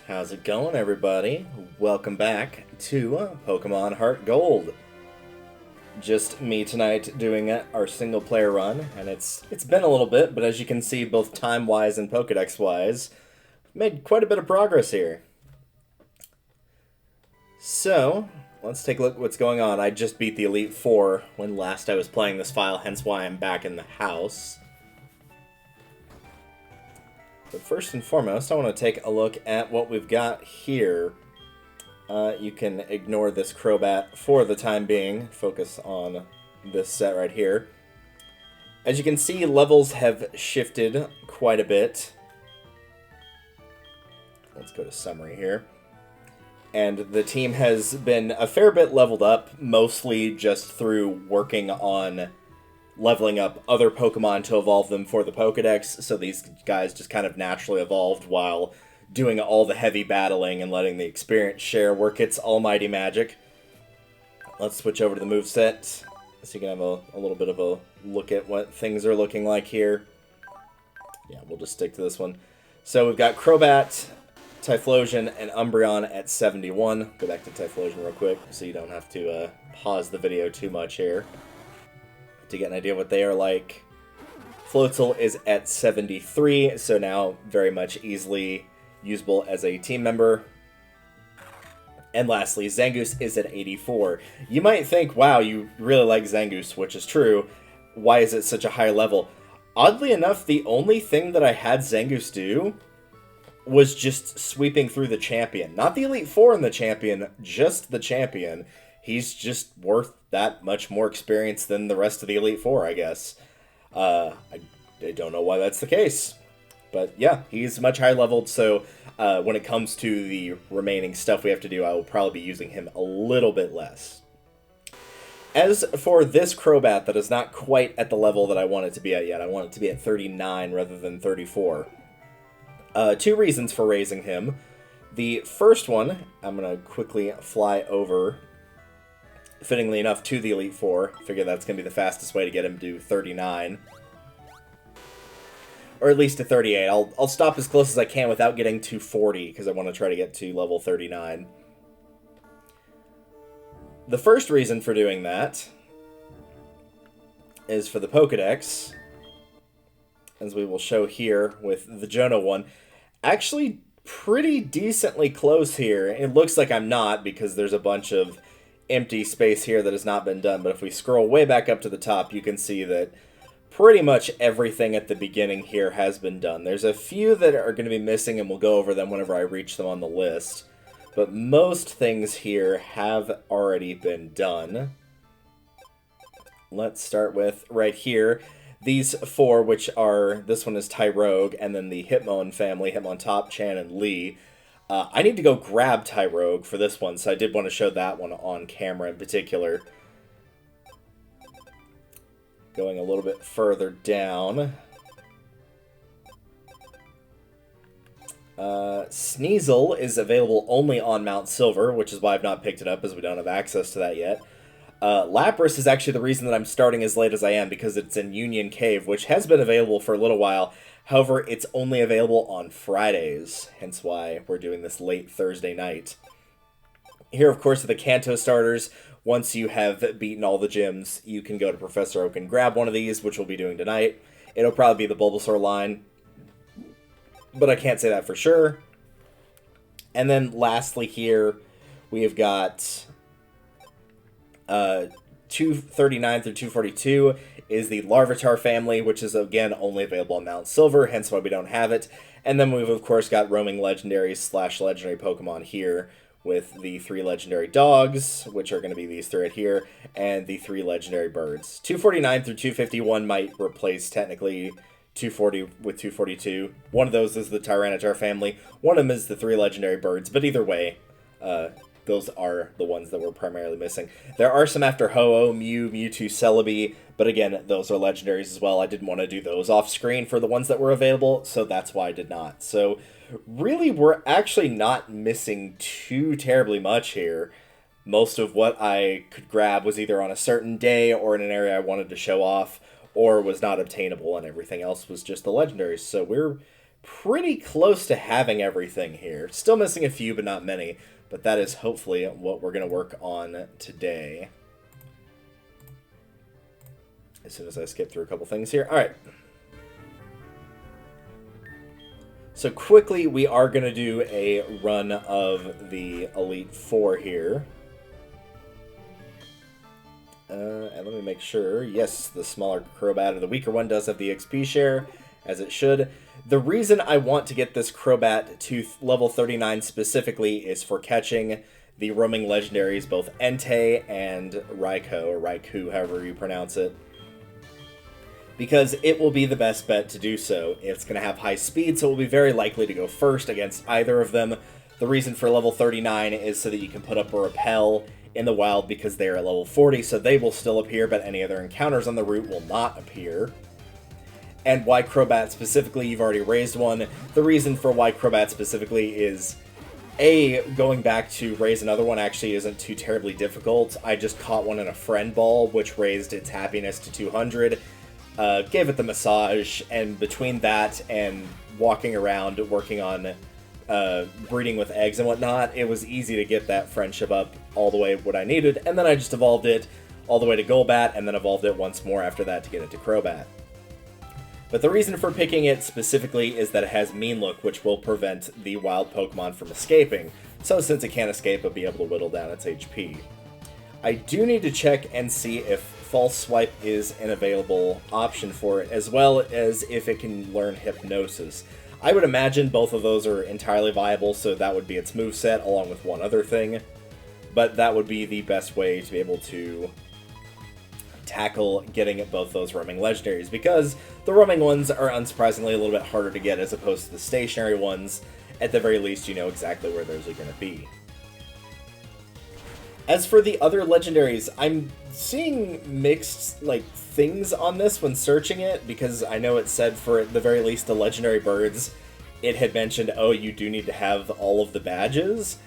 How's it going, everybody? Welcome back to Pokemon HeartGold. Just me tonight doing our single-player run, and it's been a little bit, but as you can see, both time-wise and Pokedex-wise, made quite a bit of progress here. So, let's take a look at what's going on. I just beat the Elite Four when last I was playing this file, hence why I'm back in the house. But first and foremost, I want to take a look at what we've got here. You can ignore this Crobat for the time being. Focus on this set right here. As you can see, levels have shifted quite a bit. Let's go to summary here. And the team has been a fair bit leveled up, mostly just through working on leveling up other Pokemon to evolve them for the Pokedex, so these guys just kind of naturally evolved while doing all the heavy battling and letting the experience share work its almighty magic. Let's switch over to the moveset, so you can have a little bit of a look at what things are looking like here. Yeah, we'll just stick to this one. So we've got Crobat, Typhlosion, and Umbreon at 71. Go back to Typhlosion real quick, so you don't have to pause the video too much here to get an idea what they are like. Floatzel is at 73, so now very much easily usable as a team member. And lastly, Zangoose is at 84. You might think, wow, you really like Zangoose, which is true. Why is it such a high level? Oddly enough, the only thing that I had Zangoose do was just sweeping through the champion. Not the Elite Four in the champion, just the champion. He's just worth that much more experience than the rest of the Elite Four, I guess. I don't know why that's the case. But yeah, he's much higher leveled, so when it comes to the remaining stuff we have to do, I will probably be using him a little bit less. As for this Crobat that is not quite at the level that I want it to be at yet, I want it to be at 39 rather than 34. Two reasons for raising him. The first one, I'm going to quickly fly over, fittingly enough, to the Elite Four. Figure that's going to be the fastest way to get him to 39. Or at least to 38. I'll stop as close as I can without getting to 40, because I want to try to get to level 39. The first reason for doing that is for the Pokedex, as we will show here with the Johto one. Actually, pretty decently close here. It looks like I'm not, because there's a bunch of empty space here that has not been done, but if we scroll way back up to the top, you can see that pretty much everything at the beginning here has been done. There's a few that are going to be missing, and we'll go over them whenever I reach them on the list, but most things here have already been done. Let's start with right here. These four, which are, this one is Tyrogue, and then the Hitmon family, Hitmontop, Chan, and Lee. I need to go grab Tyrogue for this one, so I did want to show that one on camera in particular. Going a little bit further down. Sneasel is available only on Mount Silver, which is why I've not picked it up, as we don't have access to that yet. Lapras is actually the reason that I'm starting as late as I am, because it's in Union Cave, which has been available for a little while. However, it's only available on Fridays, hence why we're doing this late Thursday night. Here, of course, are the Kanto starters. Once you have beaten all the gyms, you can go to Professor Oak and grab one of these, which we'll be doing tonight. It'll probably be the Bulbasaur line, but I can't say that for sure. And then lastly here, we have got 239 through 242 is the Larvitar family, which is, again, only available on Mount Silver, hence why we don't have it. And then we've, of course, got roaming legendaries / legendary Pokemon here, with the 3 legendary dogs, which are going to be these 3 right here, and the 3 legendary birds. 249 through 251 might replace, technically, 240 with 242. One of those is the Tyranitar family. One of them is the 3 legendary birds, but either way, those are the ones that we're primarily missing. There are some after Ho-Oh, Mew, Mewtwo, Celebi, but again, those are legendaries as well. I didn't want to do those off-screen for the ones that were available, so that's why I did not. So, really, we're actually not missing too terribly much here. Most of what I could grab was either on a certain day or in an area I wanted to show off, or was not obtainable, and everything else was just the legendaries. So we're pretty close to having everything here. Still missing a few, but not many. But that is hopefully what we're going to work on today. As soon as I skip through a couple things here. Alright. So quickly, we are going to do a run of the Elite Four here. And let me make sure. Yes, the smaller Crobat, or the weaker one, does have the XP share, as it should. The reason I want to get this Crobat to level 39 specifically is for catching the roaming legendaries, both Entei and Raikou, or Raikou, however you pronounce it. Because it will be the best bet to do so. It's going to have high speed, so it will be very likely to go first against either of them. The reason for level 39 is so that you can put up a Repel in the wild because they are at level 40, so they will still appear, but any other encounters on the route will not appear. And why Crobat specifically, you've already raised one. The reason for why Crobat specifically is, A, going back to raise another one actually isn't too terribly difficult. I just caught one in a friend ball, which raised its happiness to 200. Gave it the massage, and between that and walking around working on breeding with eggs and whatnot, it was easy to get that friendship up all the way what I needed, and then I just evolved it all the way to Golbat, and then evolved it once more after that to get it to Crobat. But the reason for picking it specifically is that it has Mean Look, which will prevent the wild Pokemon from escaping, so since it can't escape, it'll be able to whittle down its HP. I do need to check and see if False Swipe is an available option for it, as well as if it can learn Hypnosis. I would imagine both of those are entirely viable, so that would be its moveset, along with one other thing. But that would be the best way to be able to tackle getting at both those roaming legendaries, because the roaming ones are unsurprisingly a little bit harder to get as opposed to the stationary ones. At the very least, you know exactly where those are going to be. As for the other legendaries, I'm seeing mixed, things on this when searching it, because I know it said for at the very least the legendary birds, it had mentioned, oh, you do need to have all of the badges,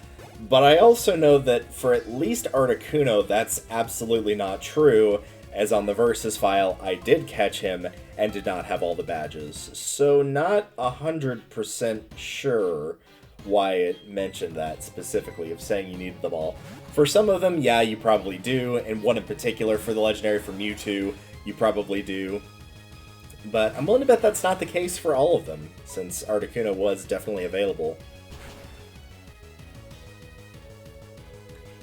but I also know that for at least Articuno, that's absolutely not true, as on the Versus file, I did catch him and did not have all the badges, so not 100% sure why it mentioned that specifically, of saying you needed them all. For some of them, yeah, you probably do, and one in particular for the legendary for Mewtwo, you probably do. But I'm willing to bet that's not the case for all of them, since Articuno was definitely available.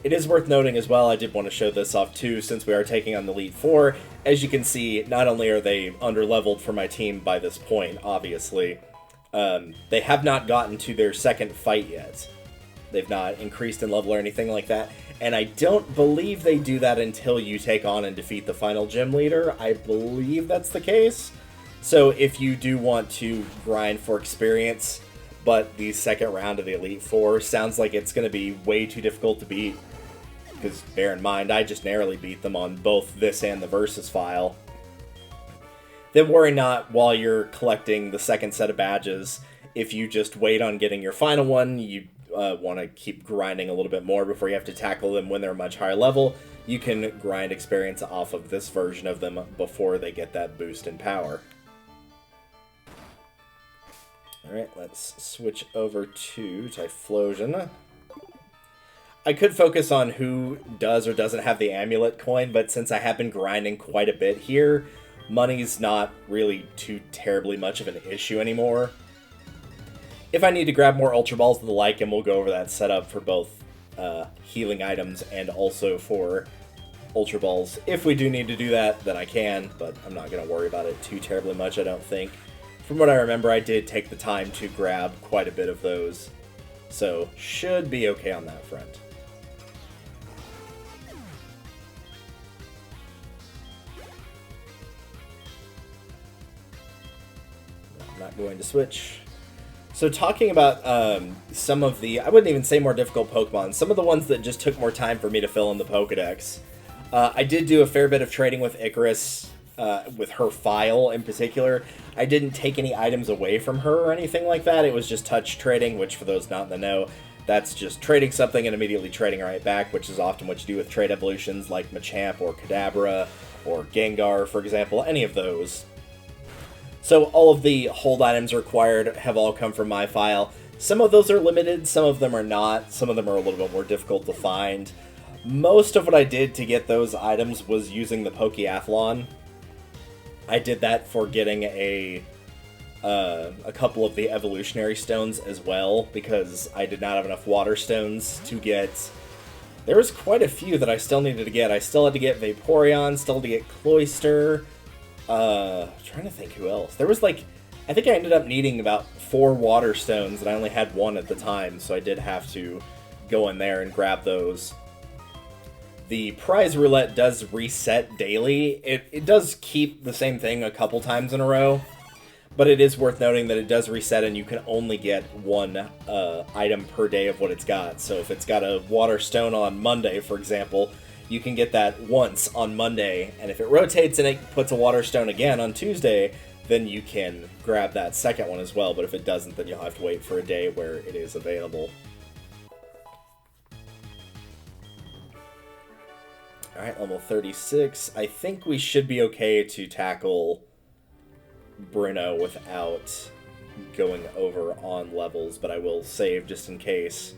It is worth noting as well, I did want to show this off too, since we are taking on the Elite Four. As you can see, not only are they under-leveled for my team by this point, obviously, they have not gotten to their second fight yet. They've not increased in level or anything like that, and I don't believe they do that until you take on and defeat the final gym leader. I believe that's the case. So if you do want to grind for experience, but the second round of the Elite Four sounds like it's going to be way too difficult to beat, because bear in mind, I just narrowly beat them on both this and the Versus file, then worry not while you're collecting the second set of badges. If you just wait on getting your final one, you want to keep grinding a little bit more before you have to tackle them when they're much higher level, you can grind experience off of this version of them before they get that boost in power. Alright, let's switch over to Typhlosion. I could focus on who does or doesn't have the amulet coin, but since I have been grinding quite a bit here, money's not really too terribly much of an issue anymore. If I need to grab more Ultra Balls and the like, and we'll go over that setup for both healing items and also for Ultra Balls. If we do need to do that, then I can, but I'm not going to worry about it too terribly much, I don't think. From what I remember, I did take the time to grab quite a bit of those, so should be okay on that front. I'm not going to switch. So talking about some of the, I wouldn't even say more difficult Pokemon, some of the ones that just took more time for me to fill in the Pokedex. I did do a fair bit of trading with Icarus, with her file in particular. I didn't take any items away from her or anything like that. It was just touch trading, which for those not in the know, that's just trading something and immediately trading right back, which is often what you do with trade evolutions like Machamp or Kadabra or Gengar, for example, any of those. So all of the hold items required have all come from my file. Some of those are limited, some of them are not, some of them are a little bit more difficult to find. Most of what I did to get those items was using the Pokeathlon. I did that for getting a couple of the evolutionary stones as well, because I did not have enough water stones to get... There was quite a few that I still needed to get. I still had to get Vaporeon, still had to get Cloyster. Trying to think who else. There was like... I think I ended up needing about 4 water stones, and I only had 1 at the time, so I did have to go in there and grab those. The prize roulette does reset daily. It does keep the same thing a couple times in a row, but it is worth noting that it does reset and you can only get 1 item per day of what it's got. So if it's got a water stone on Monday, for example, you can get that once on Monday, and if it rotates and it puts a water stone again on Tuesday, then you can grab that second one as well, but if it doesn't, then you'll have to wait for a day where it is available. Alright, level 36. I think we should be okay to tackle Bruno without going over on levels, but I will save just in case.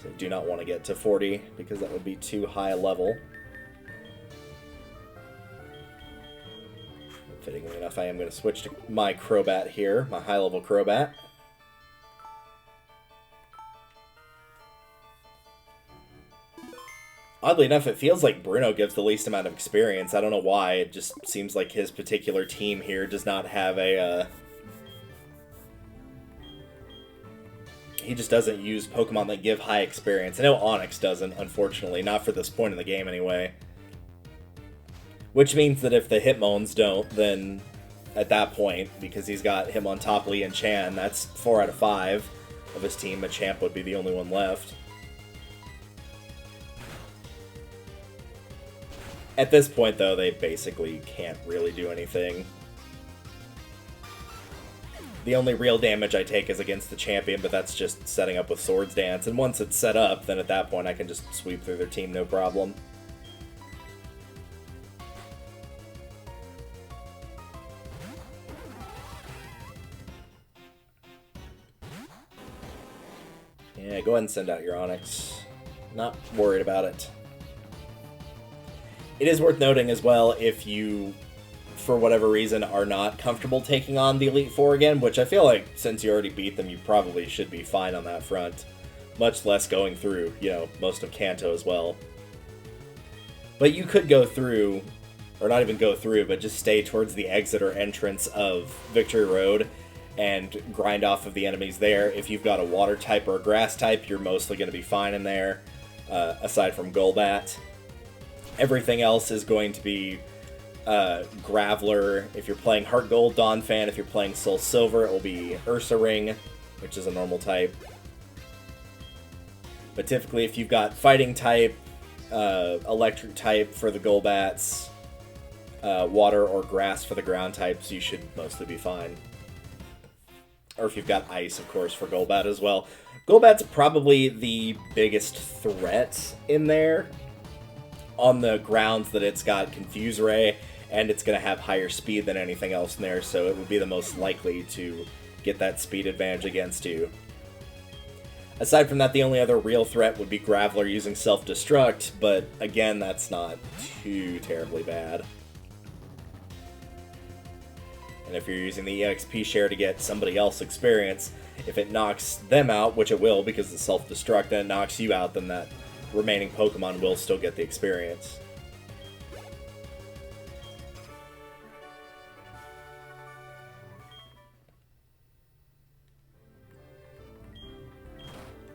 So I do not want to get to 40, because that would be too high a level. Fittingly enough, I am going to switch to my Crobat here, my high-level Crobat. Oddly enough, it feels like Bruno gives the least amount of experience. I don't know why. It just seems like his particular team here does not have a... He just doesn't use Pokemon that give high experience. I know Onix doesn't, unfortunately. Not for this point in the game, anyway. Which means that if the Hitmon's don't, then at that point, because he's got Hitmontopoli and Chan, that's 4 out of 5 of his team. Machamp would be the only one left. At this point, though, they basically can't really do anything. The only real damage I take is against the champion, but that's just setting up with Swords Dance. And once it's set up, then at that point I can just sweep through their team, no problem. Yeah, go ahead and send out your Onix. Not worried about it. It is worth noting as well, if you, for whatever reason, are not comfortable taking on the Elite Four again, which I feel like, since you already beat them, you probably should be fine on that front. Much less going through, you know, most of Kanto as well. But you could go through, or not even go through, but just stay towards the exit or entrance of Victory Road and grind off of the enemies there. If you've got a water type or a grass type, you're mostly going to be fine in there, aside from Golbat. Everything else is going to be Graveler. If you're playing HeartGold, Donphan. If you're playing Soul Silver, it will be Ursa Ring, which is a normal type. But typically, if you've got Fighting type, Electric type for the Golbats, Water or Grass for the ground types, you should mostly be fine. Or if you've got Ice, of course, for Golbat as well. Golbat's probably the biggest threat in there, on the grounds that it's got Confuse Ray, and it's going to have higher speed than anything else in there, so it would be the most likely to get that speed advantage against you. Aside from that, the only other real threat would be Graveler using Self-Destruct, but again, that's not too terribly bad. And if you're using the EXP share to get somebody else experience, if it knocks them out, which it will because it's Self-Destruct, and it knocks you out, then that remaining Pokemon will still get the experience.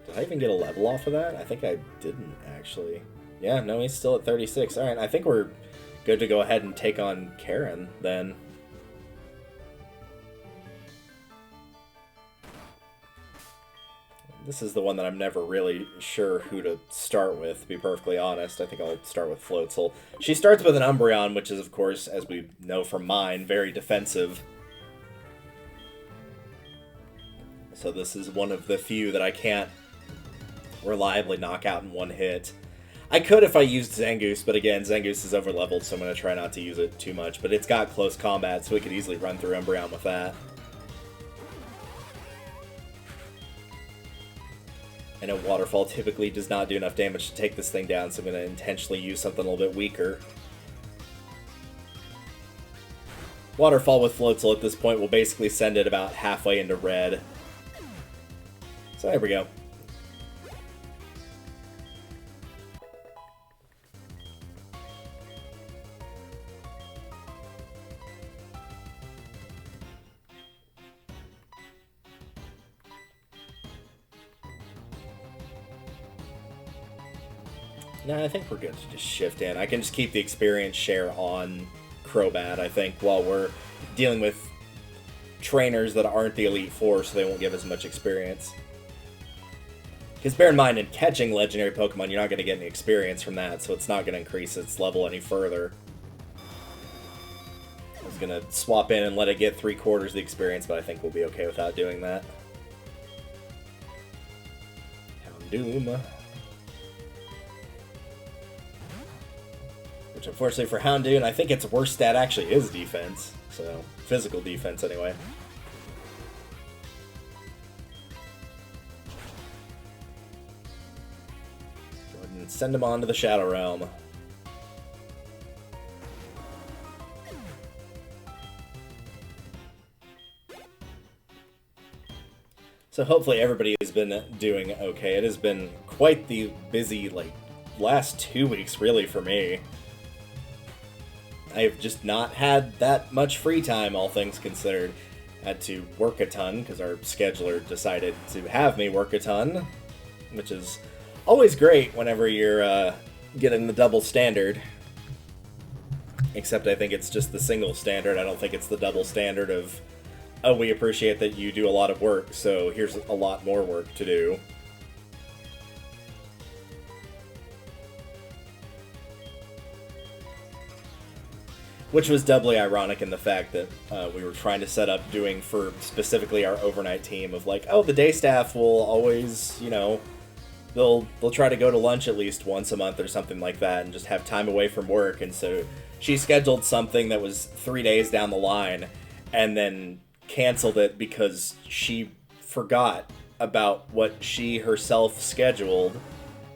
Did I even get a level off of that? I think I didn't, actually. Yeah, no, he's still at 36. Alright, I think we're good to go ahead and take on Karen, then. This is the one that I'm never really sure who to start with, to be perfectly honest. I think I'll start with Floatzel. She starts with an Umbreon, which is, of course, as we know from mine, very defensive. So this is one of the few that I can't reliably knock out in one hit. I could if I used Zangoose, but again, Zangoose is overleveled, so I'm going to try not to use it too much. But it's got close combat, so we could easily run through Umbreon with that. I know Waterfall typically does not do enough damage to take this thing down, so I'm going to intentionally use something a little bit weaker. Waterfall with Floatzel at this point will basically send it about halfway into red. So there we go. No, I think we're good to just shift in. I can just keep the experience share on Crobat, I think, while we're dealing with trainers that aren't the Elite Four, so they won't give as much experience. Because bear in mind, in catching legendary Pokemon, you're not going to get any experience from that, so it's not going to increase its level any further. I was going to swap in and let it get 3/4 the experience, but I think we'll be okay without doing that. Houndoom. Which, unfortunately for Houndoom, I think its worst stat actually is defense. So, physical defense anyway. Go ahead and send him on to the Shadow Realm. So hopefully everybody has been doing okay. It has been quite the busy, last 2 weeks, really, for me. I've just not had that much free time, all things considered. Had to work a ton, because our scheduler decided to have me work a ton, which is always great whenever you're getting the double standard. Except I think it's just the single standard. I don't think it's the double standard of, oh, we appreciate that you do a lot of work, so here's a lot more work to do. Which was doubly ironic in the fact that we were trying to set up doing for specifically our overnight team of like, oh, the day staff will always, you know, they'll try to go to lunch at least once a month or something like that and just have time away from work. And so she scheduled something that was 3 days down the line and then canceled it because she forgot about what she herself scheduled.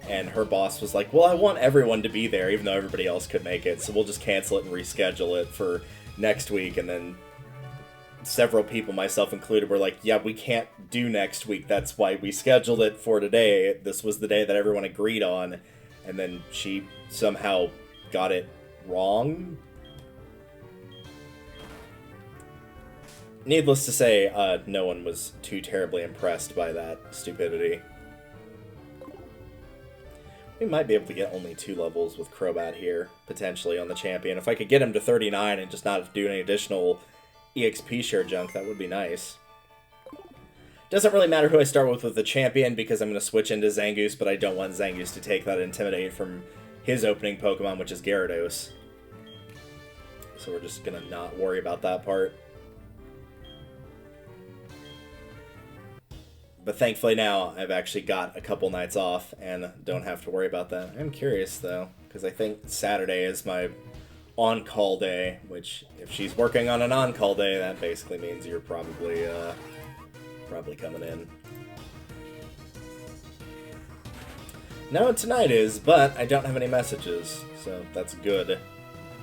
And her boss was like, well, I want everyone to be there, even though everybody else could make it, so we'll just cancel it and reschedule it for next week. And then several people, myself included, were like, yeah, we can't do next week. That's why we scheduled it for today. This was the day that everyone agreed on. And then she somehow got it wrong. Needless to say, no one was too terribly impressed by that stupidity. We might be able to get only 2 levels with Crobat here, potentially, on the champion. If I could get him to 39 and just not do any additional EXP share junk, that would be nice. Doesn't really matter who I start with the champion, because I'm going to switch into Zangoose, but I don't want Zangoose to take that Intimidate from his opening Pokemon, which is Gyarados. So we're just going to not worry about that part. But thankfully now, I've actually got a couple nights off and don't have to worry about that. I'm curious, though, because I think Saturday is my on-call day, which, if she's working on an on-call day, that basically means you're probably coming in. No, tonight is, but I don't have any messages, so that's good.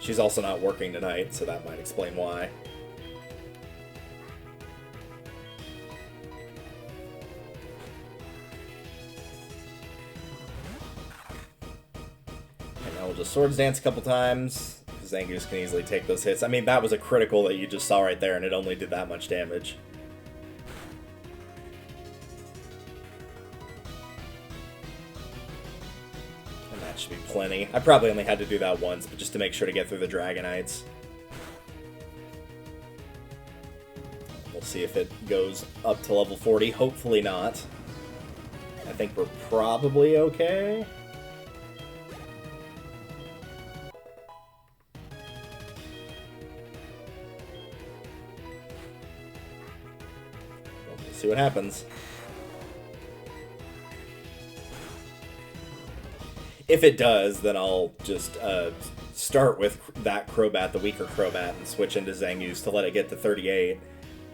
She's also not working tonight, so that might explain why. We'll just Swords Dance a couple times. Zangoose can easily take those hits. I mean, that was a critical that you just saw right there, and it only did that much damage. And that should be plenty. I probably only had to do that once, but just to make sure to get through the Dragonites. We'll see if it goes up to level 40. Hopefully not. I think we're probably okay. See what happens. If it does, then I'll just start with that Crobat, the weaker Crobat, and switch into Zangoose to let it get to 38,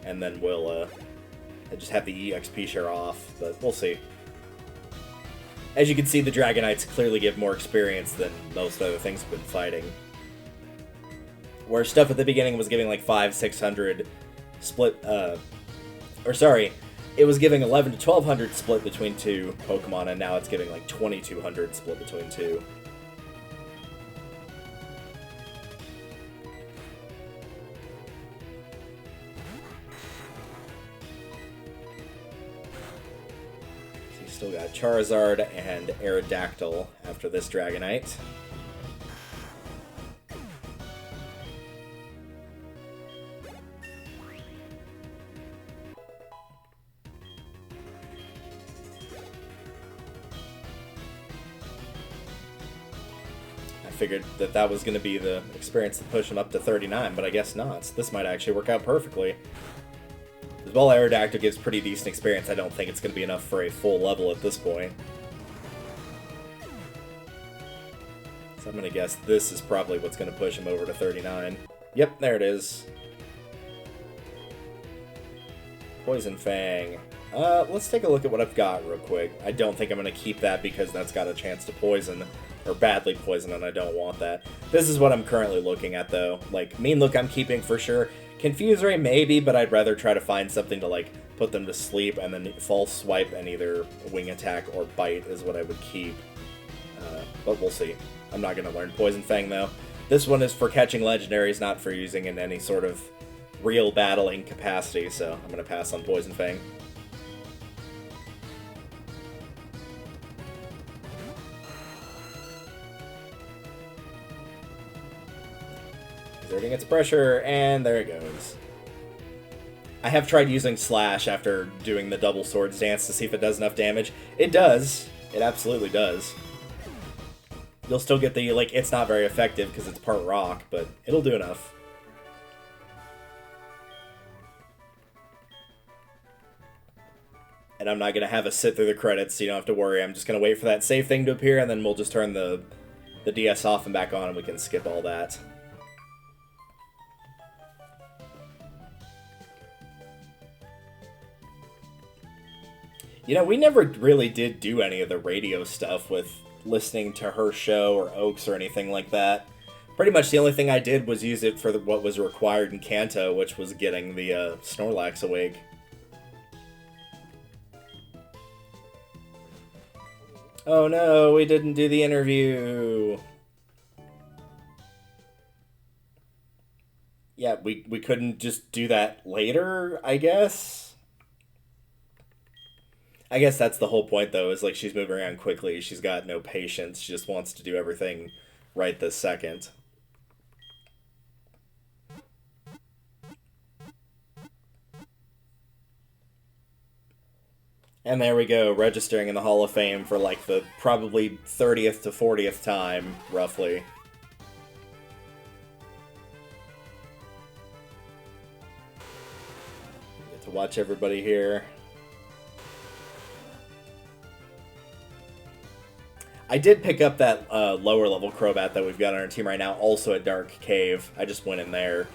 and then we'll just have the EXP share off, but we'll see. As you can see, the Dragonites clearly give more experience than most other things we've been fighting. Where stuff at the beginning was giving like 500-600 split, it was giving 11 to 1200 split between two Pokemon, and now it's giving like 2200 split between two. So you still got Charizard and Aerodactyl after this Dragonite. Figured that that was going to be the experience to push him up to 39, but I guess not. So this might actually work out perfectly. As well, Aerodactyl gives pretty decent experience. I don't think it's going to be enough for a full level at this point. So I'm going to guess this is probably what's going to push him over to 39. Yep, there it is. Poison Fang. Let's take a look at what I've got real quick. I don't think I'm going to keep that because that's got a chance to poison. Or badly poison, and I don't want that. This is what I'm currently looking at, though. Like, Mean Look I'm keeping for sure. Confuse Ray maybe, but I'd rather try to find something to, like, put them to sleep, and then False Swipe and either Wing Attack or Bite is what I would keep. But we'll see. I'm not going to learn Poison Fang, though. This one is for catching legendaries, not for using in any sort of real battling capacity, so I'm going to pass on Poison Fang. Exerting its pressure, and there it goes. I have tried using Slash after doing the double swords dance to see if it does enough damage. It does. It absolutely does. You'll still get the, like, it's not very effective because it's part rock, but it'll do enough. And I'm not going to have us sit through the credits, so you don't have to worry. I'm just going to wait for that save thing to appear, and then we'll just turn the DS off and back on, and we can skip all that. You know, we never really did do any of the radio stuff with listening to her show or Oaks or anything like that. Pretty much the only thing I did was use it for what was required in Kanto, which was getting the Snorlax awake. Oh no, we didn't do the interview. Yeah, we couldn't just do that later, I guess? I guess that's the whole point, though, is like she's moving around quickly. She's got no patience. She just wants to do everything right this second. And there we go, registering in the Hall of Fame for like the probably 30th to 40th time, roughly. Get to watch everybody here. I did pick up that lower level Crobat that we've got on our team right now, also at Dark Cave. I just went in there,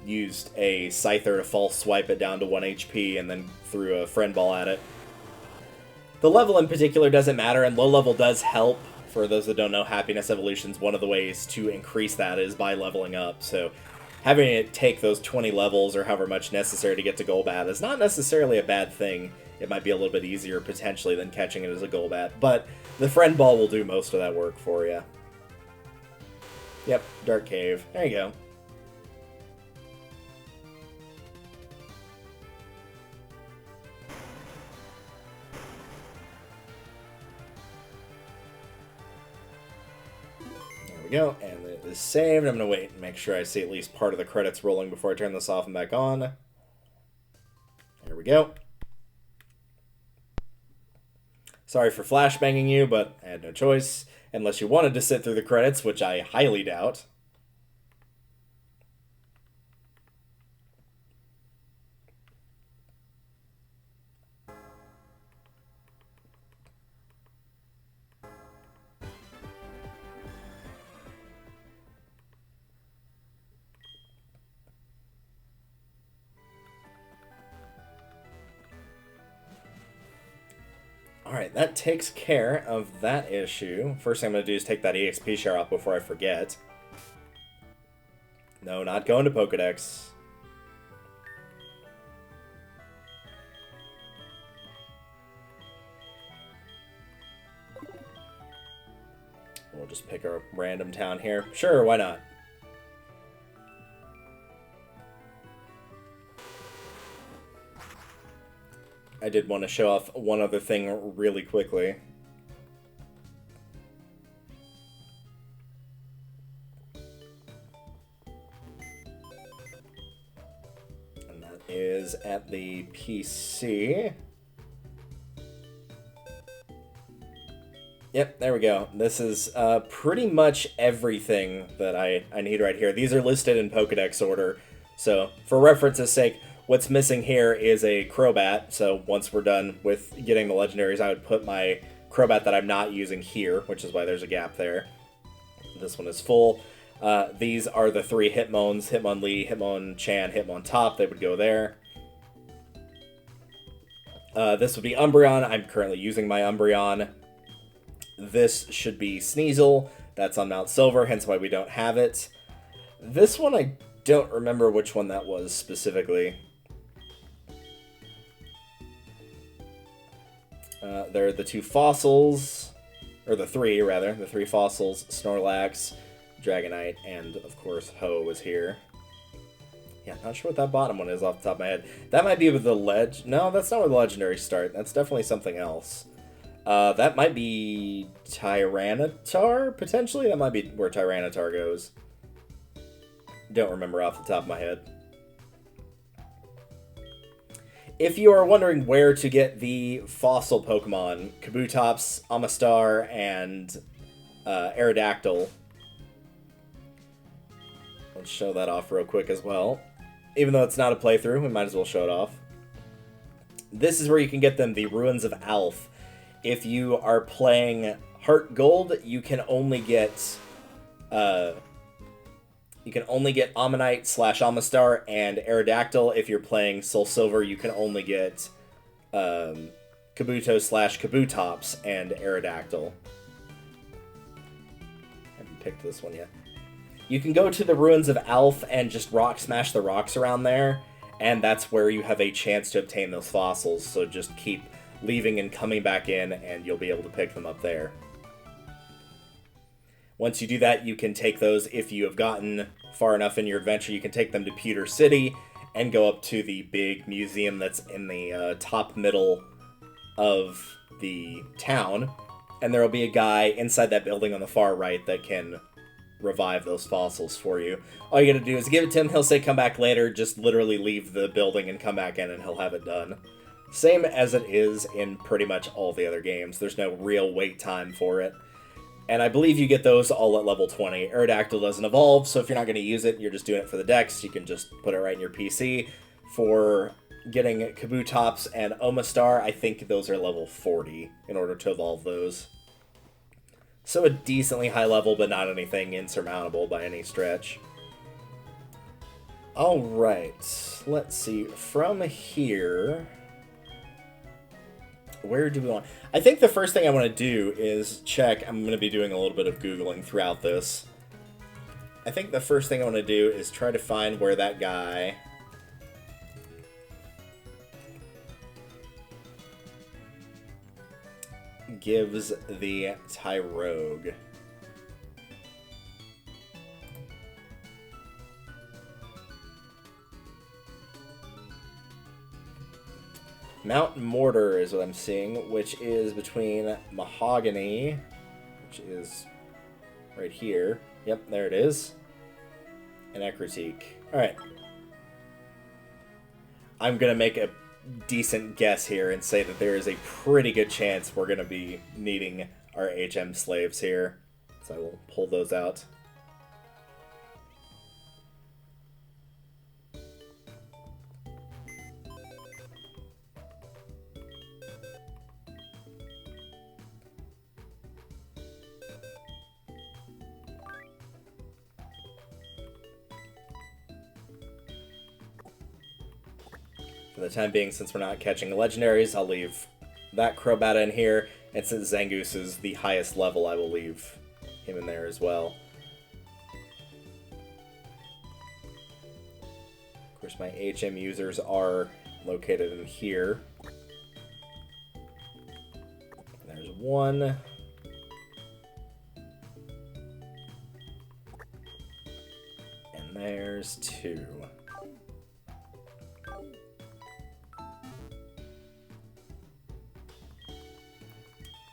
used a Scyther to false swipe it down to 1 HP, and then threw a Friend Ball at it. The level in particular doesn't matter, and low level does help. For those that don't know, Happiness Evolutions, one of the ways to increase that is by leveling up. So having it take those 20 levels or however much necessary to get to Golbat is not necessarily a bad thing. It might be a little bit easier, potentially, than catching it as a Golbat, but the Friend Ball will do most of that work for you. Yep, Dark Cave. There you go. There we go, and it is saved. I'm going to wait and make sure I see at least part of the credits rolling before I turn this off and back on. There we go. Sorry for flashbanging you, but I had no choice. Unless you wanted to sit through the credits, which I highly doubt. Alright, that takes care of that issue. First thing I'm going to do is take that EXP share off before I forget. No, not going to Pokedex. We'll just pick a random town here. Sure, why not? I did want to show off one other thing really quickly. And that is at the PC. Yep, there we go. This is pretty much everything that I need right here. These are listed in Pokedex order. So, for reference's sake, what's missing here is a Crobat. So, once we're done with getting the legendaries, I would put my Crobat that I'm not using here, which is why there's a gap there. This one is full. These are the 3 Hitmons, Hitmonlee, Hitmonchan, Hitmontop. They would go there. This would be Umbreon. I'm currently using my Umbreon. This should be Sneasel. That's on Mount Silver, hence why we don't have it. This one, I don't remember which one that was specifically. There are the 2 fossils, or the 3, rather. The 3 fossils, Snorlax, Dragonite, and, of course, Ho is here. Yeah, not sure what that bottom one is off the top of my head. That might be with the No, that's not where the legendaries start. That's definitely something else. That might be Tyranitar, potentially? That might be where Tyranitar goes. Don't remember off the top of my head. If you are wondering where to get the fossil Pokemon, Kabutops, Amistar, and Aerodactyl. Let's show that off real quick as well. Even though it's not a playthrough, we might as well show it off. This is where you can get them, the Ruins of Alph. If you are playing HeartGold, you can only get Ammonite / Amistar and Aerodactyl. If you're playing Soul Silver, you can only get Kabuto / Kabutops and Aerodactyl. I haven't picked this one yet. You can go to the Ruins of Alph and just rock smash the rocks around there, and that's where you have a chance to obtain those fossils. So just keep leaving and coming back in, and you'll be able to pick them up there. Once you do that, you can take those, if you have gotten far enough in your adventure, you can take them to Pewter City and go up to the big museum that's in the top middle of the town. And there will be a guy inside that building on the far right that can revive those fossils for you. All you gotta do is give it to him, he'll say come back later, just literally leave the building and come back in and he'll have it done. Same as it is in pretty much all the other games. There's no real wait time for it. And I believe you get those all at level 20. Aerodactyl doesn't evolve, so if you're not going to use it, you're just doing it for the dex, you can just put it right in your PC. For getting Kabutops and Omastar, I think those are level 40 in order to evolve those. So a decently high level, but not anything insurmountable by any stretch. Alright, let's see. From here, where do we want... I think the first thing I want to do is check... I'm going to be doing a little bit of Googling throughout this. I think the first thing I want to do is try to find where that guy... gives the Tyrogue. Mount Mortar is what I'm seeing, which is between Mahogany, which is right here. Yep, there it is. And Ecruteak. Alright. I'm going to make a decent guess here and say that there is a pretty good chance we're going to be needing our HM slaves here. So I will pull those out. For the time being, since we're not catching legendaries, I'll leave that Crobat in here, and since Zangoose is the highest level, I will leave him in there as well. Of course, my HM users are located in here. There's one. And there's two.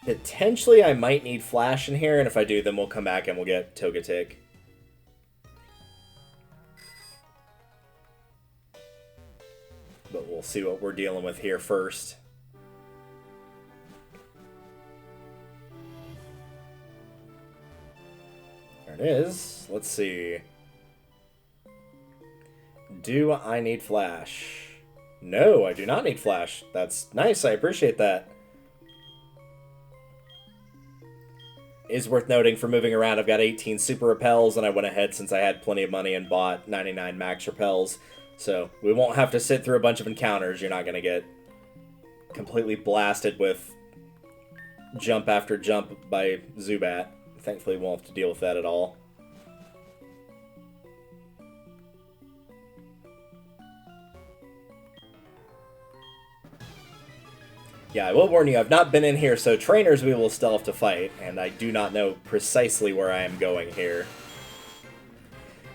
Potentially, I might need Flash in here, and if I do, then we'll come back and we'll get Togetic. But we'll see what we're dealing with here first. There it is. Let's see. Do I need Flash? No, I do not need Flash. That's nice. I appreciate that. Is worth noting for moving around, I've got 18 Super Repels, and I went ahead since I had plenty of money and bought 99 Max Repels. So we won't have to sit through a bunch of encounters. You're not going to get completely blasted with jump after jump by Zubat. Thankfully, we won't have to deal with that at all. Yeah, I will warn you, I've not been in here, so trainers we will still have to fight, and I do not know precisely where I am going here.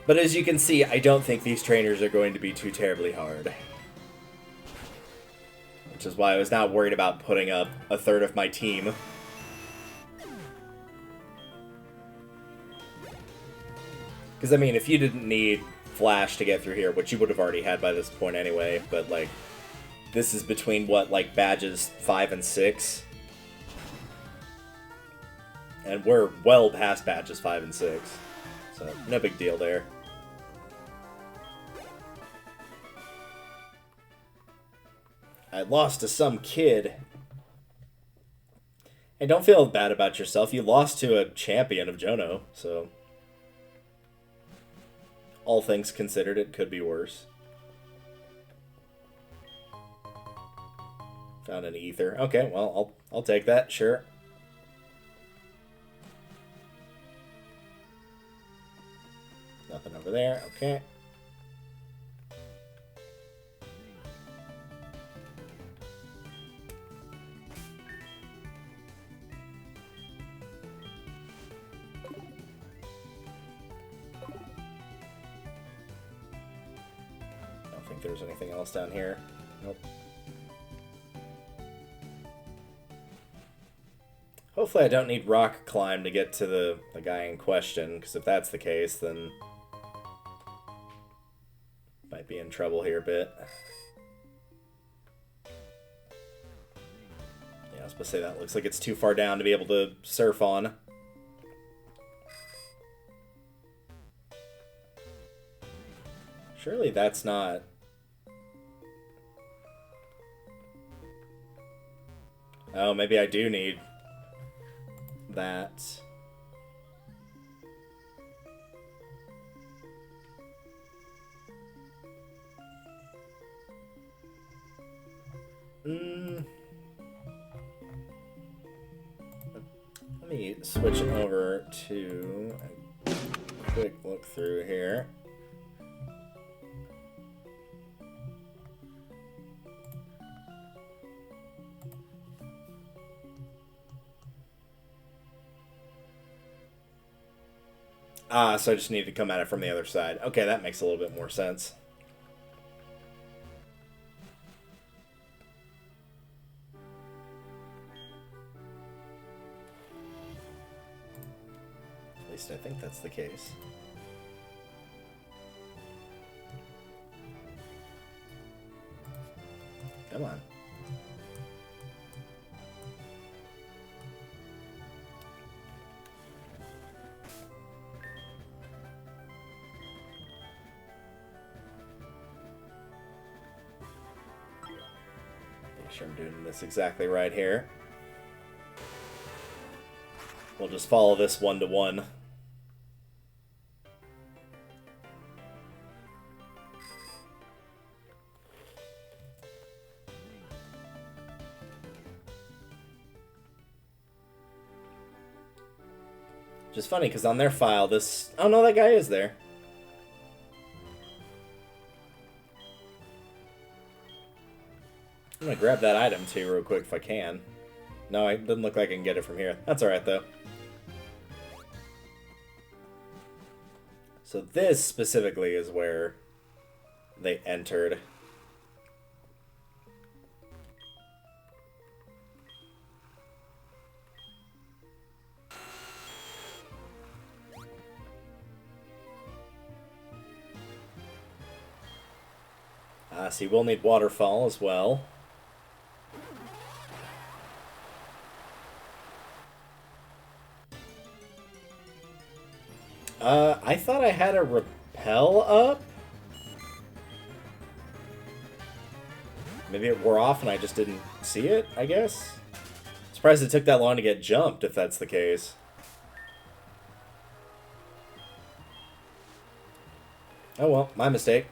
But as you can see, I don't think these trainers are going to be too terribly hard. Which is why I was not worried about putting up a third of my team. Because, I mean, if you didn't need Flash to get through here, which you would have already had by this point anyway, but, like, this is between, what, like, badges 5 and 6? And we're well past badges 5 and 6. So, no big deal there. I lost to some kid. Hey, don't feel bad about yourself. You lost to a champion of Johto, so... all things considered, it could be worse. Found an ether. Okay, well, I'll take that, sure. Nothing over there, okay. I don't think there's anything else down here. Nope. Hopefully I don't need rock climb to get to the guy in question, because if that's the case, then might be in trouble here a bit. Yeah, I was supposed to say that looks like it's too far down to be able to surf on. Surely that's not... oh, maybe I do need... that. Let me switch over to a quick look through here. Ah, so I just need to come at it from the other side. Okay, that makes a little bit more sense. At least I think that's the case. Come on. Make sure I'm doing this exactly right here. We'll just follow this 1-to-1. Which is funny, because on their file, this... Oh, no, that guy is there. I'm gonna grab that item, too, real quick if I can. No, it doesn't look like I can get it from here. That's alright, though. So this, specifically, is where they entered. So you will need Waterfall as well. I thought I had a Repel up. Maybe it wore off and I just didn't see it, I guess. Surprised it took that long to get jumped, if that's the case. Oh well, my mistake.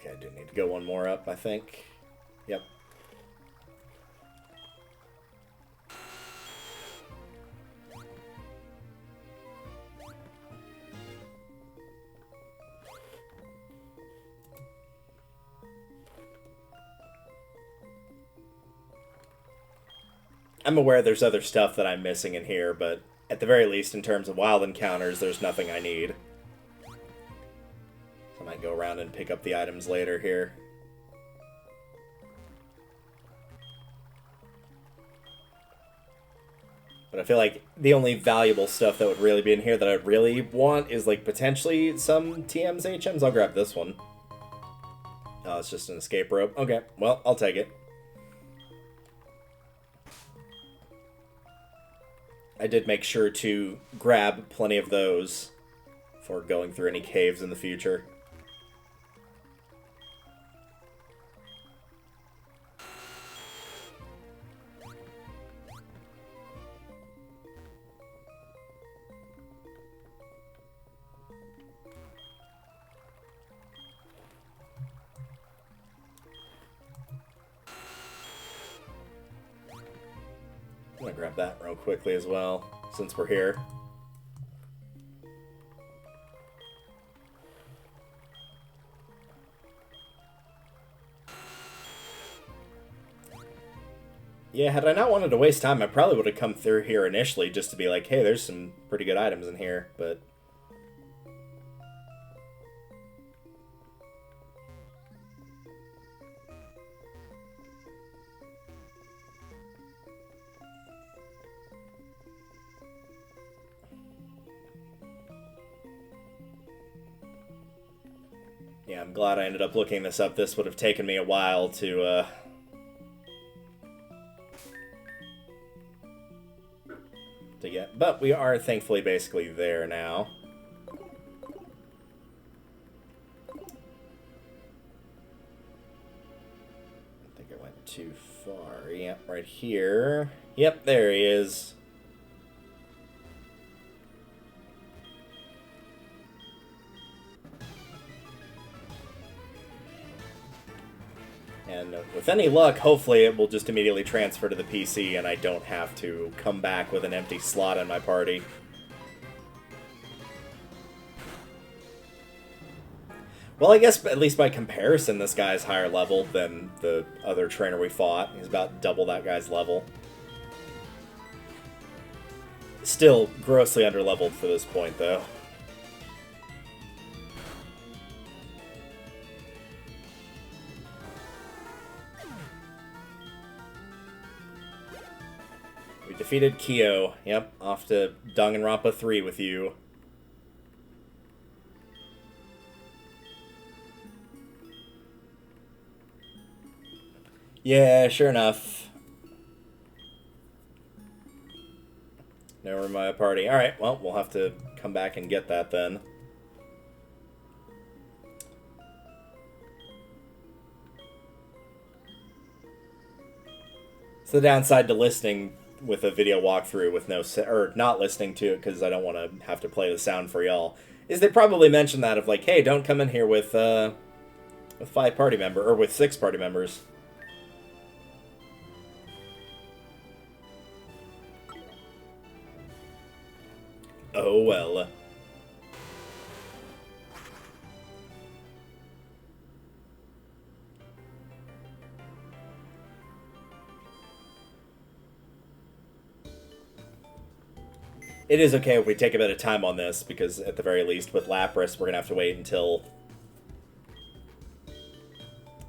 Okay, I do need to go one more up, I think. Yep. I'm aware there's other stuff that I'm missing in here, but at the very least, in terms of wild encounters, there's nothing I need. I might go around and pick up the items later here. But I feel like the only valuable stuff that would really be in here that I'd really want is, like, potentially some TMs, HMs. I'll grab this one. Oh, it's just an escape rope. Okay, well, I'll take it. I did make sure to grab plenty of those before going through any caves in the future. I'm gonna grab that real quickly as well, since we're here. Yeah, had I not wanted to waste time, I probably would have come through here initially just to be like, hey, there's some pretty good items in here, but... Yeah, I'm glad I ended up looking this up. This would have taken me a while to get. But we are thankfully basically there now. I think I went too far. Yep, right here. Yep, there he is. And with any luck, hopefully it will just immediately transfer to the PC and I don't have to come back with an empty slot in my party. Well, I guess at least by comparison, this guy's higher level than the other trainer we fought. He's about double that guy's level. Still grossly underleveled for this point, though. We defeated Kyo. Yep, off to Danganronpa 3 with you. Yeah, sure enough. Never my party. Alright, well, we'll have to come back and get that then. So the downside to listening with a video walkthrough with no... or not listening to it because I don't want to have to play the sound for y'all, is they probably mention that of like, hey, don't come in here with 5 party members, or with 6 party members. Oh well. It is okay if we take a bit of time on this, because at the very least, with Lapras, we're going to have to wait until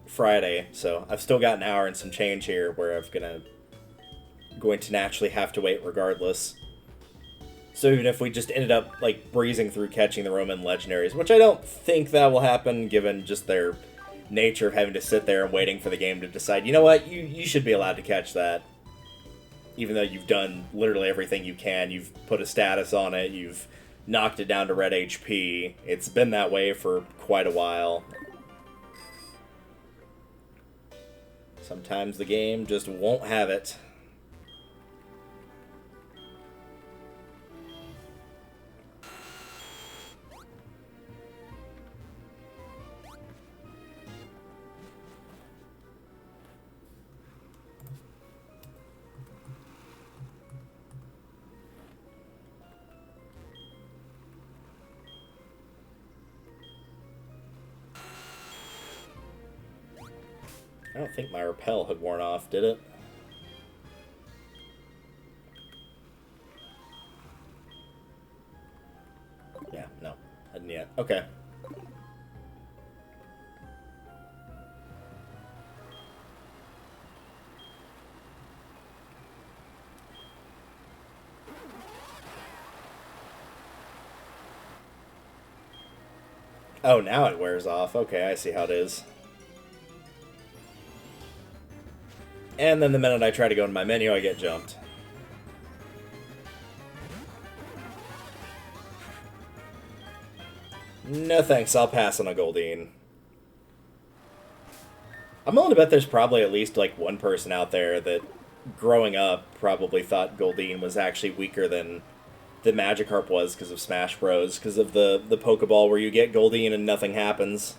Friday. So I've still got an hour and some change here where I'm going to naturally have to wait regardless. So even if we just ended up, like, breezing through catching the Roman legendaries, which I don't think that will happen given just their nature of having to sit there and waiting for the game to decide, you know what, you should be allowed to catch that. Even though you've done literally everything you can, you've put a status on it, you've knocked it down to red HP. It's been that way for quite a while. Sometimes the game just won't have it. I don't think my repel had worn off, did it? Yeah, no. Hadn't yet. Okay. Oh, now it wears off. Okay, I see how it is. And then the minute I try to go in my menu, I get jumped. No thanks, I'll pass on a Goldeen. I'm willing to bet there's probably at least like one person out there that, growing up, probably thought Goldeen was actually weaker than the Magikarp was because of Smash Bros. Because of the Pokeball where you get Goldeen and nothing happens.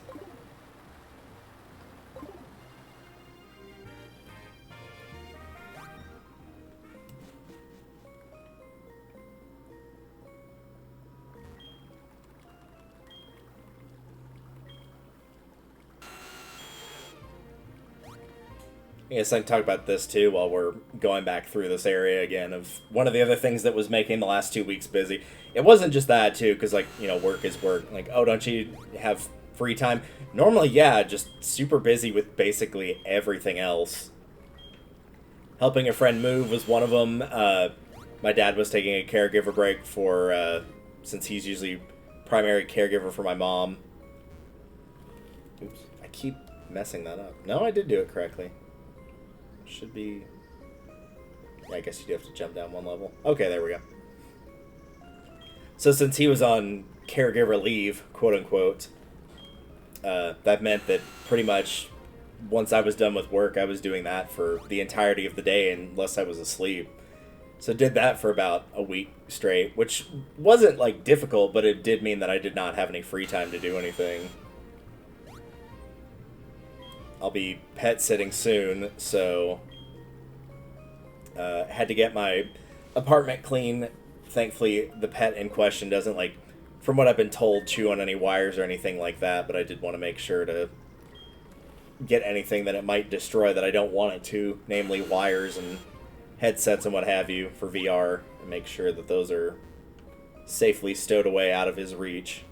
I guess I can talk about this too while we're going back through this area again of one of the other things that was making the last 2 weeks busy. It wasn't just that too, because like, you know, work is work. Like, oh, don't you have free time? Normally, yeah, just super busy with basically everything else. Helping a friend move was one of them. My dad was taking a caregiver break for, since he's usually primary caregiver for my mom. Oops, I keep messing that up. No, I did do it correctly. Should be... Yeah, I guess you do have to jump down one level. Okay, there we go. So since he was on caregiver leave, quote-unquote, that meant that pretty much once I was done with work, I was doing that for the entirety of the day unless I was asleep. So did that for about a week straight, which wasn't, like, difficult, but it did mean that I did not have any free time to do anything. I'll be pet sitting soon, so had to get my apartment clean. Thankfully, the pet in question doesn't, like, from what I've been told, chew on any wires or anything like that, but I did want to make sure to get anything that it might destroy that I don't want it to, namely wires and headsets and what have you for VR, and make sure that those are safely stowed away out of his reach.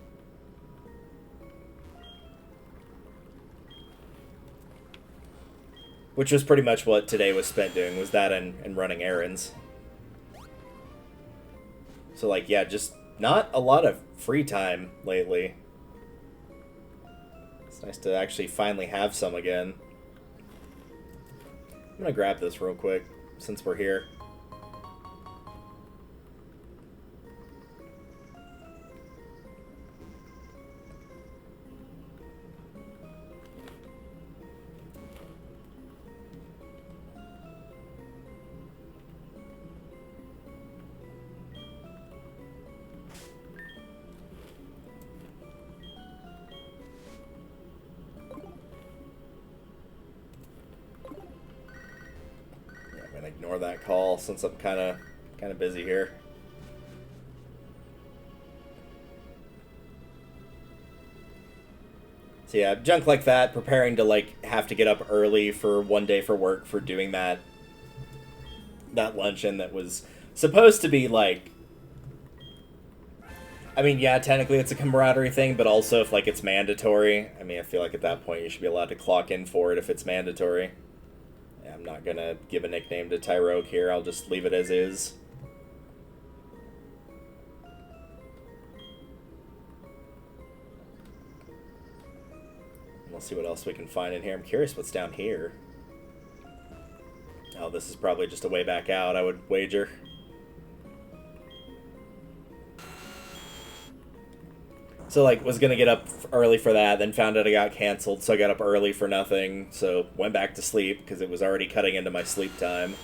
Which was pretty much what today was spent doing, was that and running errands. So, like, yeah, just not a lot of free time lately. It's nice to actually finally have some again. gonna grab this real quick, since we're here. Ignore that call since I'm kind of busy here. So yeah, junk like that, preparing to like have to get up early for one day for work for doing that luncheon that was supposed to be like, I mean, yeah, technically it's a camaraderie thing, but also if like it's mandatory, I mean, I feel like at that point you should be allowed to clock in for it if it's mandatory. I'm not gonna give a nickname to Tyrogue here, I'll just leave it as is. We'll see what else we can find in here. I'm curious what's down here. Oh, this is probably just a way back out, I would wager. So, like, was gonna get up early for that, then found out it got canceled, so I got up early for nothing, so went back to sleep, because it was already cutting into my sleep time.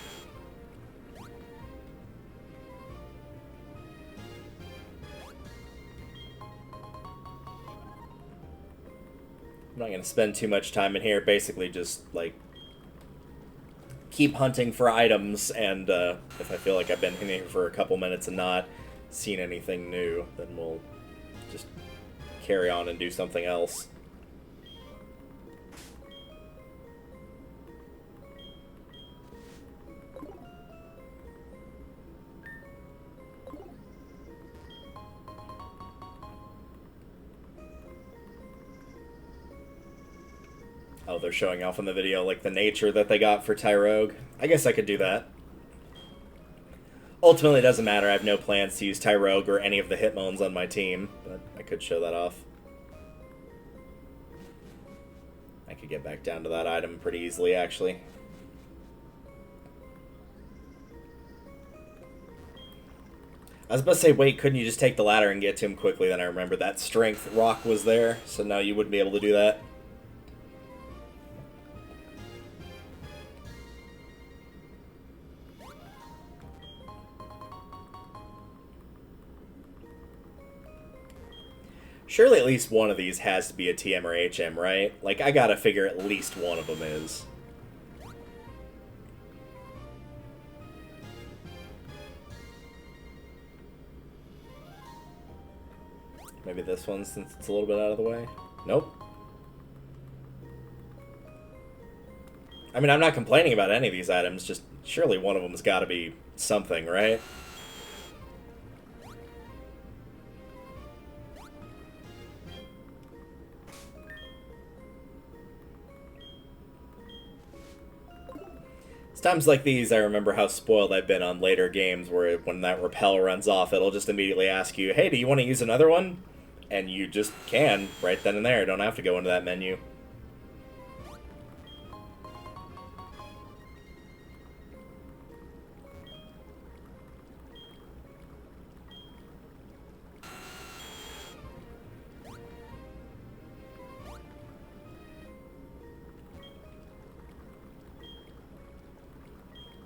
I'm not gonna spend too much time in here, basically just, like, keep hunting for items, and if I feel like I've been in here for a couple minutes and not seen anything new, then we'll just carry on and do something else. Oh, they're showing off in the video, like, the nature that they got for Tyrogue. I guess I could do that. Ultimately, it doesn't matter. I have no plans to use Tyrogue or any of the Hitmones on my team, but I could show that off. I could get back down to that item pretty easily, actually. I was about to say, wait, couldn't you just take the ladder and get to him quickly? Then I remembered that strength rock was there, so no, you wouldn't be able to do that. Surely at least one of these has to be a TM or HM, right? Like, I gotta figure at least one of them is. Maybe this one, since it's a little bit out of the way. Nope. I mean, I'm not complaining about any of these items, just surely one of them's gotta be something, right? It's times like these I remember how spoiled I've been on later games where when that repel runs off, it'll just immediately ask you, hey, do you want to use another one? And you just can, right then and there. Don't have to go into that menu.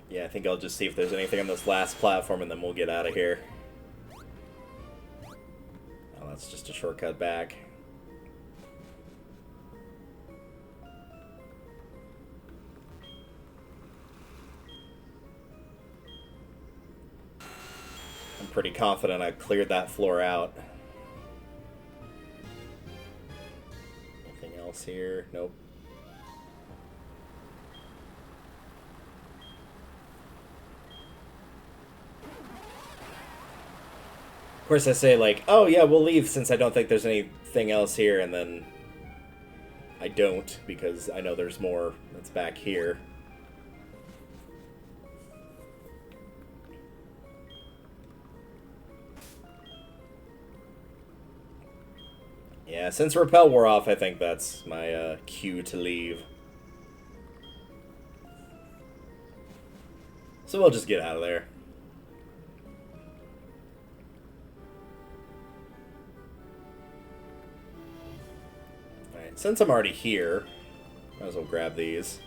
Yeah, I think I'll just see if there's anything on this last platform and then we'll get out of here. Oh, that's just a shortcut back. I'm pretty confident I cleared that floor out. Anything else here? Nope. Of course I say, like, oh yeah, we'll leave since I don't think there's anything else here, and then I don't, because I know there's more that's back here. Yeah, since Repel wore off, I think that's my cue to leave. So we'll just get out of there. Alright, since I'm already here, might as well grab these.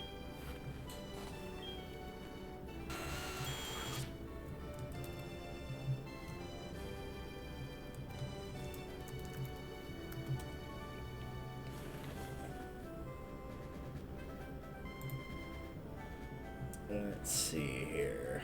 Let's see here.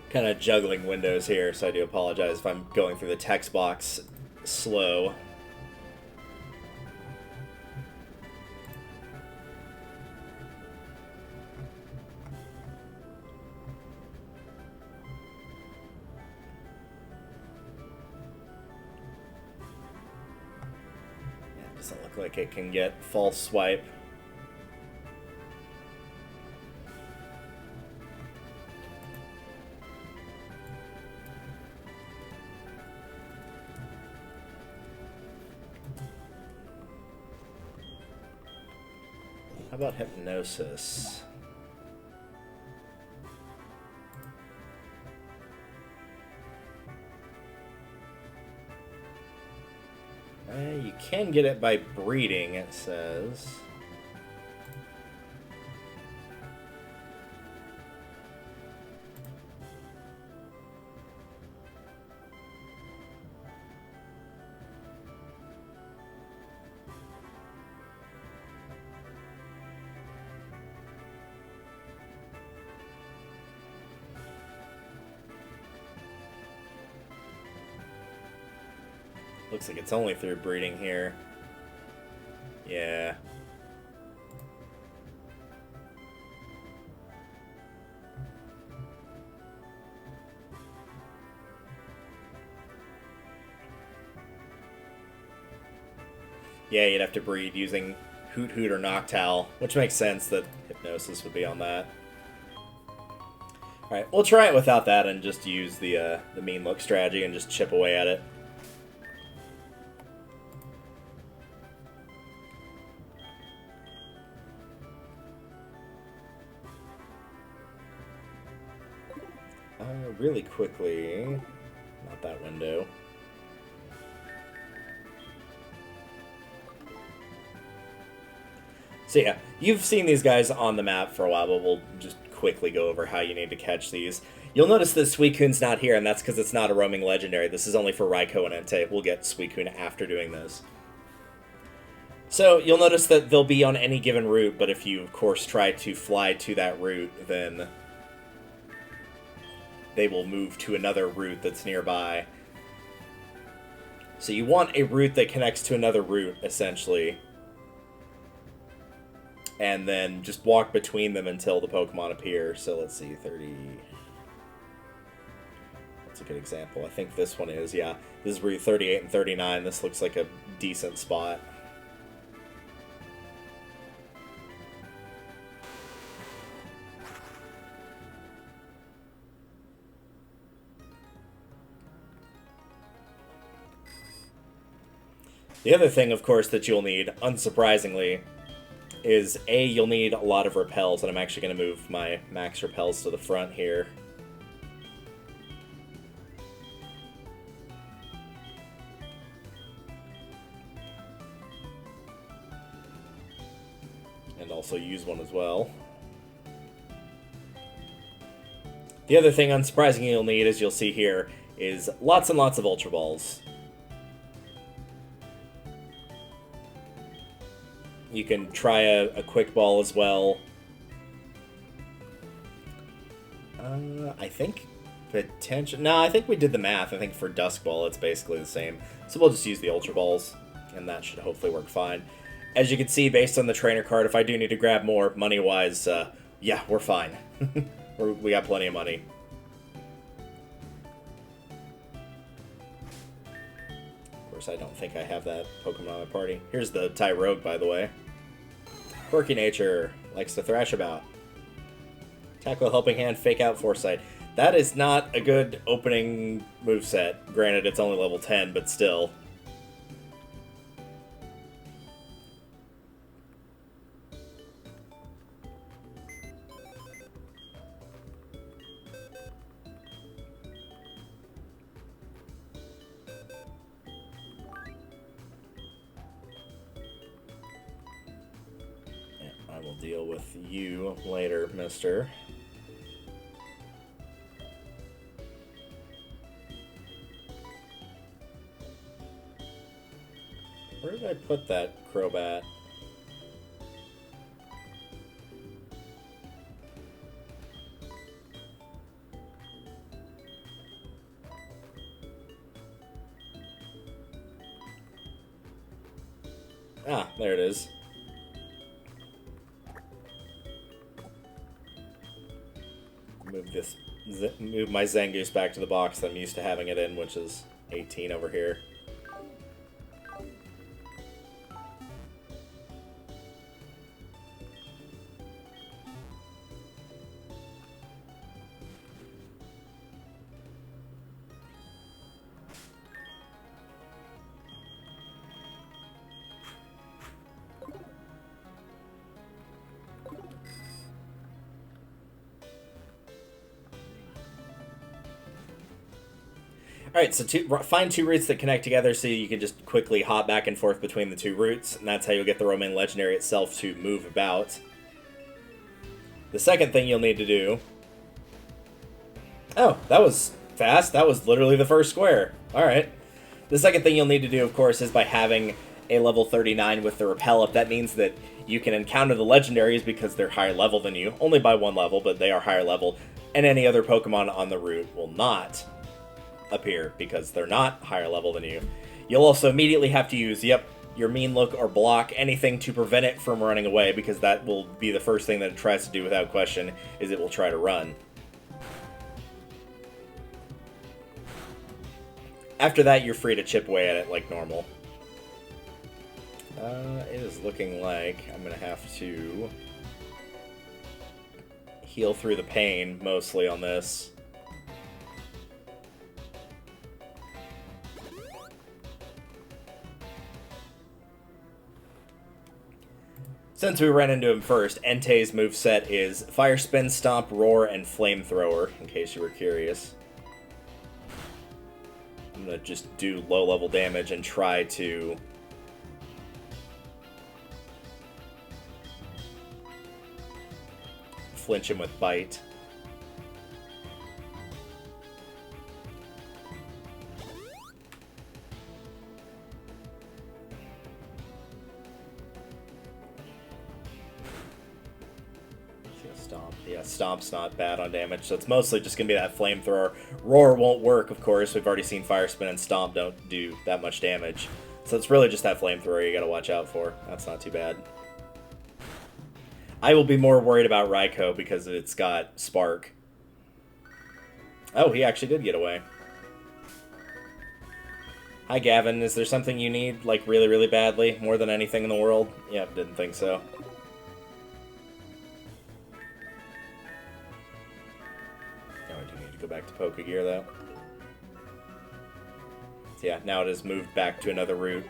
Kind of juggling windows here, so I do apologize if I'm going through the text box slow. It doesn't look like it can get false swipe. How about hypnosis? You can get it by breeding, it says. Looks like it's only through breeding here. Yeah. Yeah, you'd have to breed using Hoot Hoot or Noctowl, which makes sense that Hypnosis would be on that. Alright, we'll try it without that and just use the mean look strategy and just chip away at it. Really quickly, not that window. So yeah, you've seen these guys on the map for a while, but we'll just quickly go over how you need to catch these. You'll notice that Suicune's not here, and that's because it's not a roaming legendary. This is only for Raikou and Entei. We'll get Suicune after doing this. So you'll notice that they'll be on any given route, but if you, of course, try to fly to that route, then they will move to another route that's nearby. So you want a route that connects to another route, essentially. And then just walk between them until the Pokemon appear. So let's see, 30... That's a good example. I think this one is, yeah. This is route 38 and 39. This looks like a decent spot. The other thing, of course, that you'll need, unsurprisingly, is you'll need a lot of repels, and I'm actually going to move my Max Repels to the front here. And also use one as well. The other thing, unsurprisingly, you'll need, as you'll see here, is lots and lots of Ultra Balls. You can try a quick ball as well. I think potential. No, I think we did the math. I think for Dusk Ball, it's basically the same. So we'll just use the Ultra Balls, and that should hopefully work fine. As you can see, based on the trainer card, if I do need to grab more money-wise, yeah, we're fine. We got plenty of money. Of course, I don't think I have that Pokemon on my party. Here's the Tyrogue, by the way. Quirky nature, likes to thrash about. Tackle, helping hand, fake out, foresight. That is not a good opening moveset. Granted, it's only level 10, but still. I will deal with you later, mister. Where did I put that Crobat? Ah, there it is. Move my Zangoose back to the box that I'm used to having it in, which is 18 over here. Alright, so find two routes that connect together so you can just quickly hop back and forth between the two routes, and that's how you'll get the Roman Legendary itself to move about. The second thing you'll need to do... Oh, that was fast. That was literally the first square. Alright. The second thing you'll need to do, of course, is by having a level 39 with the Repel Up. That means that you can encounter the Legendaries because they're higher level than you. Only by one level, but they are higher level. And any other Pokemon on the route will not appear because they're not higher level than you. You'll also immediately have to use, your Mean Look or block, anything to prevent it from running away, because that will be the first thing that it tries to do without question, is it will try to run. After that, you're free to chip away at it like normal. It is looking like I'm going to have to heal through the pain, mostly, on this. Since we ran into him first, Entei's moveset is Fire Spin, Stomp, Roar, and Flamethrower, in case you were curious. I'm going to just do low-level damage and try to flinch him with Bite. Stomp. Yeah, Stomp's not bad on damage, so it's mostly just going to be that Flamethrower. Roar won't work, of course. We've already seen Fire Spin and Stomp don't do that much damage. So it's really just that Flamethrower you got to watch out for. That's not too bad. I will be more worried about Raikou because it's got Spark. Oh, he actually did get away. Hi, Gavin. Is there something you need, like, really, really badly? More than anything in the world? Yep, didn't think so. Oh, I do need to go back to Pokegear, though. So yeah, now it has moved back to another route.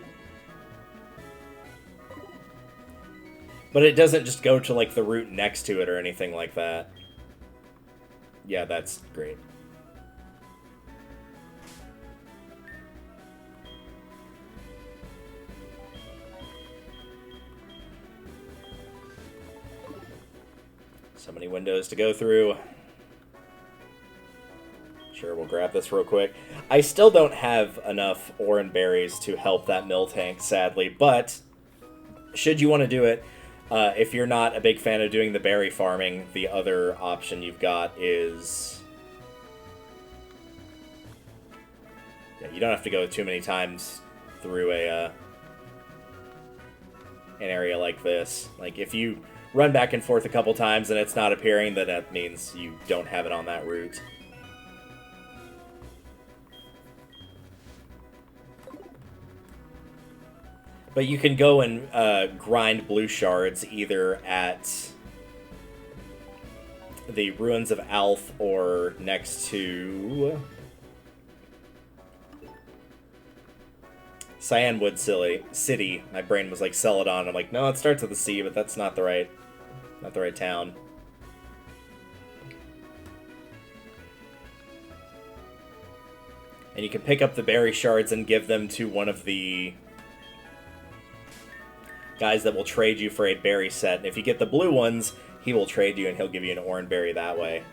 But it doesn't just go to, like, the route next to it or anything like that. Yeah, that's great. So many windows to go through. Sure, we'll grab this real quick. I still don't have enough Oran Berries to help that Miltank, sadly, but should you want to do it, if you're not a big fan of doing the berry farming, the other option you've got is... Yeah, you don't have to go too many times through a an area like this. Like, if you run back and forth a couple times and it's not appearing, then that means you don't have it on that route. But you can go and grind blue shards either at the Ruins of Alf or next to Cyanwood City. My brain was like Celadon. I'm like, no, it starts with the C, but that's not the right town. And you can pick up the berry shards and give them to one of the guys that will trade you for a berry set. And if you get the blue ones, he will trade you and he'll give you an orange berry that way.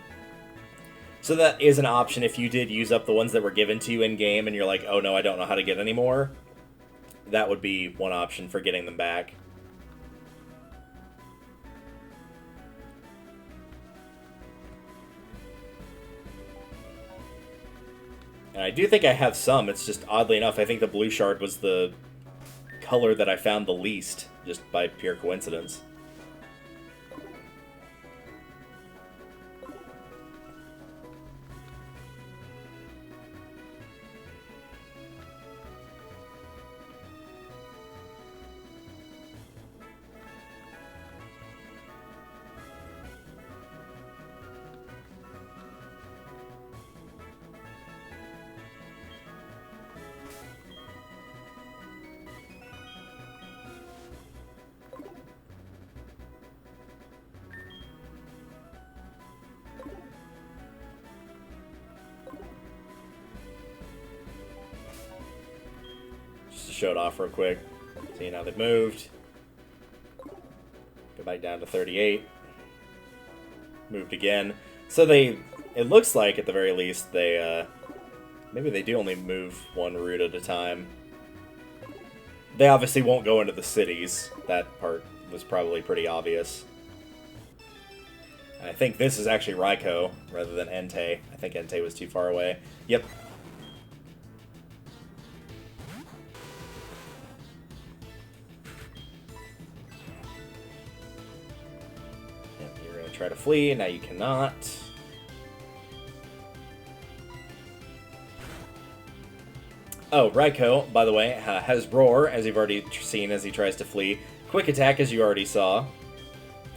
So that is an option if you did use up the ones that were given to you in-game and you're like, oh no, I don't know how to get any more. That would be one option for getting them back. And I do think I have some. It's just, oddly enough, I think the blue shard was the color that I found the least, just by pure coincidence. Show it off real quick. See, now they've moved. Go back down to 38. Moved again. So it looks like, at the very least, they, maybe they do only move one route at a time. They obviously won't go into the cities. That part was probably pretty obvious. And I think this is actually Raikou, rather than Entei. I think Entei was too far away. Yep. Try to flee, now you cannot. Oh, Raikou, by the way, has Roar, as you've already seen as he tries to flee. Quick Attack, as you already saw.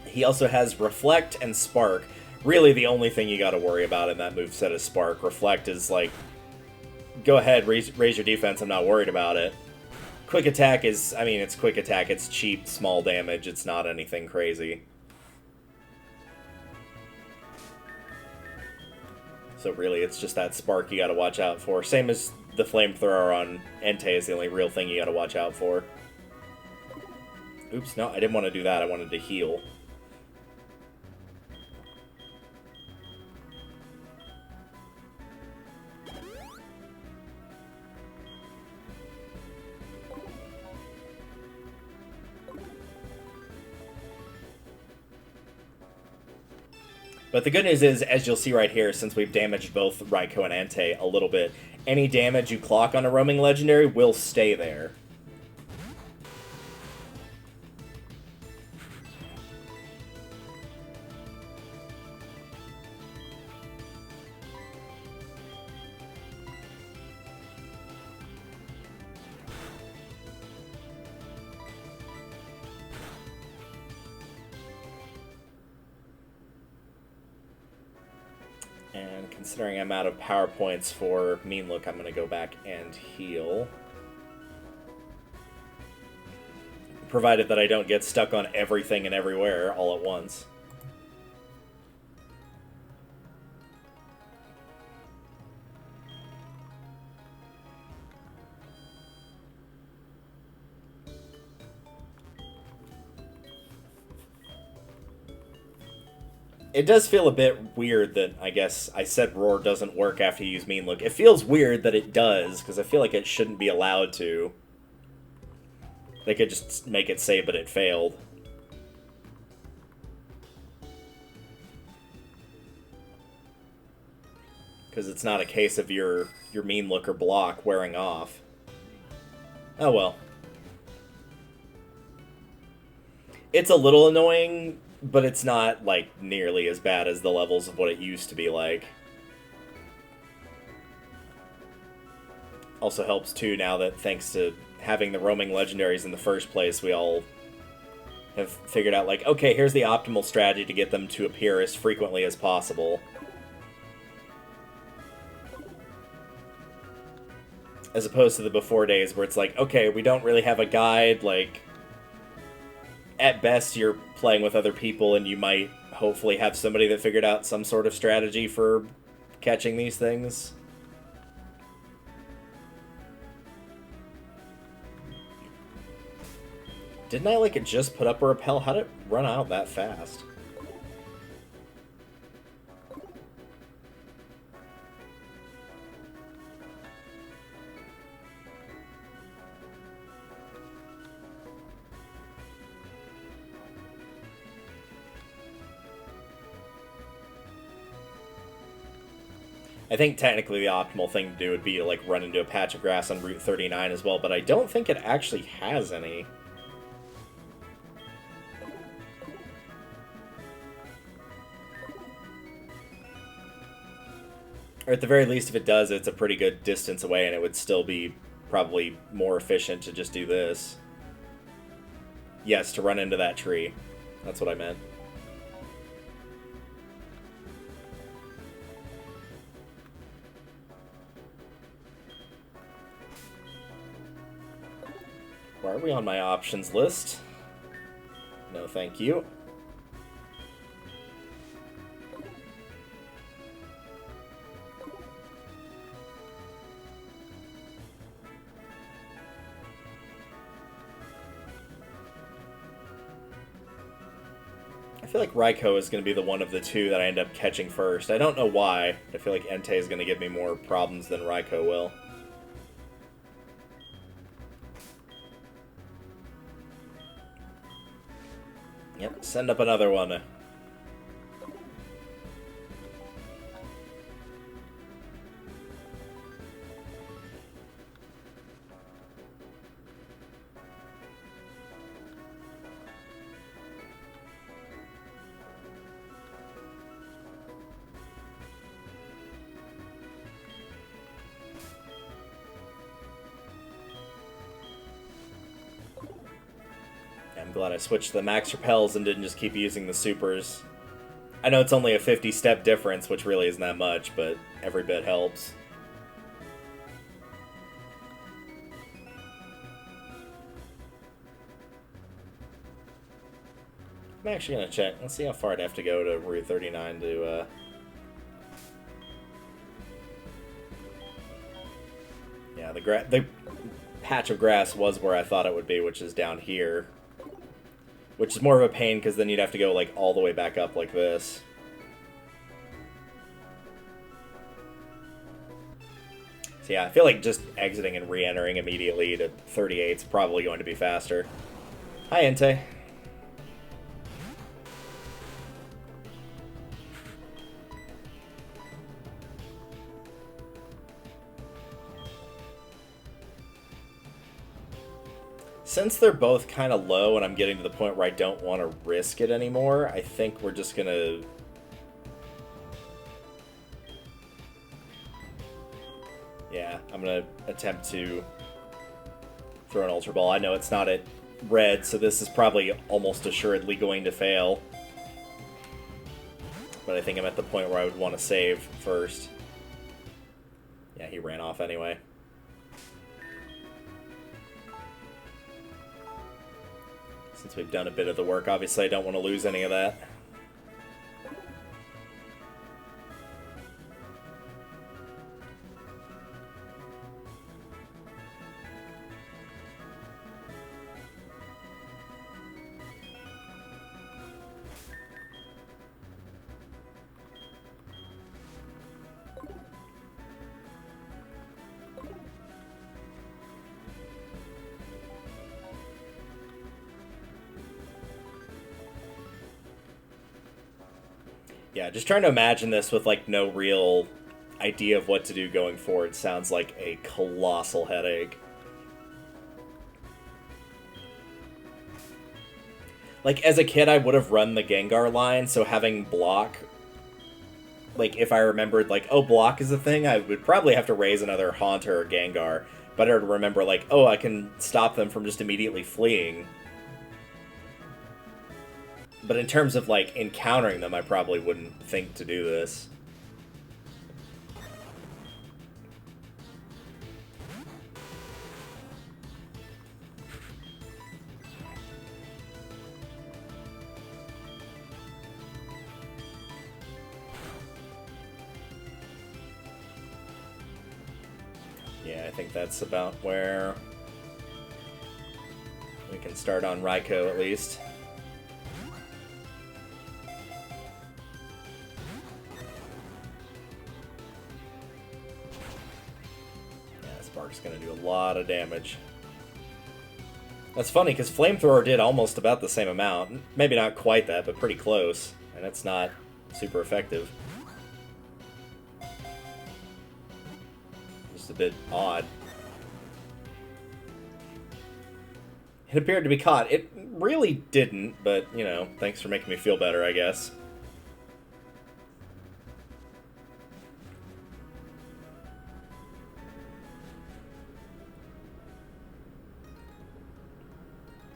He also has Reflect and Spark. Really, the only thing you gotta worry about in that moveset is Spark. Reflect is like, go ahead, raise your defense, I'm not worried about it. Quick Attack is, I mean, it's Quick Attack, it's cheap, small damage, it's not anything crazy. So really, it's just that Spark you gotta watch out for. Same as the Flamethrower on Entei is the only real thing you gotta watch out for. Oops, no, I didn't want to do that. I wanted to heal. But the good news is, as you'll see right here, since we've damaged both Raikou and Entei a little bit, any damage you clock on a roaming legendary will stay there. And considering I'm out of power points for Mean Look, I'm going to go back and heal. Provided that I don't get stuck on everything and everywhere all at once. It does feel a bit weird that, I guess, I said Roar doesn't work after you use Mean Look. It feels weird that it does, because I feel like it shouldn't be allowed to. They could just make it say, but it failed. Because it's not a case of your Mean Look or block wearing off. Oh well. It's a little annoying, but it's not, like, nearly as bad as the levels of what it used to be like. Also helps, too, now that thanks to having the roaming legendaries in the first place, we all have figured out, like, okay, here's the optimal strategy to get them to appear as frequently as possible. As opposed to the before days where it's like, okay, we don't really have a guide, like, at best you're playing with other people and you might hopefully have somebody that figured out some sort of strategy for catching these things. Didn't I, like, just put up a repel? How'd it run out that fast? I think technically the optimal thing to do would be to, like, run into a patch of grass on Route 39 as well, but I don't think it actually has any. Or at the very least, if it does, it's a pretty good distance away, and it would still be probably more efficient to just do this. Yes, to run into that tree. That's what I meant. Where are we on my options list? No, thank you. I feel like Raikou is going to be the one of the two that I end up catching first. I don't know why. I feel like Entei is going to give me more problems than Raikou will. Yep, send up another one. I'm glad I switched to the Max Repels and didn't just keep using the supers. I know it's only a 50-step difference, which really isn't that much, but every bit helps. I'm actually going to check. Let's see how far I'd have to go to Route 39 to... Yeah, the patch of grass was where I thought it would be, which is down here. Which is more of a pain, because then you'd have to go, like, all the way back up like this. So yeah, I feel like just exiting and re-entering immediately to 38 is probably going to be faster. Hi, Entei. Since they're both kind of low and I'm getting to the point where I don't want to risk it anymore, I think we're just going to... Yeah, I'm going to attempt to throw an Ultra Ball. I know it's not at red, so this is probably almost assuredly going to fail. But I think I'm at the point where I would want to save first. Yeah, he ran off anyway. Since we've done a bit of the work, obviously I don't want to lose any of that. Yeah, just trying to imagine this with, like, no real idea of what to do going forward sounds like a colossal headache. Like, as a kid, I would have run the Gengar line, so having block... Like, if I remembered, like, oh, block is a thing, I would probably have to raise another Haunter or Gengar. But I would remember, like, oh, I can stop them from just immediately fleeing. But in terms of, like, encountering them, I probably wouldn't think to do this. Yeah, I think that's about where we can start on Raikou, at least. Spark's going to do a lot of damage. That's funny, because Flamethrower did almost about the same amount. Maybe not quite that, but pretty close. And it's not super effective. Just a bit odd. It appeared to be caught. It really didn't, but, you know, thanks for making me feel better, I guess.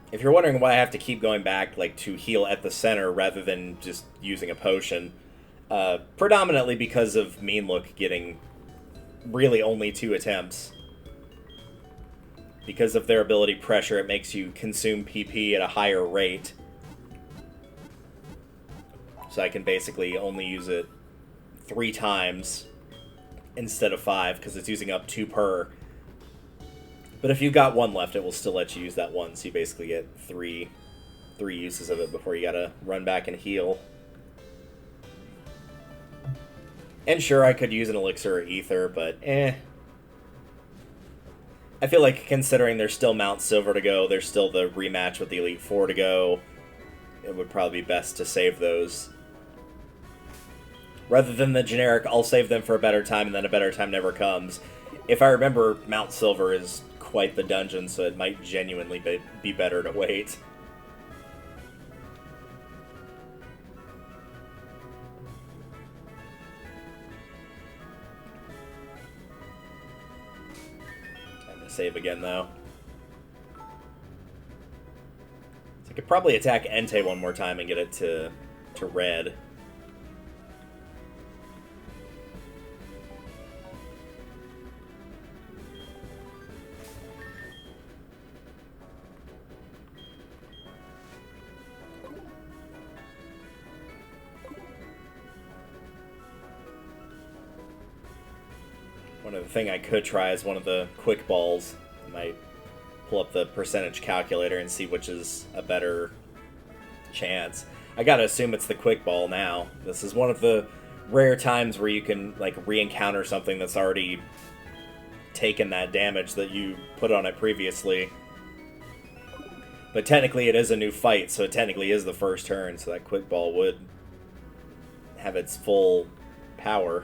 If you're wondering why I have to keep going back, like, to heal at the center rather than just using a potion, predominantly because of Mean Look getting really only 2 attempts. Because of their ability pressure, it makes you consume PP at a higher rate. So I can basically only use it 3 times instead of 5, because it's using up 2 per. But if you've got 1 left, it will still let you use that 1, so you basically get 3 uses of it before you gotta run back and heal. And sure, I could use an Elixir or Ether, but eh. I feel like, considering there's still Mount Silver to go, there's still the rematch with the Elite Four to go, it would probably be best to save those. Rather than the generic, I'll save them for a better time, and then a better time never comes. If I remember, Mount Silver is quite the dungeon, so it might genuinely be better to wait. Time to save again, though. So I could probably attack Entei one more time and get it to red. One other thing I could try is one of the quick balls. I might pull up the percentage calculator and see which is a better chance. I gotta assume it's the quick ball now. This is one of the rare times where you can, like, re-encounter something that's already taken that damage that you put on it previously. But technically it is a new fight, so it technically is the first turn, so that quick ball would have its full power.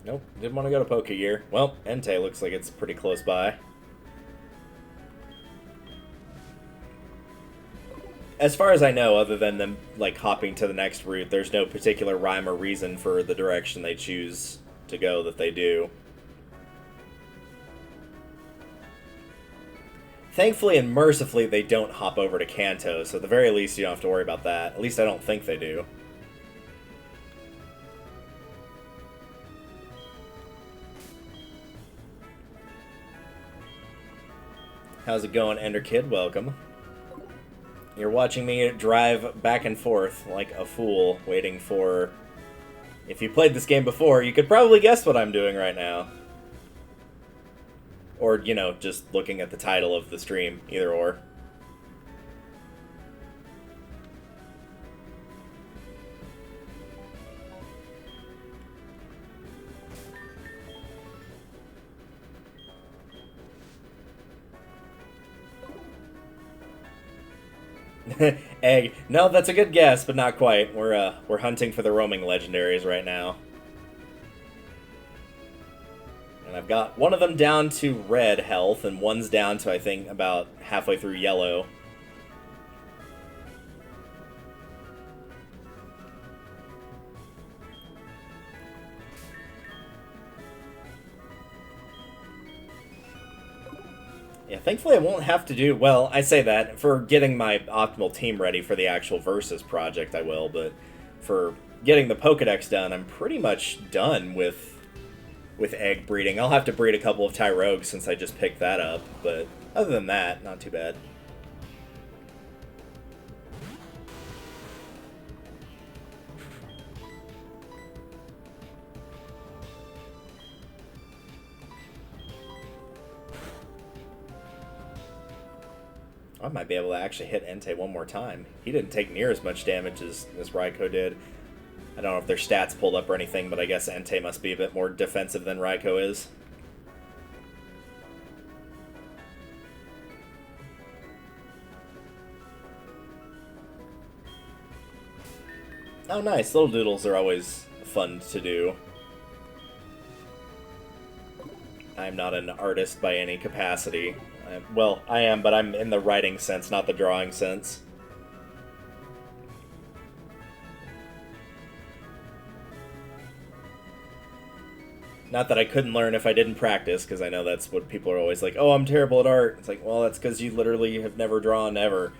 Nope, didn't want to go to Poke Gear. Well, Entei looks like it's pretty close by. As far as I know, other than them, like, hopping to the next route, there's no particular rhyme or reason for the direction they choose to go that they do. Thankfully and mercifully, they don't hop over to Kanto, so at the very least you don't have to worry about that. At least I don't think they do. How's it going, Ender Kid? Welcome. You're watching me drive back and forth like a fool, waiting for... If you played this game before, you could probably guess what I'm doing right now. Or, you know, just looking at the title of the stream, either or. Egg. No, that's a good guess, but not quite. We're hunting for the roaming legendaries right now. And I've got one of them down to red health, and one's down to, I think, about halfway through yellow. Yeah, thankfully I won't have to do... Well, I say that. For getting my optimal team ready for the actual Versus project, I will, but for getting the Pokedex done, I'm pretty much done with egg breeding. I'll have to breed a couple of Tyrogues since I just picked that up, but other than that, not too bad. I might be able to actually hit Entei one more time. He didn't take near as much damage as Raikou did. I don't know if their stats pulled up or anything, but I guess Entei must be a bit more defensive than Raikou is. Oh, nice. Little doodles are always fun to do. I'm not an artist by any capacity. Well, I am, but I'm in the writing sense, not the drawing sense. Not that I couldn't learn if I didn't practice, because I know that's what people are always like, oh, I'm terrible at art. It's like, well, that's because you literally have never drawn ever.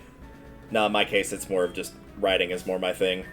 No, in my case, it's more of just writing is more my thing.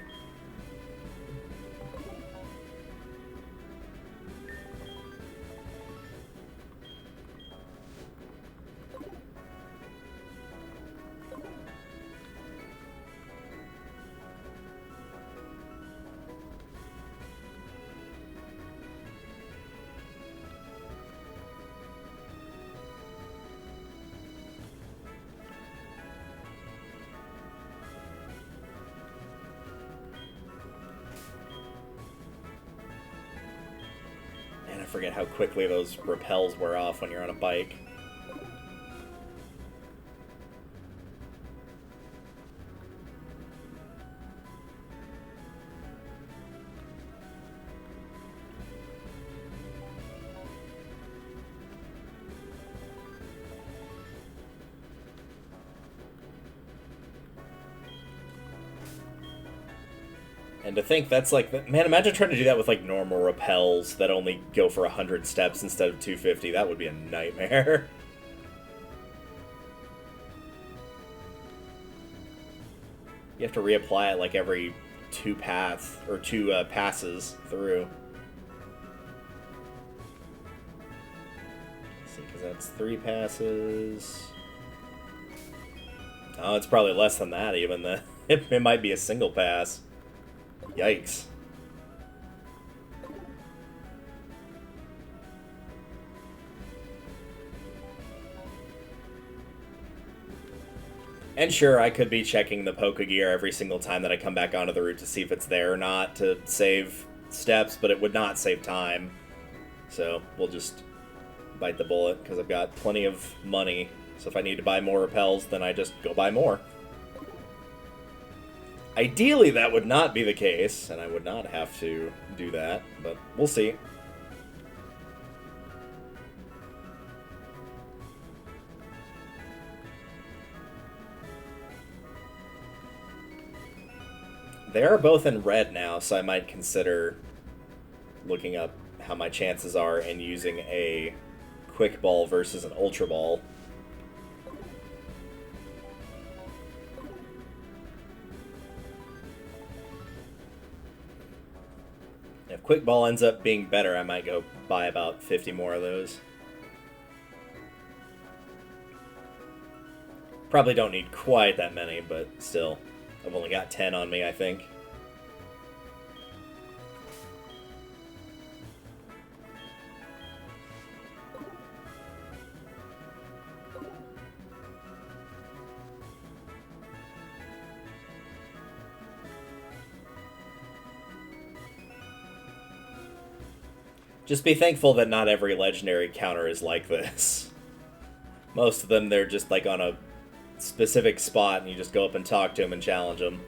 I forget how quickly those repels wear off when you're on a bike. And to think that's like, man, imagine trying to do that with like normal repels that only go for 100 steps instead of 250. That would be a nightmare. You have to reapply it like every two passes through. Let's see, because that's 3 passes. Oh, it's probably less than that even. It might be a single pass. Yikes. And sure, I could be checking the Pokegear every single time that I come back onto the route to see if it's there or not to save steps, but it would not save time. So we'll just bite the bullet, because I've got plenty of money. So if I need to buy more repels, then I just go buy more. Ideally, that would not be the case, and I would not have to do that, but we'll see. They are both in red now, so I might consider looking up how my chances are and using a Quick Ball versus an Ultra Ball. If Quick Ball ends up being better, I might go buy about 50 more of those. Probably don't need quite that many, but still. I've only got 10 on me, I think. Just be thankful that not every legendary counter is like this. Most of them, they're just like on a specific spot and you just go up and talk to them and challenge them.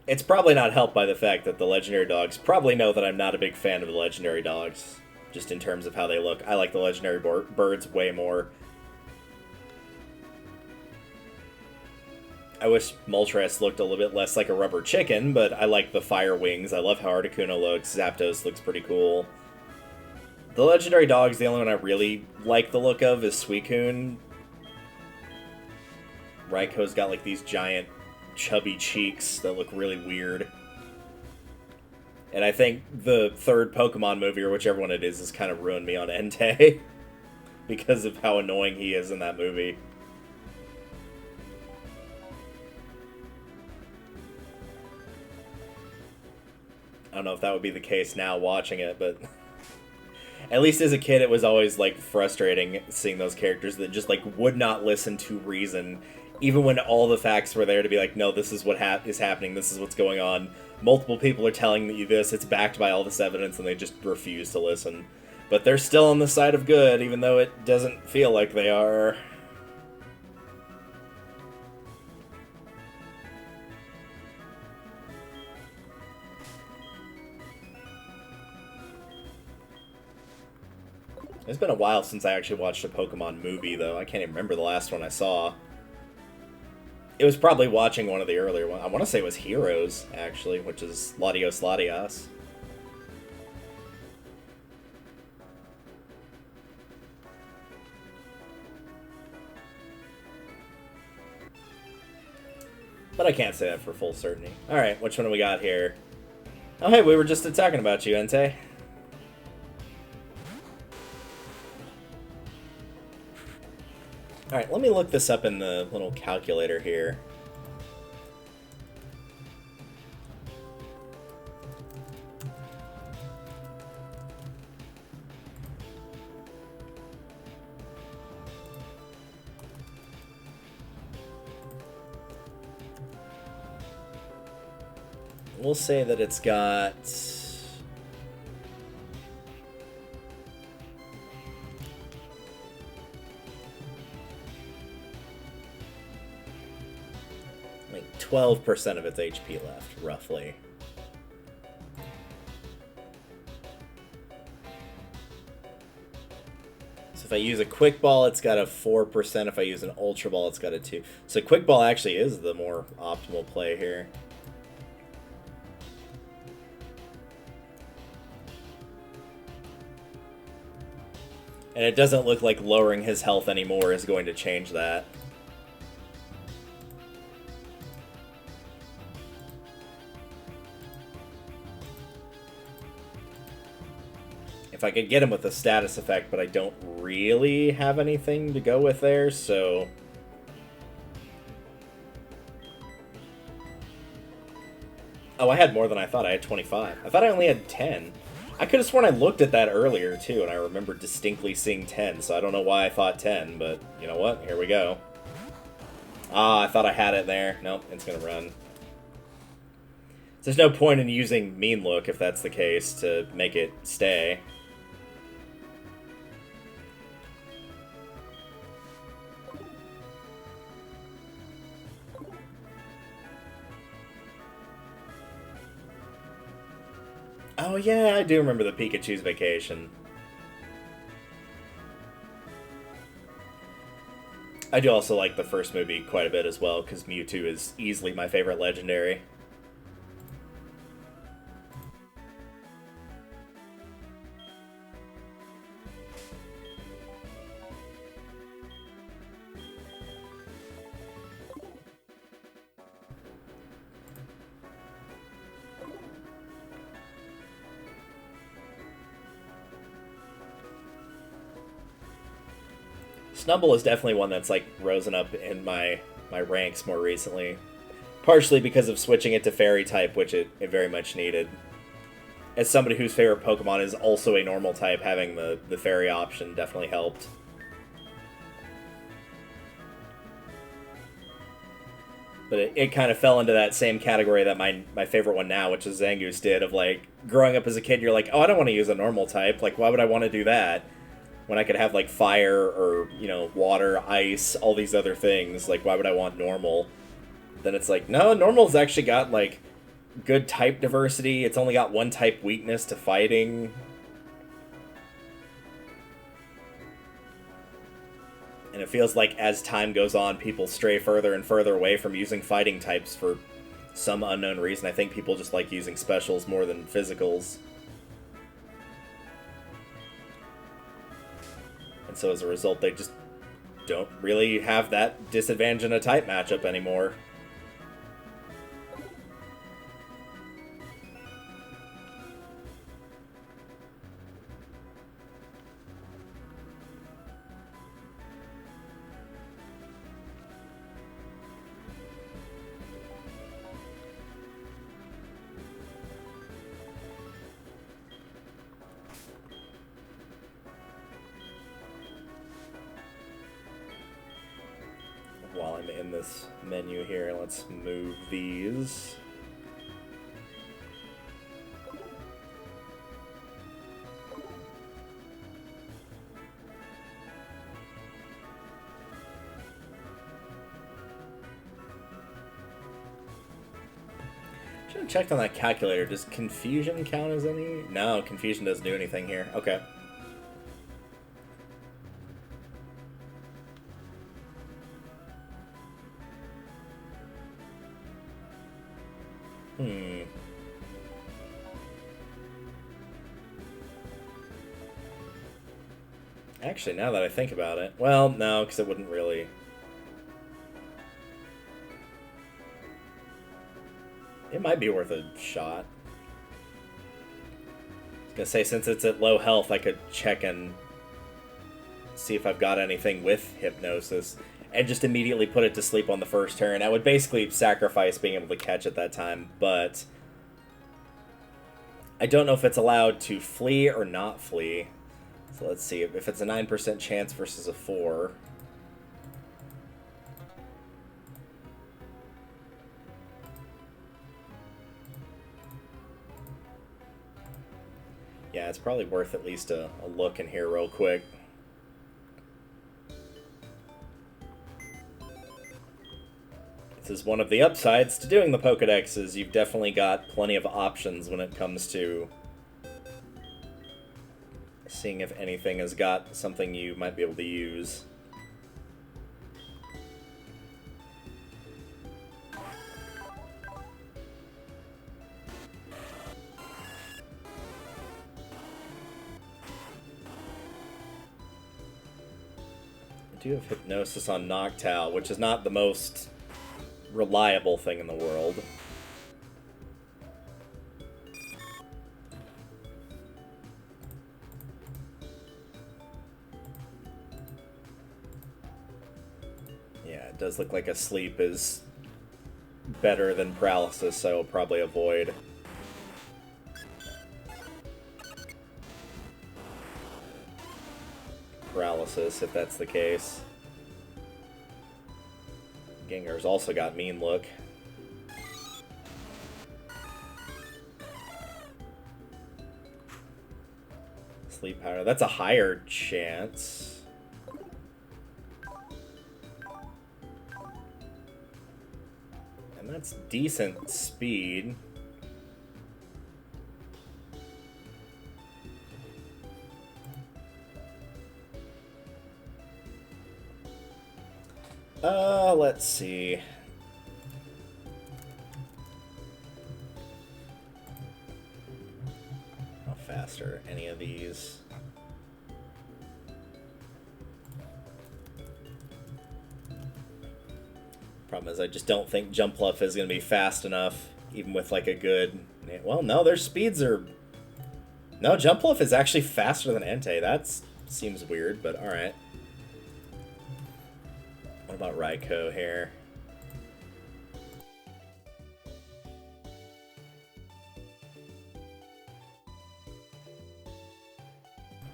It's probably not helped by the fact that the legendary dogs probably know that I'm not a big fan of the legendary dogs, just in terms of how they look. I like the legendary birds way more. I wish Moltres looked a little bit less like a rubber chicken, but I like the fire wings. I love how Articuno looks. Zapdos looks pretty cool. The legendary dogs, the only one I really like the look of is Suicune. Raikou's got like these giant chubby cheeks that look really weird. And I think the third Pokemon movie, or whichever one it is, has kind of ruined me on Entei. Because of how annoying he is in that movie. I don't know if that would be the case now watching it, but at least as a kid it was always like frustrating seeing those characters that just like would not listen to reason, even when all the facts were there to be like, no, this is what is happening, this is what's going on. Multiple people are telling you this, it's backed by all this evidence, and they just refuse to listen. But they're still on the side of good, even though it doesn't feel like they are. It's been a while since I actually watched a Pokemon movie, though. I can't even remember the last one I saw. It was probably watching one of the earlier ones. I want to say it was Heroes, actually, which is Latios Latias. But I can't say that for full certainty. Alright, which one do we got here? Oh, hey, we were just talking about you, Entei. Alright, let me look this up in the little calculator here. We'll say that it's got... like 12% of its HP left, roughly. So if I use a Quick Ball, it's got a 4%. If I use an Ultra Ball, it's got a 2. So Quick Ball actually is the more optimal play here. And it doesn't look like lowering his health anymore is going to change that. If I could get him with a status effect, but I don't really have anything to go with there, so... Oh, I had more than I thought. I had 25. I thought I only had 10. I could have sworn I looked at that earlier, too, and I remember distinctly seeing 10, so I don't know why I thought 10, but you know what? Here we go. Ah, I thought I had it there. Nope, it's gonna run. There's no point in using Mean Look, if that's the case, to make it stay. Oh yeah, I do remember the Pikachu's Vacation. I do also like the first movie quite a bit as well, because Mewtwo is easily my favorite legendary. Snubbull is definitely one that's like risen up in my ranks more recently. Partially because of switching it to Fairy type, which it very much needed. As somebody whose favorite Pokemon is also a normal type, having the Fairy option definitely helped. But it kind of fell into that same category that my favorite one now, which is Zangoose, did, of like, growing up as a kid, you're like, oh, I don't want to use a normal type. Like, why would I want to do that? When I could have, like, fire or, you know, water, ice, all these other things. Like, why would I want normal? Then it's like, no, normal's actually got, like, good type diversity. It's only got one type weakness to fighting. And it feels like as time goes on, people stray further and further away from using fighting types for some unknown reason. I think people just like using specials more than physicals. And so as a result, they just don't really have that disadvantage in a type matchup anymore. While I'm in this menu here, let's move these. Should have checked on that calculator. Does confusion count as any? No, confusion doesn't do anything here. Okay. Actually, now that I think about it... Well, no, because it wouldn't really... It might be worth a shot. I was gonna say, since it's at low health, I could check and see if I've got anything with Hypnosis, and just immediately put it to sleep on the first turn. I would basically sacrifice being able to catch at that time, but I don't know if it's allowed to flee or not flee. So let's see, if it's a 9% chance versus a 4. Yeah, it's probably worth at least a look in here real quick. This is one of the upsides to doing the Pokedex, is you've definitely got plenty of options when it comes to seeing if anything has got something you might be able to use. I do have Hypnosis on Noctowl, which is not the most reliable thing in the world. Yeah, it does look like a sleep is better than paralysis, so I'll probably avoid. Paralysis, if that's the case. Gengar's also got Mean Look. Sleep Powder, that's a higher chance. And that's decent speed. Let's see. How fast are any of these? Problem is, I just don't think Jumpluff is going to be fast enough, even with like a good... Well, no, their speeds are... No, Jumpluff is actually faster than Entei. That seems weird, but alright. What about Raikou here?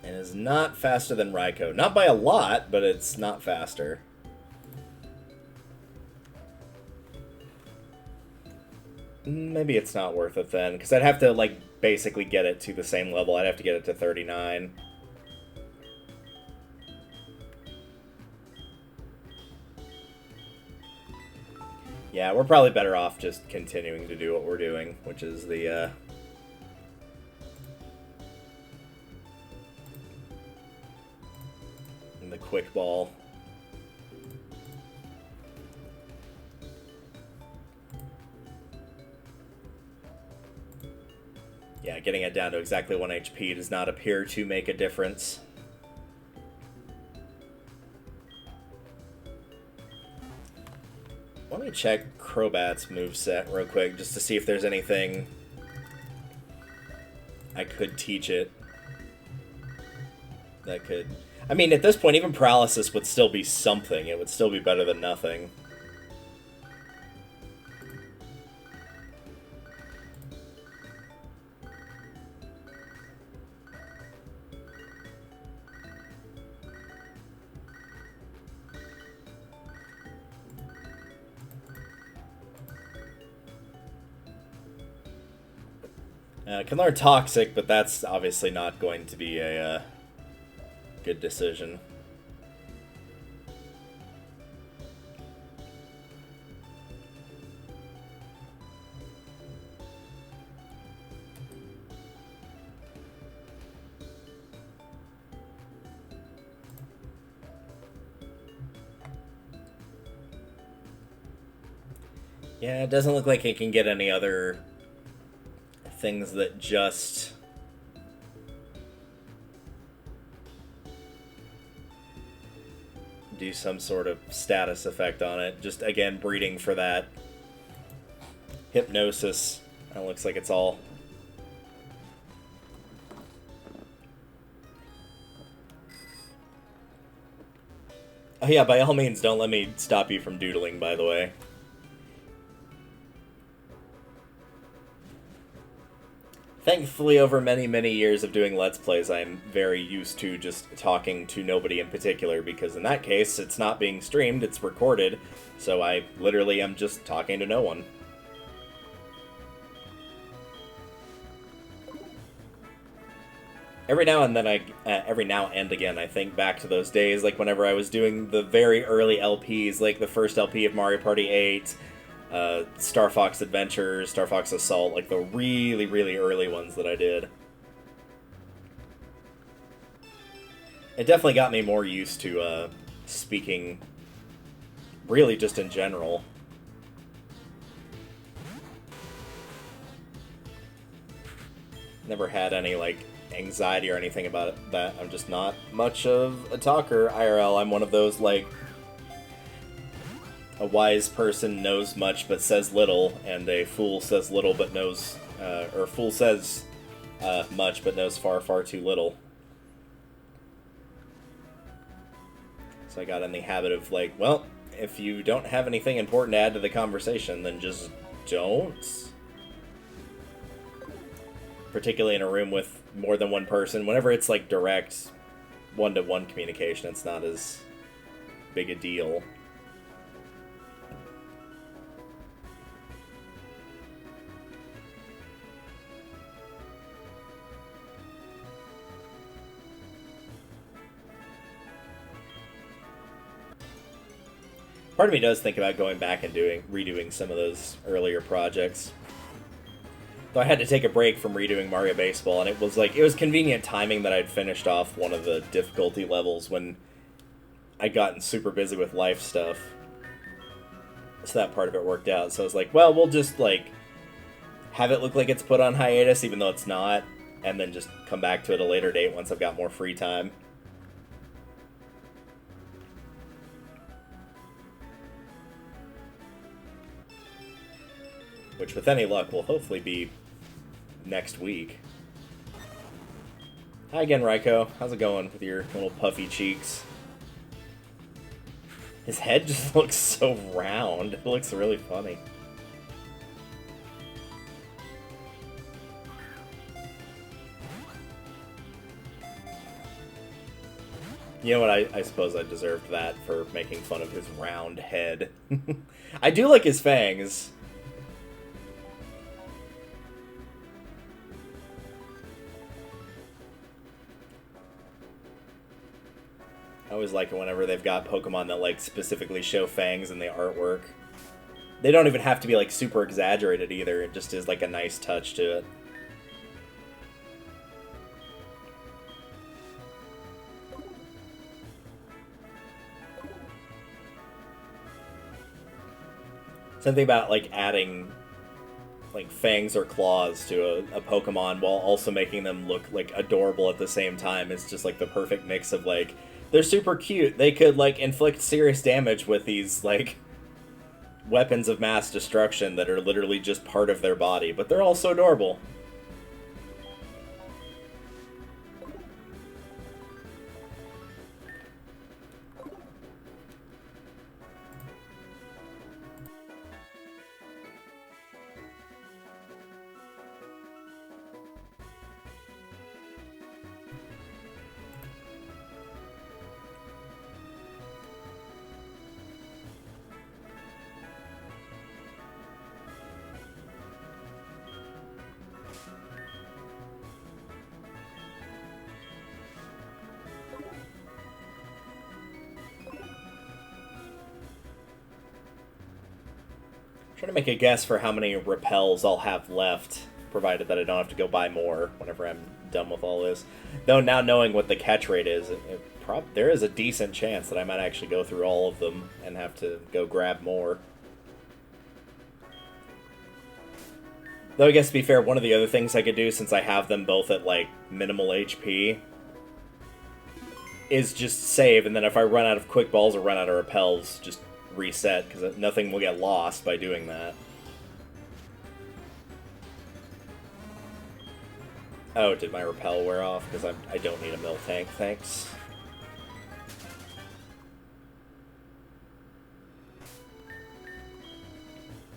And is not faster than Raikou. Not by a lot, but it's not faster. Maybe it's not worth it then, because I'd have to, like, basically get it to the same level. I'd have to get it to 39. Yeah, we're probably better off just continuing to do what we're doing, which is the quick ball. Yeah, getting it down to exactly 1 HP does not appear to make a difference. Let me check Crobat's moveset real quick, just to see if there's anything I could teach it that could... I mean, at this point, even Paralysis would still be something. It would still be better than nothing. Can learn Toxic, but that's obviously not going to be a good decision. Yeah, it doesn't look like it can get any other things that just do some sort of status effect on it. Just, again, breeding for that hypnosis. It looks like it's all. Oh yeah, by all means, don't let me stop you from doodling, by the way. Thankfully, over many, many years of doing Let's Plays, I'm very used to just talking to nobody in particular, because in that case, it's not being streamed, it's recorded, so I literally am just talking to no one. Every now and again, I think back to those days, like whenever I was doing the very early LPs, like the first LP of Mario Party 8, Star Fox Adventures, Star Fox Assault, like the really, really early ones that I did. It definitely got me more used to speaking, really just in general. Never had any, like, anxiety or anything about that. I'm just not much of a talker IRL. I'm one of those, like, a wise person knows much but says little, and a fool says little but knows, or a fool says much but knows far, far too little. So I got in the habit of, like, well, if you don't have anything important to add to the conversation, then just don't. Particularly in a room with more than one person. Whenever it's, like, direct one-to-one communication, it's not as big a deal. Part of me does think about going back and redoing some of those earlier projects. Though I had to take a break from redoing Mario Baseball, and it was convenient timing that I'd finished off one of the difficulty levels when I'd gotten super busy with life stuff. So that part of it worked out. So I was like, well, we'll just, like, have it look like it's put on hiatus, even though it's not, and then just come back to it at a later date once I've got more free time. Which, with any luck, will hopefully be next week. Hi again, Raikou. How's it going with your little puffy cheeks? His head just looks so round. It looks really funny. You know what, I suppose I deserved that for making fun of his round head. I do like his fangs. I always like it whenever they've got Pokemon that, like, specifically show fangs in the artwork. They don't even have to be, like, super exaggerated either. It just is, like, a nice touch to it. Something about, like, adding, like, fangs or claws to a Pokemon while also making them look, like, adorable at the same time is just, like, the perfect mix of, like, they're super cute. They could, like, inflict serious damage with these, like, weapons of mass destruction that are literally just part of their body, but they're also adorable. Trying to make a guess for how many repels I'll have left, provided that I don't have to go buy more whenever I'm done with all this. Though now knowing what the catch rate is, there is a decent chance that I might actually go through all of them and have to go grab more. Though I guess to be fair, one of the other things I could do, since I have them both at, like, minimal HP, is just save, and then if I run out of quick balls or run out of repels, just reset, because nothing will get lost by doing that. Oh, did my repel wear off? Because I don't need a mill tank, thanks.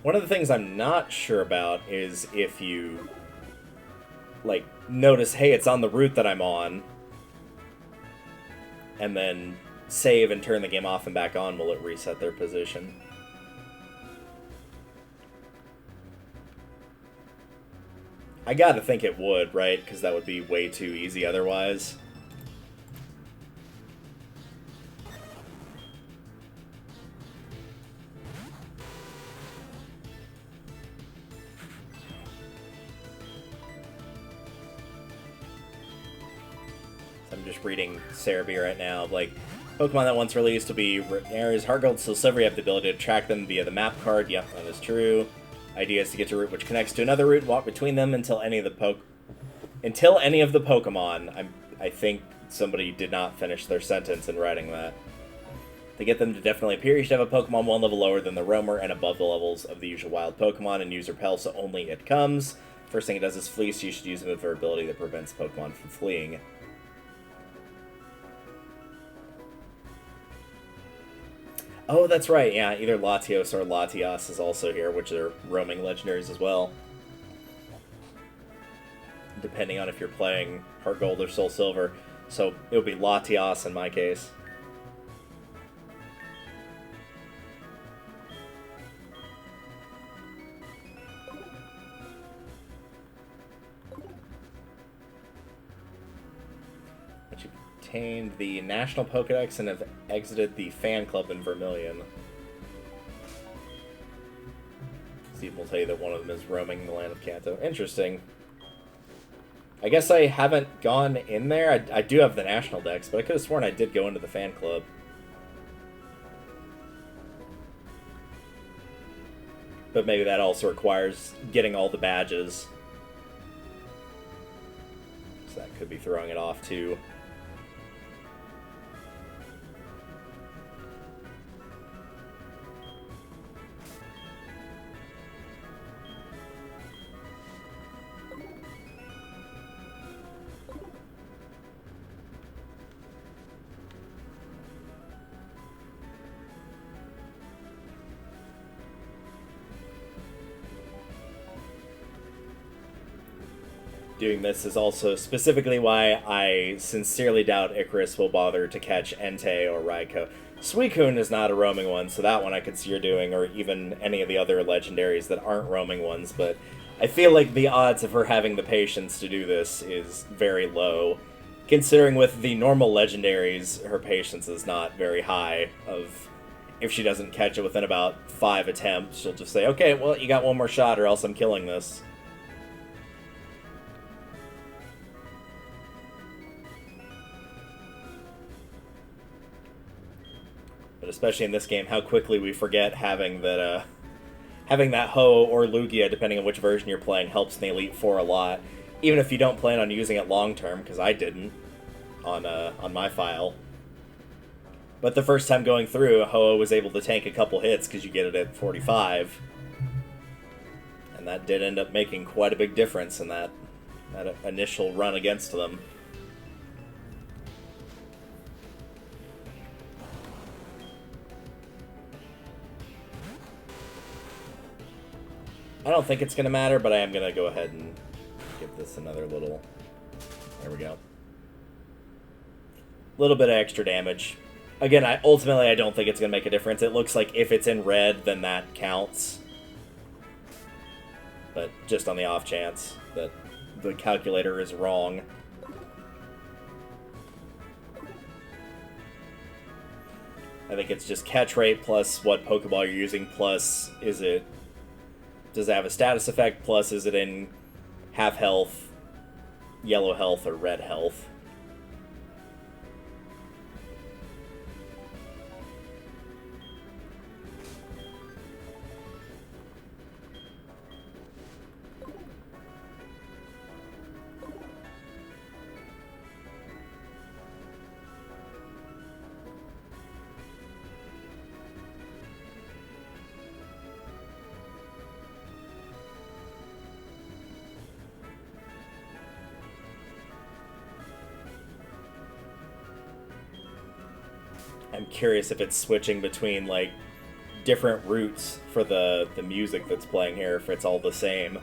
One of the things I'm not sure about is if you, like, notice, hey, it's on the route that I'm on, and then save and turn the game off and back on, will it reset their position? I gotta think it would, right? Because that would be way too easy otherwise. I'm just reading Cerebi right now, like, Pokemon that once released will be areas HeartGold, Soul Silver. You have the ability to track them via the map card. Yep, that is true. Idea is to get to a route which connects to another route and walk between them until any of the Pokemon. I think somebody did not finish their sentence in writing that. To get them to definitely appear, you should have a Pokemon one level lower than the Roamer and above the levels of the usual wild Pokemon, and use Repel so only it comes. First thing it does is flee, so you should use it with their ability that prevents Pokemon from fleeing. Oh, that's right, yeah, either Latios or Latias is also here, which are roaming legendaries as well. Depending on if you're playing HeartGold or Soul Silver. So, it would be Latias in my case. Obtained the National Pokedex and have exited the fan club in Vermilion. Steve will tell you that one of them is roaming the land of Kanto. Interesting. I guess I haven't gone in there. I do have the National Dex, but I could have sworn I did go into the fan club. But maybe that also requires getting all the badges. So that could be throwing it off too. doing this is also specifically why I sincerely doubt Icarus will bother to catch Entei or Raikou. Suicune is not a roaming one, so that one I could see her doing, or even any of the other legendaries that aren't roaming ones, but I feel like the odds of her having the patience to do this is very low. Considering with the normal legendaries, her patience is not very high. If she doesn't catch it within about 5 attempts, she'll just say, okay, well, you got one more shot or else I'm killing this. But especially in this game, how quickly we forget having that Ho or Lugia, depending on which version you're playing, helps in the Elite Four a lot. Even if you don't plan on using it long term, because I didn't on my file. But the first time going through, Ho was able to tank a couple hits because you get it at 45. And that did end up making quite a big difference in that initial run against them. I don't think it's going to matter, but I am going to go ahead and give this another little... There we go. Little bit of extra damage. Again, ultimately, I don't think it's going to make a difference. It looks like if it's in red, then that counts. But just on the off chance that the calculator is wrong. I think it's just catch rate plus what Pokeball you're using, plus does it have a status effect, plus is it in half health, yellow health, or red health. I'm curious if it's switching between, like, different routes for the music that's playing here, if it's all the same.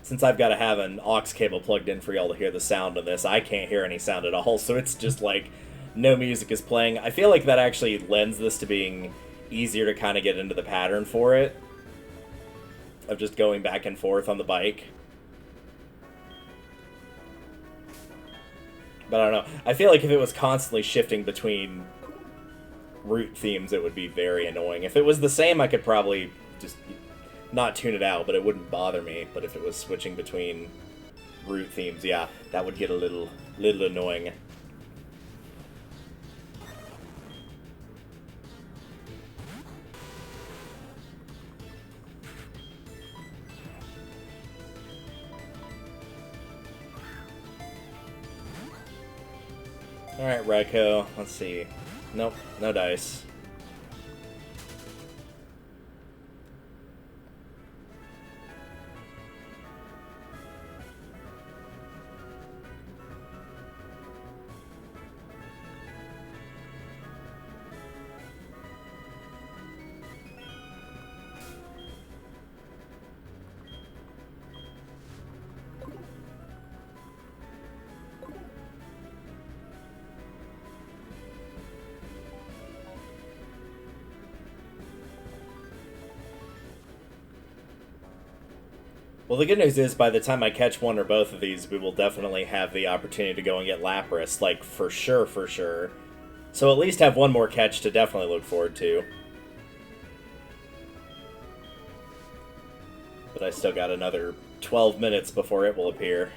Since I've got to have an aux cable plugged in for y'all to hear the sound of this, I can't hear any sound at all, so it's just, like, no music is playing. I feel like that actually lends this to being easier to kind of get into the pattern for it, of just going back and forth on the bike. But I don't know. I feel like if it was constantly shifting between route themes, it would be very annoying. If it was the same, I could probably just not tune it out, but it wouldn't bother me. But if it was switching between route themes, yeah, that would get a little annoying. Alright, Raikou, let's see. Nope, no dice. Well, the good news is, by the time I catch one or both of these, we will definitely have the opportunity to go and get Lapras, like, for sure, for sure. So at least have one more catch to definitely look forward to. But I still got another 12 minutes before it will appear.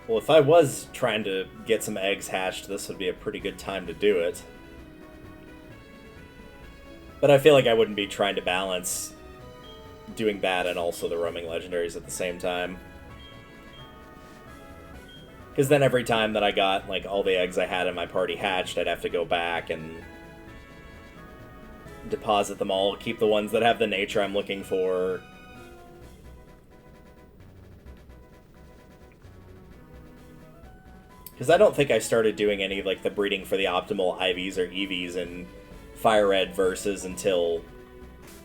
Well, if I was trying to get some eggs hatched, this would be a pretty good time to do it. But I feel like I wouldn't be trying to balance doing that and also the roaming legendaries at the same time. Because then every time that I got, like, all the eggs I had in my party hatched, I'd have to go back and deposit them all, keep the ones that have the nature I'm looking for. Because I don't think I started doing any, like, the breeding for the optimal IVs or EVs in Fire Red versus until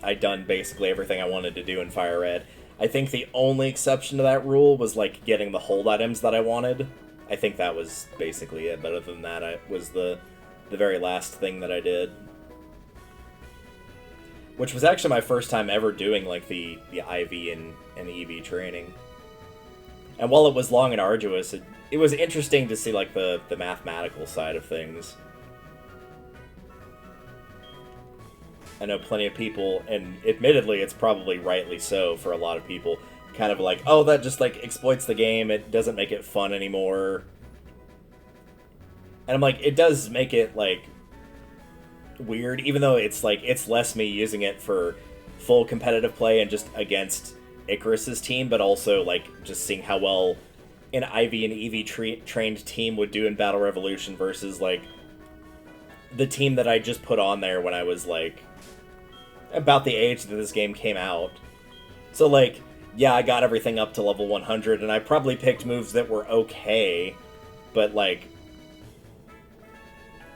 I'd done basically everything I wanted to do in Fire Red. I think the only exception to that rule was, like, getting the hold items that I wanted. I think that was basically it, but other than that, it was the very last thing that I did. Which was actually my first time ever doing, like, the IV and EV training. And while it was long and arduous, it was interesting to see, like, the mathematical side of things. I know plenty of people, and admittedly, it's probably rightly so for a lot of people, kind of like, oh, that just, like, exploits the game, it doesn't make it fun anymore. And I'm like, it does make it, like, weird, even though it's, like, it's less me using it for full competitive play and just against Icarus's team, but also, like, just seeing how well an IV and EV trained team would do in Battle Revolution versus, like, the team that I just put on there when I was, like, about the age that this game came out. So, like, yeah, I got everything up to level 100, and I probably picked moves that were okay, but, like,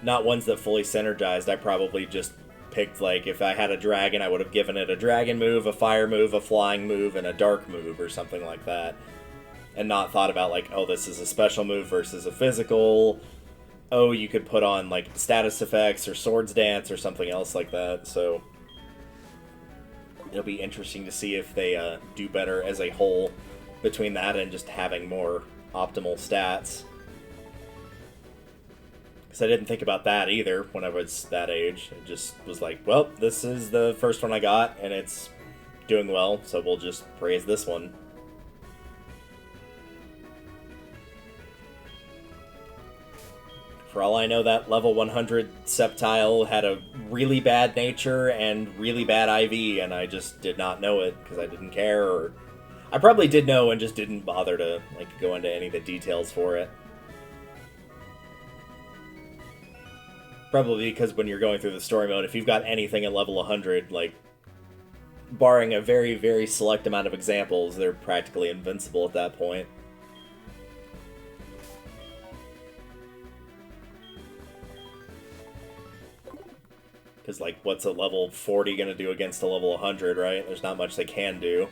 not ones that fully synergized. I probably just picked, like, if I had a dragon, I would have given it a dragon move, a fire move, a flying move, and a dark move, or something like that. And not thought about, like, oh, this is a special move versus a physical. Oh, you could put on, like, status effects or swords dance or something else like that, so it'll be interesting to see if they do better as a whole between that and just having more optimal stats. Because I didn't think about that either when I was that age. It just was like, well, this is the first one I got, and it's doing well, so we'll just praise this one. For all I know, that level 100 Sceptile had a really bad nature and really bad IV, and I just did not know it because I didn't care, or I probably did know and just didn't bother to, like, go into any of the details for it. Probably because when you're going through the story mode, if you've got anything at level 100, like, barring a very, very select amount of examples, they're practically invincible at that point. Because, like, what's a level 40 going to do against a level 100, right? There's not much they can do.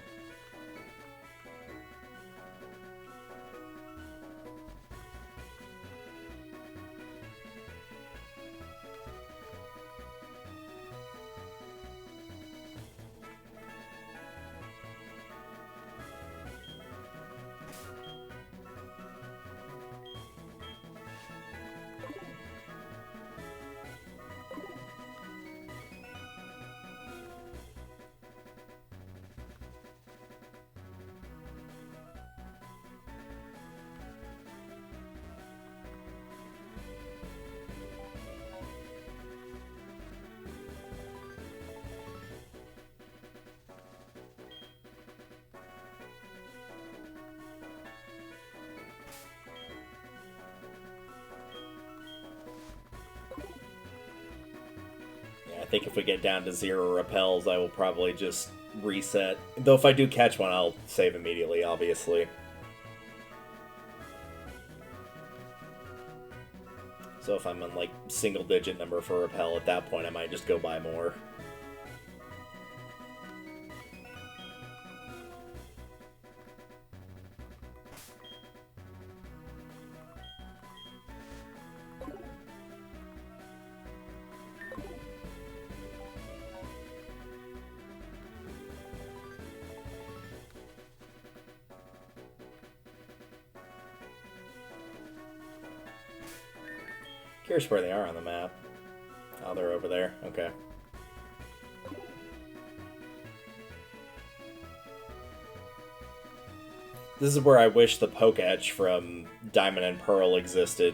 I think if we get down to 0 repels, I will probably just reset. Though if I do catch one, I'll save immediately, obviously. So if I'm on, like, single-digit number for repel, at that point I might just go buy more. Curious where they are on the map. Oh, they're over there. Okay. This is where I wish the Pokéetch from Diamond and Pearl existed.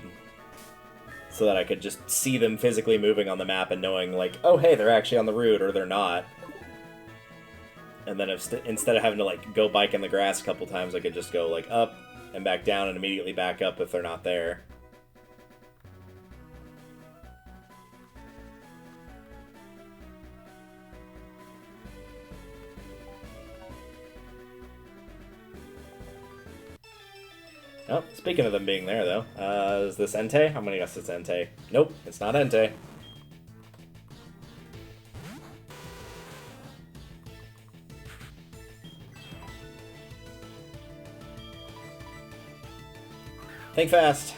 so that I could just see them physically moving on the map and knowing, like, oh, hey, they're actually on the route, or they're not. And then instead of having to, like, go bike in the grass a couple times, I could just go, like, up and back down and immediately back up if they're not there. Oh, speaking of them being there, though, is this Entei? I'm gonna guess it's Entei. Nope, it's not Entei. Think fast!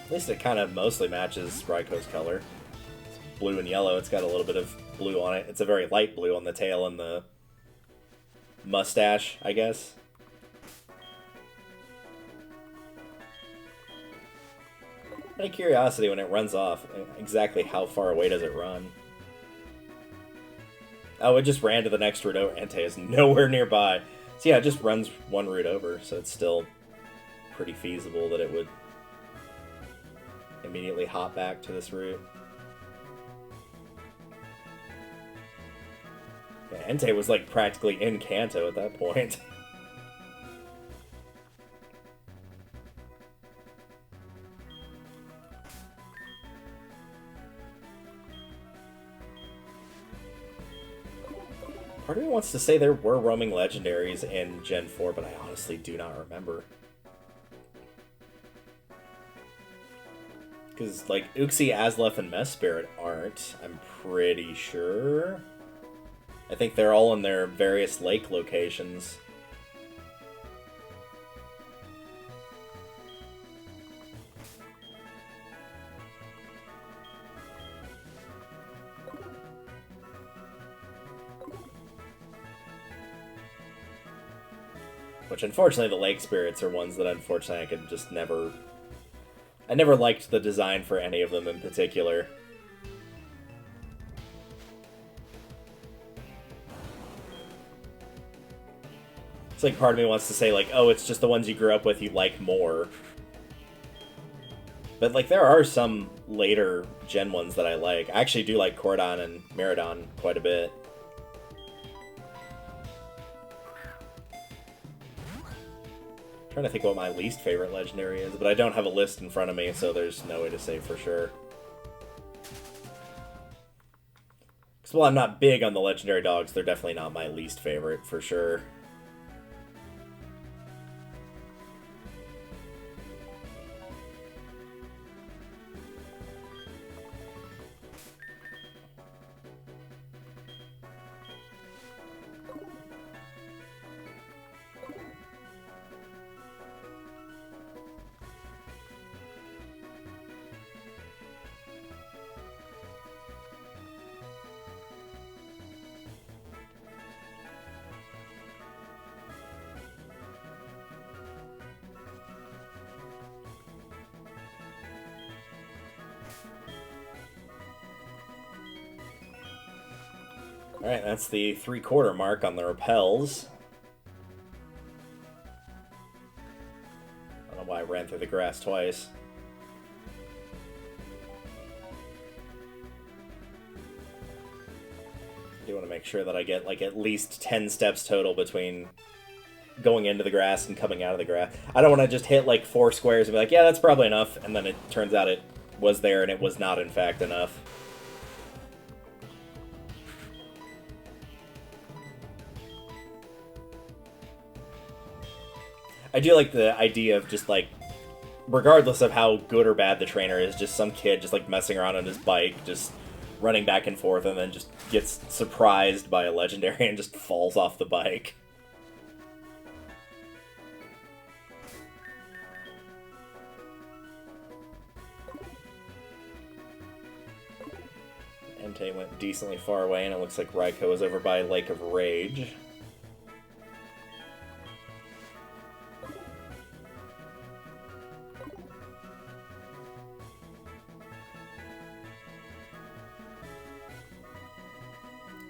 At least it kind of mostly matches Raikou's color. It's blue and yellow, it's got a little bit of blue on it. It's a very light blue on the tail and the mustache, I guess. Out of curiosity, when it runs off, exactly how far away does it run? Oh, it just ran to the next route over. Entei is nowhere nearby. So yeah, it just runs one route over, so it's still pretty feasible that it would immediately hop back to this route. Yeah, Entei was like practically in Kanto at that point. Part of me wants to say there were roaming legendaries in Gen 4, but I honestly do not remember. Because, like, Uxie, Aslef, and Mesprit aren't, I'm pretty sure. I think they're all in their various lake locations. Which, unfortunately, the lake spirits are ones that, unfortunately, I could just never... I never liked the design for any of them in particular. It's like part of me wants to say, like, oh, it's just the ones you grew up with you like more. But, like, there are some later Gen ones that I like. I actually do like Cordon and Miradon quite a bit. I'm trying to think what my least favorite legendary is, but I don't have a list in front of me, so there's no way to say for sure. Because while I'm not big on the legendary dogs, they're definitely not my least favorite, for sure. Alright, that's the 3/4 mark on the repels. I don't know why I ran through the grass twice. I do want to make sure that I get, like, at least 10 steps total between going into the grass and coming out of the grass. I don't want to just hit, like, 4 squares and be like, yeah, that's probably enough, and then it turns out it was there and it was not, in fact, enough. I do like the idea of just, like, regardless of how good or bad the trainer is, just some kid just, like, messing around on his bike, just running back and forth, and then just gets surprised by a legendary and just falls off the bike. Entei went decently far away, and it looks like Raikou is over by Lake of Rage.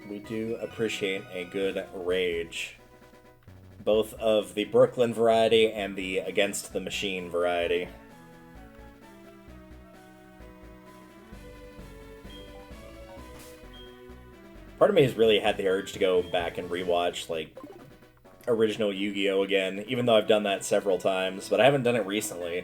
We do appreciate a good rage. Both of the Brooklyn variety and the Against the Machine variety. Part of me has really had the urge to go back and rewatch, like, original Yu-Gi-Oh! Again, even though I've done that several times, but I haven't done it recently.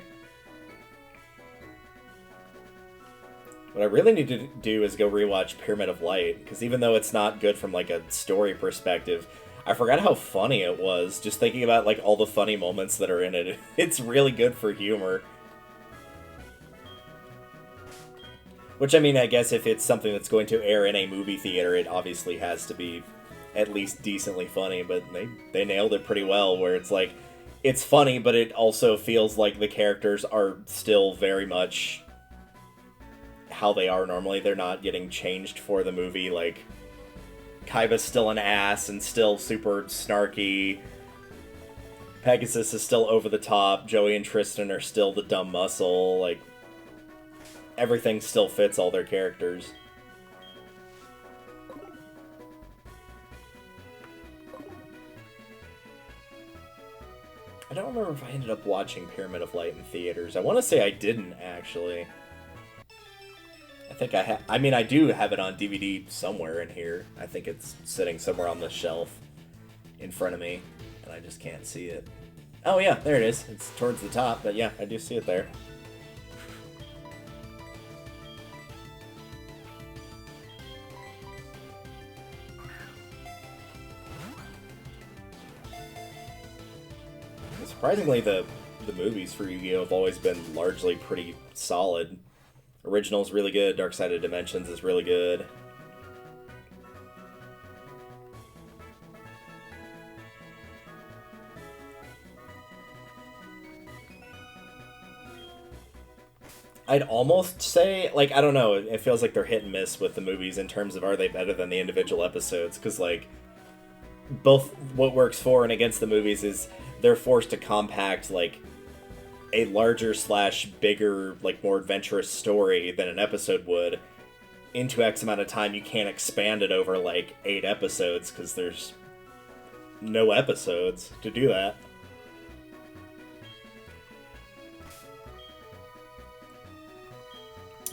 What I really need to do is go rewatch Pyramid of Light, because even though it's not good from, like, a story perspective, I forgot how funny it was, just thinking about, like, all the funny moments that are in it. It's really good for humor. Which, I mean, I guess if it's something that's going to air in a movie theater, it obviously has to be at least decently funny, but they nailed it pretty well, where it's like, it's funny, but it also feels like the characters are still very much how they are normally. They're not getting changed for the movie, like, Kaiba's still an ass and still super snarky, Pegasus is still over the top, Joey and Tristan are still the dumb muscle, like, everything still fits all their characters. I don't remember if I ended up watching Pyramid of Light in theaters. I want to say I didn't, actually. I think I mean, I do have it on DVD somewhere in here. I think it's sitting somewhere on the shelf in front of me, and I just can't see it. Oh yeah, there it is. It's towards the top, but yeah, I do see it there. Surprisingly, the movies for Yu-Gi-Oh! Have always been largely pretty solid. Original's really good, Dark Side of Dimensions is really good. I'd almost say, like, I don't know, it feels like they're hit and miss with the movies in terms of are they better than the individual episodes, because, like, both what works for and against the movies is they're forced to compact, like, a larger slash bigger, like, more adventurous story than an episode would into X amount of time. You can't expand it over, like, 8 episodes, because there's no episodes to do that.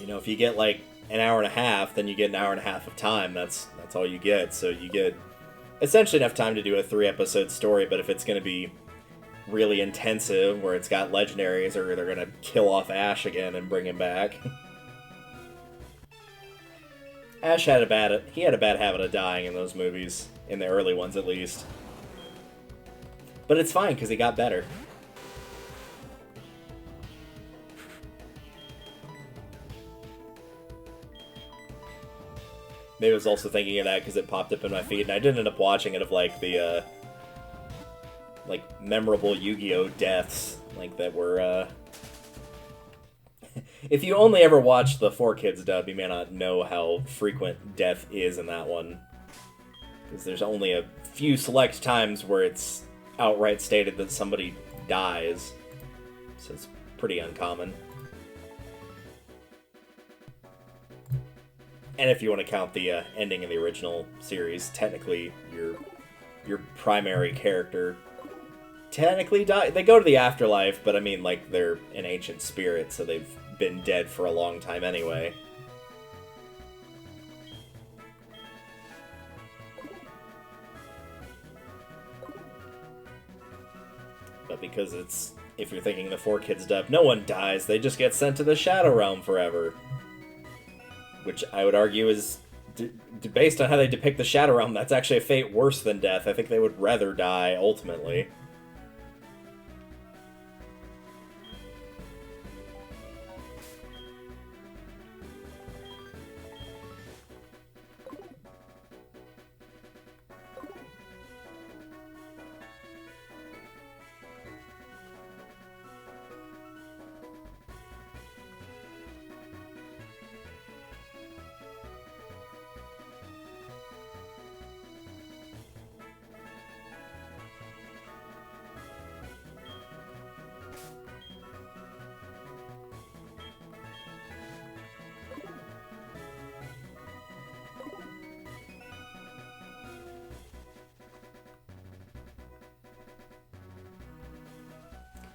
You know, if you get, like, an hour and a half, then you get an hour and a half of time. That's all you get. So you get essentially enough time to do a 3-episode story, but if it's going to be really intensive, where it's got legendaries, or they're going to kill off Ash again and bring him back. Ash had a bad habit of dying in those movies, in the early ones at least. But it's fine, because he got better. Maybe I was also thinking of that because it popped up in my feed, and I did end up watching it of, like, the, like, memorable Yu-Gi-Oh! Deaths, like, that were, If you only ever watched the 4Kids dub, you may not know how frequent death is in that one. Because there's only a few select times where it's outright stated that somebody dies. So it's pretty uncommon. And if you want to count the ending of the original series, technically your primary character technically die. They go to the afterlife, but I mean, like, they're an ancient spirit, so they've been dead for a long time anyway. But because it's, if you're thinking the 4Kids dub, no one dies, they just get sent to the Shadow Realm forever. Which I would argue is, based on how they depict the Shadow Realm, that's actually a fate worse than death. I think they would rather die, ultimately.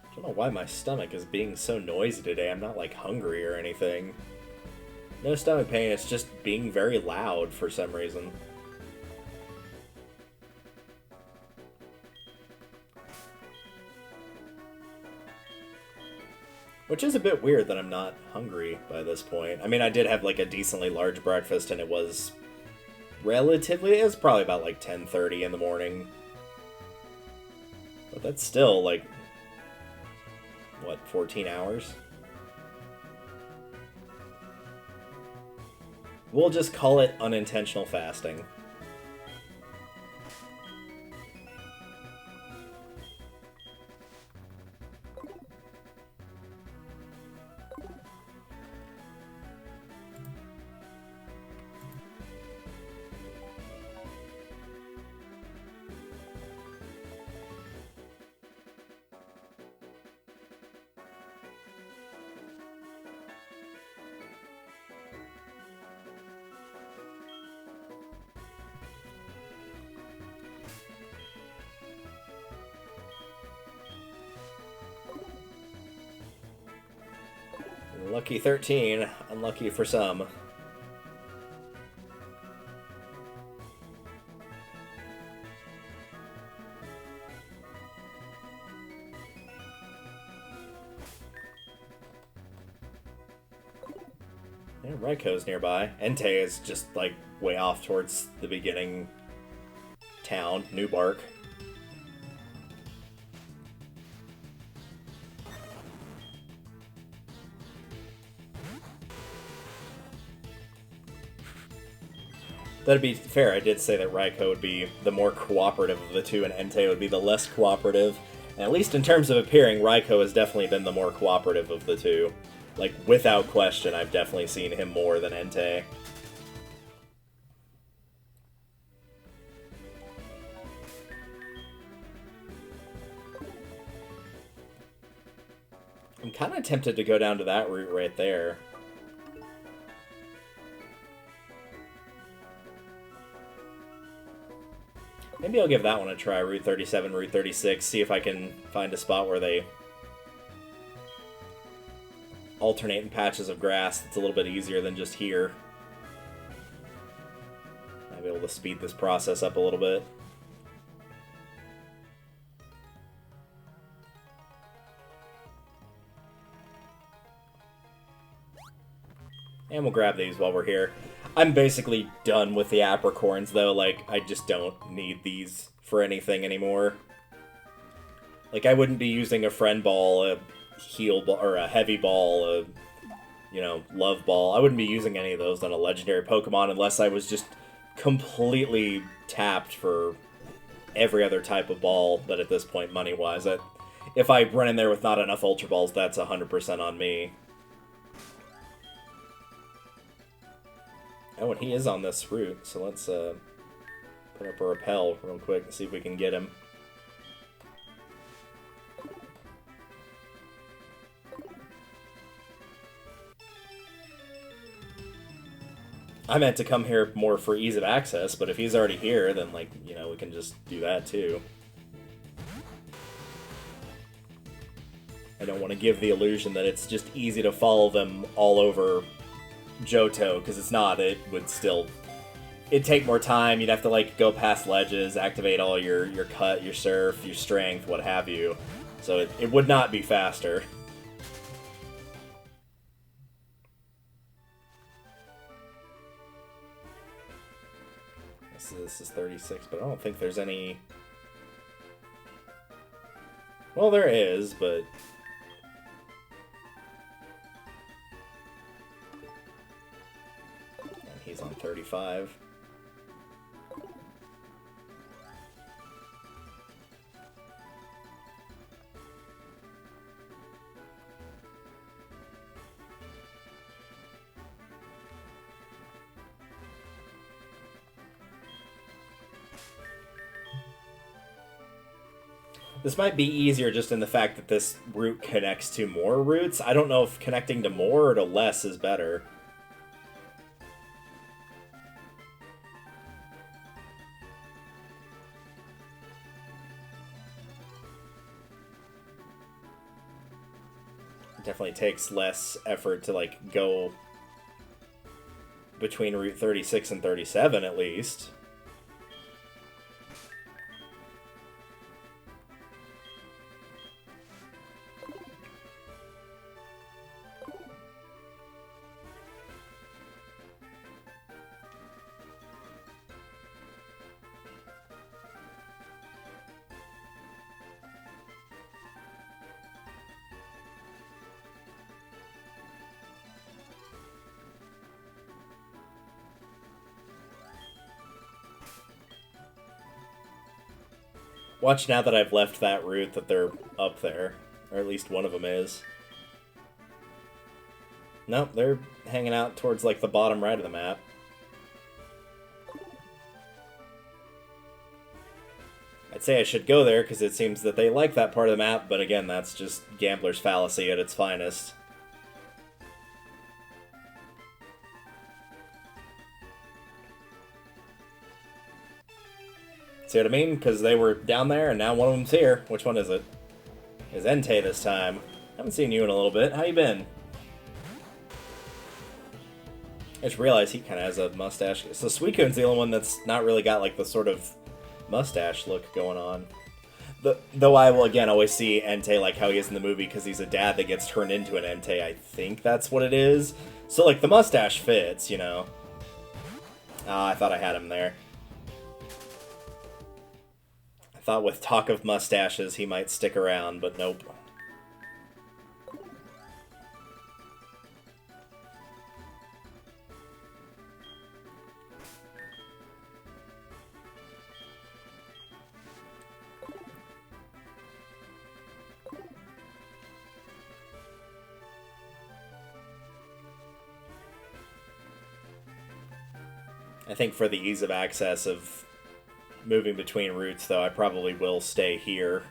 I don't know why my stomach is being so noisy today. I'm not, like, hungry or anything. No stomach pain, it's just being very loud for some reason. Which is a bit weird that I'm not hungry by this point. I mean, I did have like a decently large breakfast, and it was probably about like 10:30 in the morning. But that's still like, what, 14 hours? We'll just call it unintentional fasting. Lucky 13, unlucky for some. Yeah, Raikou's nearby. Entei is just, like, way off towards the beginning town, New Bark. That'd be fair, I did say that Raikou would be the more cooperative of the two, and Entei would be the less cooperative. And at least in terms of appearing, Raikou has definitely been the more cooperative of the two. Like, without question, I've definitely seen him more than Entei. I'm kind of tempted to go down to that route right there. Maybe I'll give that one a try, Route 37, Route 36, see if I can find a spot where they alternate in patches of grass that's a little bit easier than just here. Might be able to speed this process up a little bit. And we'll grab these while we're here. I'm basically done with the apricorns, though. Like, I just don't need these for anything anymore. Like, I wouldn't be using a friend ball, a heal ball, or a heavy ball, a, you know, love ball. I wouldn't be using any of those on a legendary Pokemon unless I was just completely tapped for every other type of ball. But at this point, money-wise, if I run in there with not enough Ultra Balls, that's 100% on me. Oh, and he is on this route, so let's put up a Repel real quick and see if we can get him. I meant to come here more for ease of access, but if he's already here, then, like, you know, we can just do that too. I don't want to give the illusion that it's just easy to follow them all over Johto, because it's not. It would still... It'd take more time. You'd have to, like, go past ledges, activate all your cut, your surf, your strength, what have you. So it would not be faster. This is 36, but I don't think there's any... Well, there is, but... He's on 35. This might be easier just in the fact that this route connects to more routes. I don't know if connecting to more or to less is better. Definitely takes less effort to, like, go between Route 36 and 37, at least. Watch now that I've left that route that they're up there. Or at least one of them is. Nope, they're hanging out towards, like, the bottom right of the map. I'd say I should go there, because it seems that they like that part of the map, but again, that's just gambler's fallacy at its finest. See what I mean? Because they were down there, and now one of them's here. Which one is it? It's Entei this time. Haven't seen you in a little bit. How you been? I just realized he kind of has a mustache. So Suicune's the only one that's not really got, like, the sort of mustache look going on. Though I will, again, always see Entei like how he is in the movie, because he's a dad that gets turned into an Entei. I think that's what it is. So, like, the mustache fits, you know. Ah, I thought I had him there. I thought with talk of mustaches he might stick around, but nope. I think for the ease of access of moving between routes, though, I probably will stay here.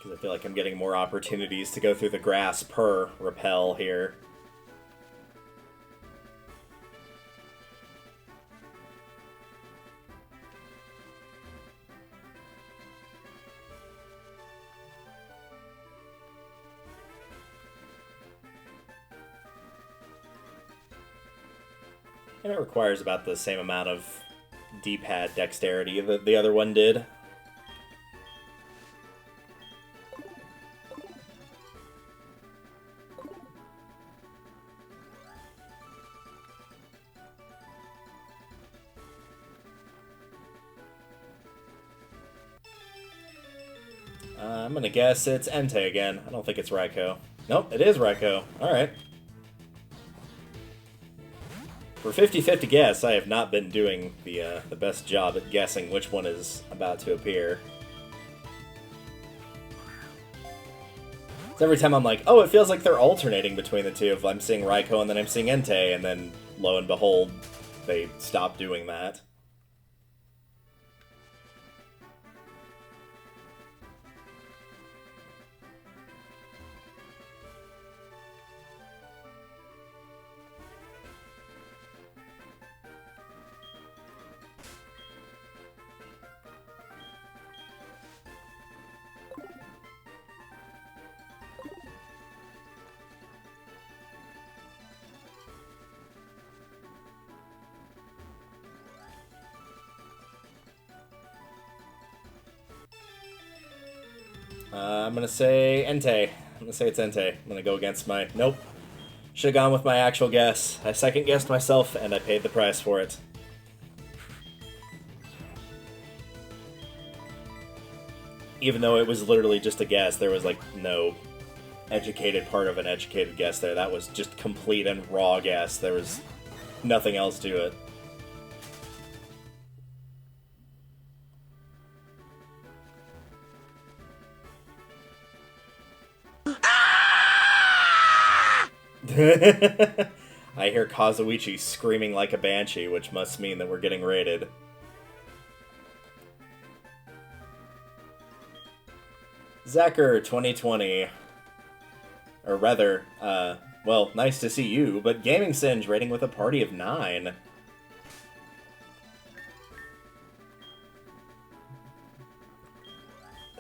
Because I feel like I'm getting more opportunities to go through the grass per repel here. And it requires about the same amount of D-pad dexterity that the other one did. I'm gonna guess it's Entei again. I don't think it's Raikou. Nope, it is Raikou. Alright. For 50-50 guess, I have not been doing the best job at guessing which one is about to appear. So every time I'm like, oh, it feels like they're alternating between the two. If I'm seeing Raikou and then I'm seeing Entei, and then lo and behold, they stop doing that. I'm gonna say Entei. I'm gonna say it's Entei. I'm gonna go against my... Nope. Should've gone with my actual guess. I second-guessed myself, and I paid the price for it. Even though it was literally just a guess, there was, like, no educated part of an educated guess there. That was just complete and raw guess. There was nothing else to it. I hear Kazuichi screaming like a banshee, which must mean that we're getting raided. Zacher 2020. Or rather, well, nice to see you, but Gaming Singe raiding with a party of 9.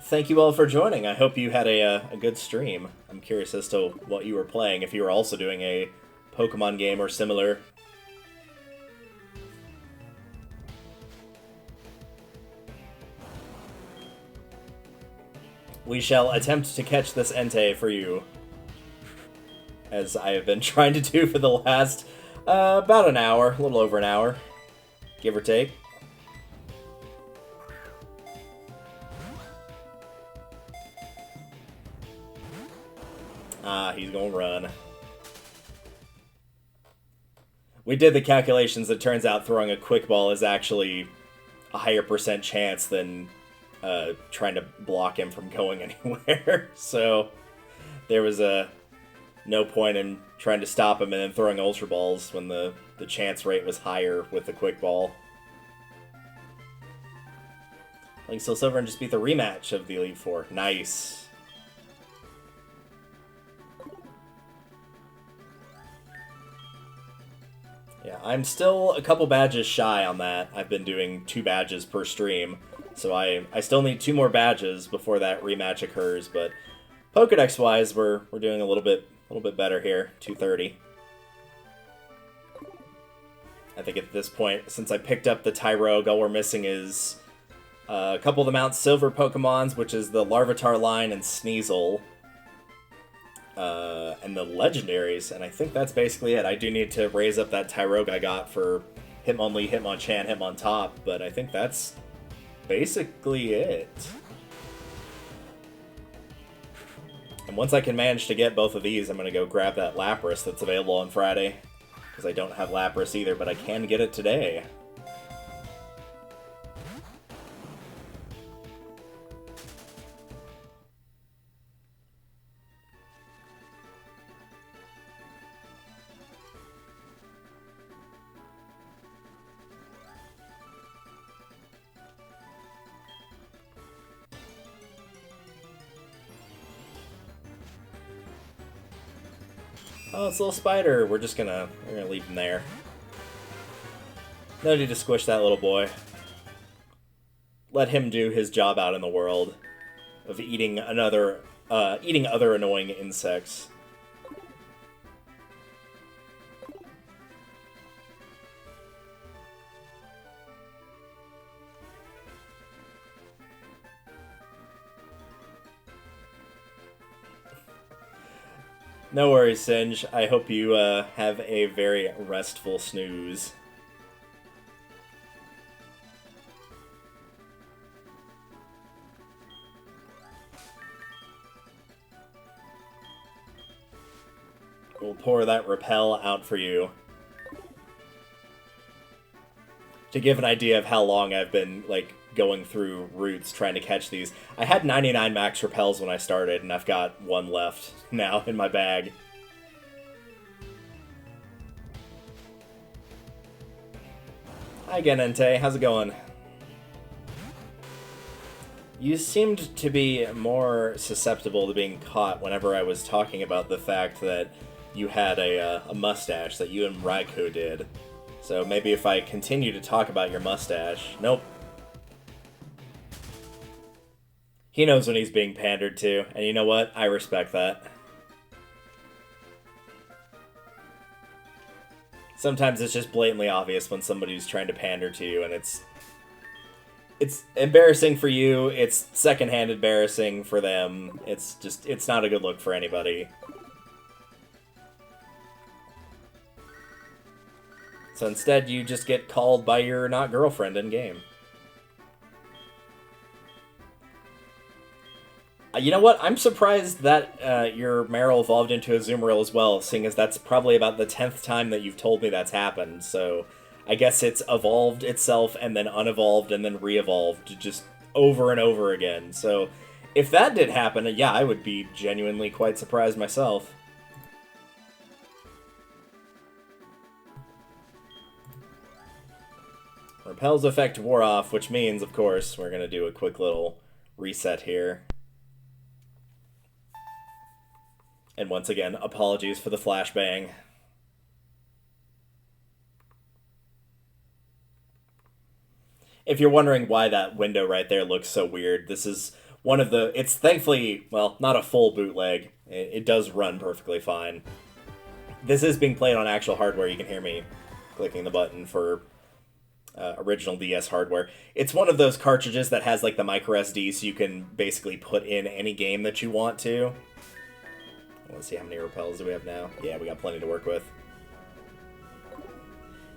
Thank you all for joining. I hope you had a good stream. I'm curious as to what you were playing, if you were also doing a Pokemon game or similar. We shall attempt to catch this Entei for you, as I have been trying to do for the last about an hour, a little over an hour, give or take. Ah, he's gonna run. We did the calculations. It turns out throwing a quick ball is actually a higher % chance than trying to block him from going anywhere. So there was no point in trying to stop him and then throwing Ultra Balls when the chance rate was higher with the quick ball. Link Steel Silver and just beat the rematch of the Elite Four. Nice. Yeah, I'm still a couple badges shy on that. I've been doing 2 badges per stream, so I still need 2 more badges before that rematch occurs. But Pokedex-wise, we're doing a little bit better here. 230. I think at this point, since I picked up the Tyrogue, all we're missing is a couple of the Mount Silver Pokemons, which is the Larvitar line and Sneasel. And the legendaries, and I think that's basically it. I do need to raise up that Tyrogue I got for Hitmonlee, Hitmonchan, Hitmontop, but I think that's basically it. And once I can manage to get both of these, I'm going to go grab that Lapras that's available on Friday, because I don't have Lapras either, but I can get it today. Oh, it's a little spider. We're gonna leave him there. No need to squish that little boy. Let him do his job out in the world of eating other annoying insects. No worries, Singe. I hope you have a very restful snooze. We'll pour that Repel out for you. To give an idea of how long I've been, like, going through routes trying to catch these. I had 99 Max Repels when I started, and I've got 1 left now in my bag. Hi again, Entei. How's it going? You seemed to be more susceptible to being caught whenever I was talking about the fact that you had a mustache that you and Raikou did. So maybe if I continue to talk about your mustache... Nope. He knows when he's being pandered to, and you know what? I respect that. Sometimes it's just blatantly obvious when somebody's trying to pander to you, and it's embarrassing for you, it's secondhand embarrassing for them, it's not a good look for anybody. So instead, you just get called by your not girlfriend in-game. You know what? I'm surprised that your Marill evolved into a Zoomeril as well, seeing as that's probably about the 10th time that you've told me that's happened. So I guess it's evolved itself and then unevolved and then re-evolved just over and over again. So if that did happen, yeah, I would be genuinely quite surprised myself. Repel's effect wore off, which means, of course, we're going to do a quick little reset here. And once again, apologies for the flashbang. If you're wondering why that window right there looks so weird, this is one of the... It's thankfully, well, not a full bootleg. It does run perfectly fine. This is being played on actual hardware. You can hear me clicking the button for original DS hardware. It's one of those cartridges that has like the micro SD, so you can basically put in any game that you want to. Let's see how many Repels do we have now. Yeah, we got plenty to work with.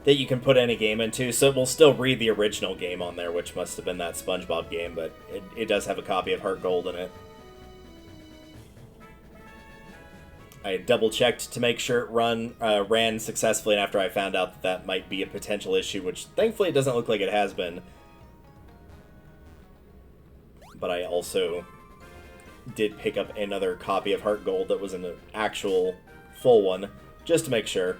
That you can put any game into, so it will still read the original game on there, which must have been that SpongeBob game, but it does have a copy of HeartGold in it. I double-checked to make sure it ran successfully, and after I found out that that might be a potential issue, which thankfully it doesn't look like it has been. But I also did pick up another copy of HeartGold that was an actual full one, just to make sure.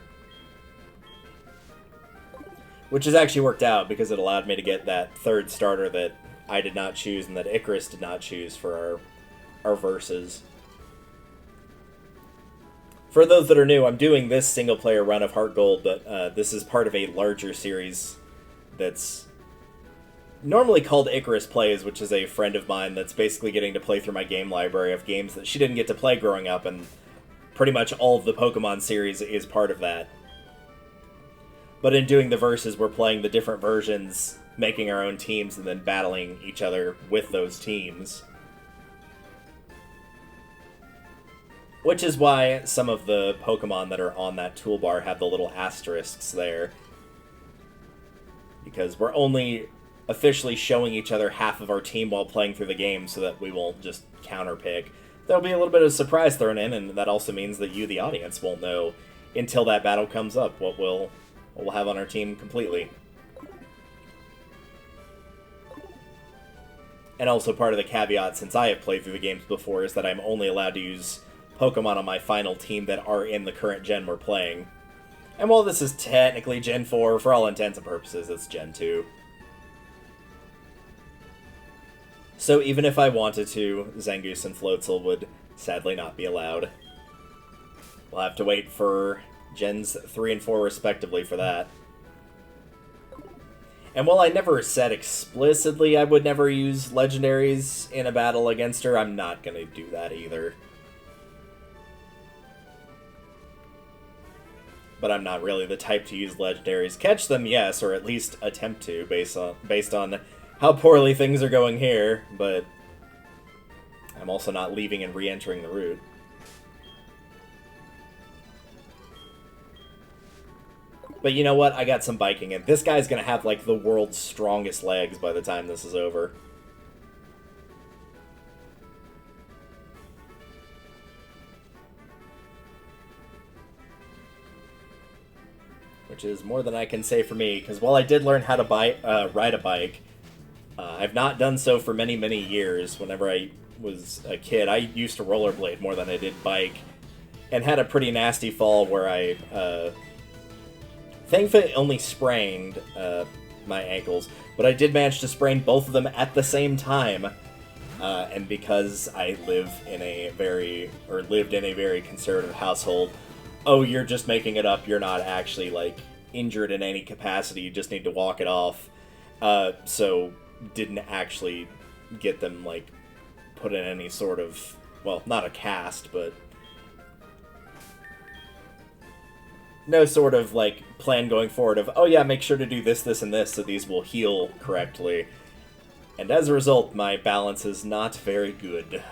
Which has actually worked out, because it allowed me to get that third starter that I did not choose and that Icarus did not choose for our verses. For those that are new, I'm doing this single-player run of HeartGold, but this is part of a larger series that's normally called Icarus Plays, which is a friend of mine that's basically getting to play through my game library of games that she didn't get to play growing up, and pretty much all of the Pokemon series is part of that. But in doing the verses, we're playing the different versions, making our own teams, and then battling each other with those teams. Which is why some of the Pokemon that are on that toolbar have the little asterisks there. Because we're only officially showing each other half of our team while playing through the game, so that we won't just counterpick. There'll be a little bit of surprise thrown in, and that also means that you, the audience, won't know until that battle comes up what we'll have on our team completely. And also part of the caveat, since I have played through the games before, is that I'm only allowed to use Pokemon on my final team that are in the current gen we're playing. And while this is technically Gen 4, for all intents and purposes, it's Gen 2. So even if I wanted to, Zangoose and Floatzel would sadly not be allowed. We'll have to wait for Gens 3 and 4 respectively for that. And while I never said explicitly I would never use legendaries in a battle against her, I'm not going to do that either. But I'm not really the type to use legendaries. Catch them, yes, or at least attempt to, based on how poorly things are going here, but I'm also not leaving and re-entering the route. But you know what? I got some biking in. This guy's gonna have, like, the world's strongest legs by the time this is over. Which is more than I can say for me, because while I did learn how to ride a bike, I've not done so for many, many years. Whenever I was a kid, I used to rollerblade more than I did bike, and had a pretty nasty fall where I, thankfully only sprained my ankles, but I did manage to sprain both of them at the same time, and because I lived in a very conservative household, oh, you're just making it up, you're not actually, like, injured in any capacity, you just need to walk it off, so didn't actually get them, like, put in any sort of, well, not a cast, but no sort of, like, plan going forward of, oh yeah, make sure to do this, this, and this so these will heal correctly. And as a result, my balance is not very good.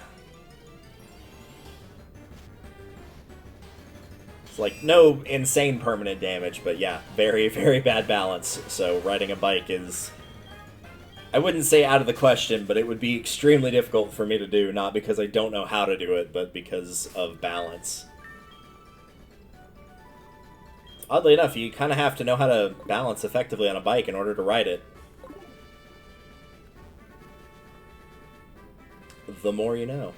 It's like, no insane permanent damage, but yeah, very, very bad balance. So riding a bike is, I wouldn't say out of the question, but it would be extremely difficult for me to do, not because I don't know how to do it, but because of balance. Oddly enough, you kind of have to know how to balance effectively on a bike in order to ride it. The more you know.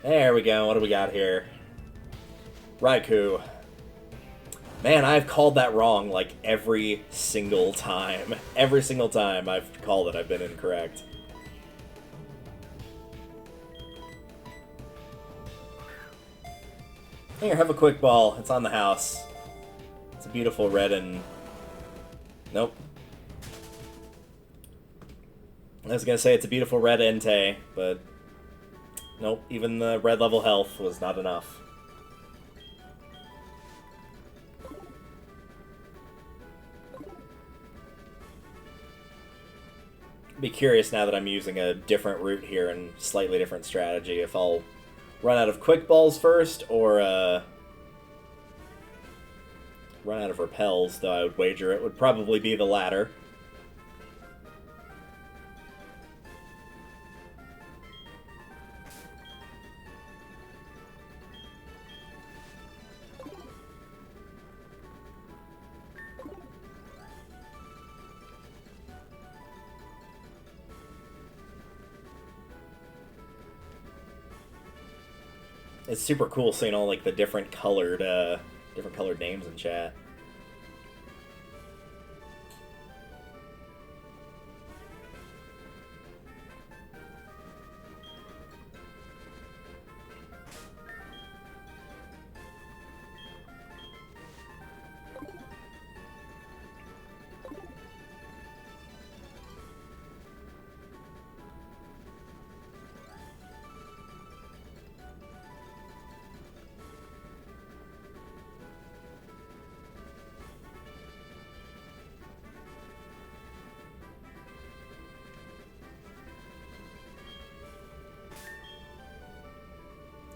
There we go. What do we got here? Raikou. Man, I've called that wrong, like, every single time. Every single time I've called it, I've been incorrect. Here, have a quick ball. It's on the house. It's a beautiful red and... Nope. I was gonna say it's a beautiful red Entei, but... Nope, even the red level health was not enough. Be curious now that I'm using a different route here and slightly different strategy if I'll run out of quick balls first or run out of repels, though I would wager it would probably be the latter. It's super cool seeing all like the different colored names in chat.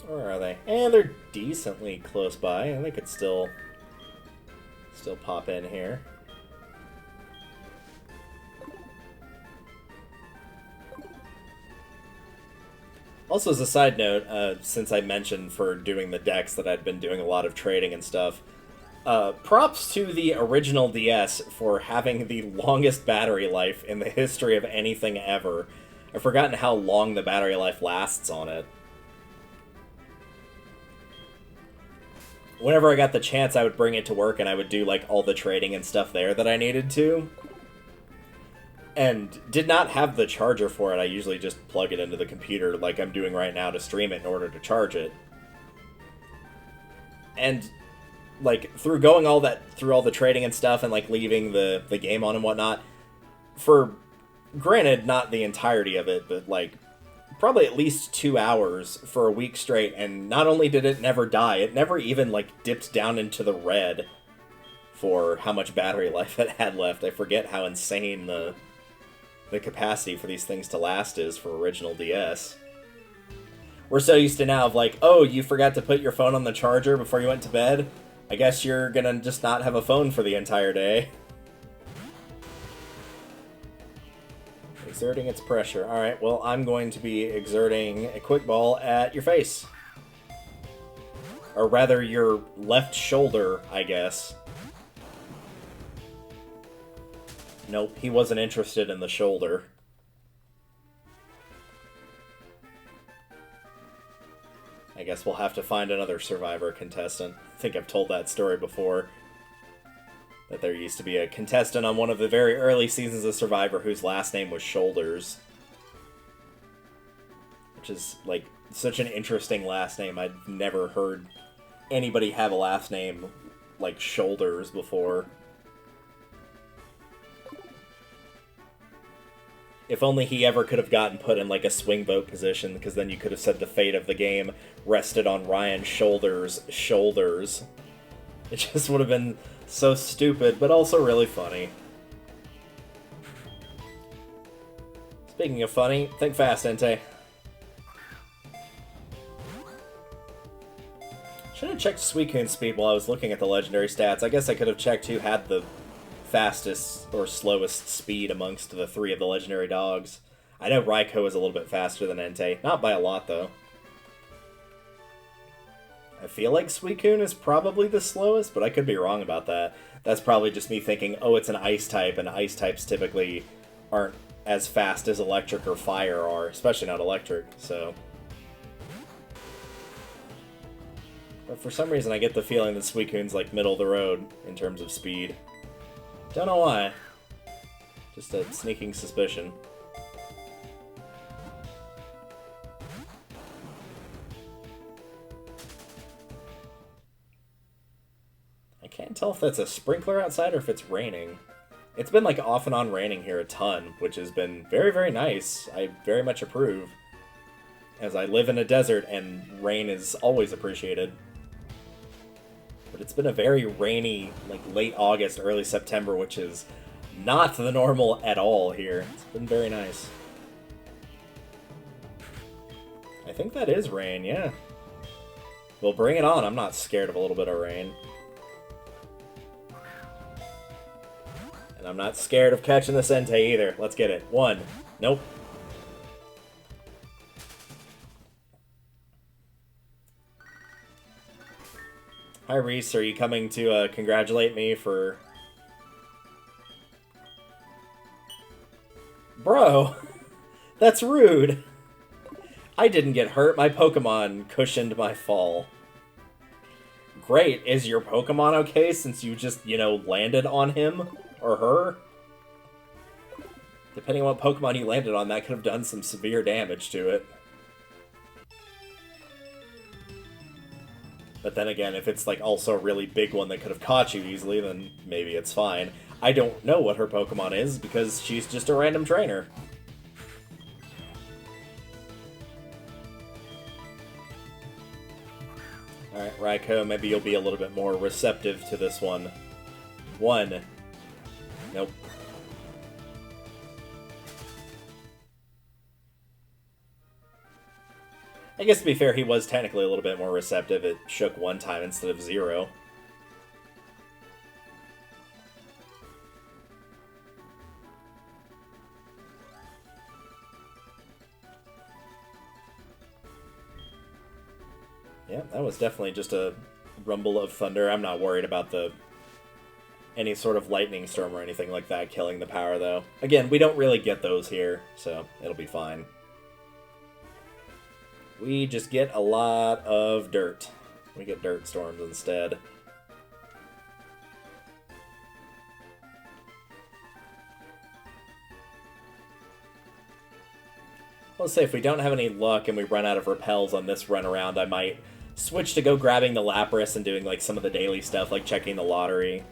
Where are they? And they're decently close by, and they could still pop in here. Also, as a side note, since I mentioned for doing the decks that I'd been doing a lot of trading and stuff, props to the original DS for having the longest battery life in the history of anything ever. I've forgotten how long the battery life lasts on it. Whenever I got the chance, I would bring it to work and I would do like all the trading and stuff there that I needed to. And did not have the charger for it. I usually just plug it into the computer like I'm doing right now to stream it in order to charge it. And like through going through all the trading and stuff and like leaving the game on and whatnot, for granted not the entirety of it, but like probably at least 2 hours for a week straight, and not only did it never die, it never even like dipped down into the red for how much battery life it had left. I forget how insane the capacity for these things to last is for original DS. We're so used to now of like, oh, you forgot to put your phone on the charger before you went to bed? I guess you're gonna just not have a phone for the entire day. Exerting its pressure. Alright, well, I'm going to be exerting a quick ball at your face. Or rather, your left shoulder, I guess. Nope, he wasn't interested in the shoulder. I guess we'll have to find another Survivor contestant. I think I've told that story before. That there used to be a contestant on one of the very early seasons of Survivor whose last name was Shoulders. Which is, like, such an interesting last name. I'd never heard anybody have a last name like Shoulders before. If only he ever could have gotten put in, like, a swing vote position, because then you could have said the fate of the game rested on Ryan Shoulders' shoulders. It just would have been so stupid, but also really funny. Speaking of funny, think fast, Entei. Should have checked Suicune's speed while I was looking at the legendary stats. I guess I could have checked who had the fastest or slowest speed amongst the three of the legendary dogs. I know Raikou is a little bit faster than Entei. Not by a lot, though. I feel like Suicune is probably the slowest, but I could be wrong about that. That's probably just me thinking, oh, it's an ice type, and ice types typically aren't as fast as electric or fire are, especially not electric, so. But for some reason I get the feeling that Suicune's like middle of the road in terms of speed. Don't know why. Just a sneaking suspicion. I can't tell if that's a sprinkler outside or if it's raining. It's been like off and on raining here a ton, which has been very, very nice. I very much approve. As I live in a desert and rain is always appreciated. But it's been a very rainy, like late August, early September, which is not the normal at all here. It's been very nice. I think that is rain, yeah. Well, bring it on. I'm not scared of a little bit of rain. And I'm not scared of catching this Entei either. Let's get it. 1. Nope. Hi, Reese. Are you coming to congratulate me for... Bro! That's rude! I didn't get hurt. My Pokemon cushioned my fall. Great. Is your Pokemon okay since you just, you know, landed on him? Or her? Depending on what Pokemon you landed on, that could have done some severe damage to it. But then again, if it's like also a really big one that could have caught you easily, then maybe it's fine. I don't know what her Pokemon is, because she's just a random trainer. Alright, Raikou, maybe you'll be a little bit more receptive to this one. 1. Nope. I guess to be fair, he was technically a little bit more receptive. It shook 1 time instead of 0. Yeah, that was definitely just a rumble of thunder. I'm not worried about any sort of lightning storm or anything like that killing the power, though. Again, we don't really get those here, so it'll be fine. We just get a lot of dirt. We get dirt storms instead. Let's say if we don't have any luck and we run out of repels on this run around, I might switch to go grabbing the Lapras and doing like some of the daily stuff, like checking the lottery.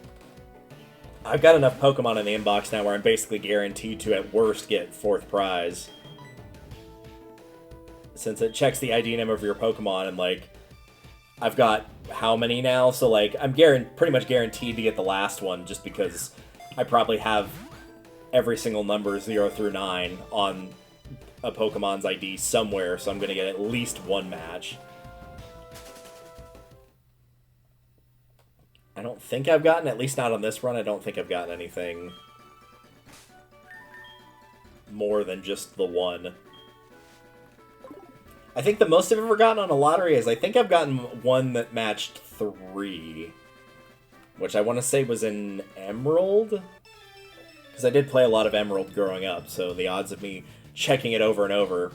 I've got enough Pokemon in the inbox now where I'm basically guaranteed to, at worst, get 4th prize. Since it checks the ID number of your Pokemon, and, like, I've got how many now? So, like, I'm pretty much guaranteed to get the last one, just because I probably have every single number 0 through 9 on a Pokemon's ID somewhere, so I'm going to get at least 1 match. I don't think I've gotten, at least not on this run, I don't think I've gotten anything more than just the 1. I think the most I've ever gotten on a lottery is I think I've gotten 1 that matched 3. Which I want to say was in Emerald? Because I did play a lot of Emerald growing up, so the odds of me checking it over and over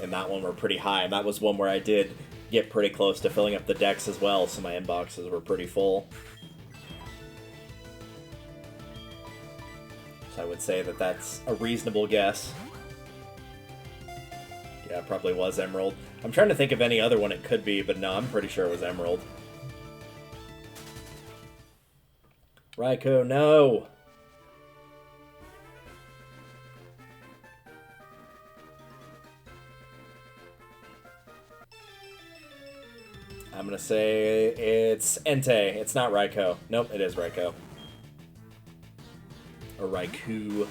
in that one were pretty high. And that was one where I did get pretty close to filling up the decks as well, so my inboxes were pretty full. So I would say that that's a reasonable guess. Yeah, it probably was Emerald. I'm trying to think of any other one it could be, but no, I'm pretty sure it was Emerald. Raikou, no! I'm gonna say it's Entei. It's not Raikou. Nope, it is Raikou. Or Raikou.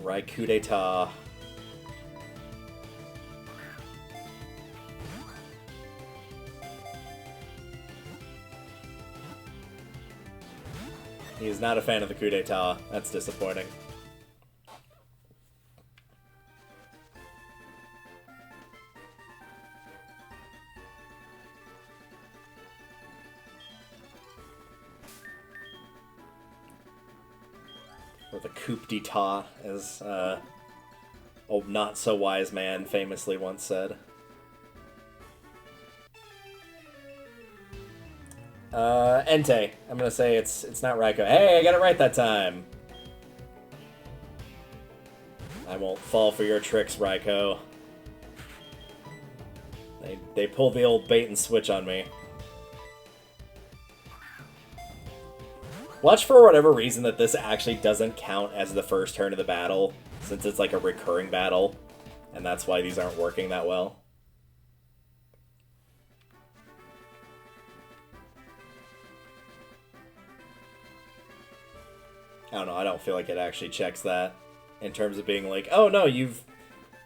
Raikou d'etat. He is not a fan of the coup d'etat. That's disappointing. Or the coup d'etat, as old not-so-wise man famously once said. Entei. I'm gonna say it's not Raikou. Hey, I got it right that time! I won't fall for your tricks, Raikou. They pull the old bait and switch on me. Watch for whatever reason that this actually doesn't count as the first turn of the battle, since it's like a recurring battle, and that's why these aren't working that well. I don't know, I don't feel like it actually checks that in terms of being like, oh no, you've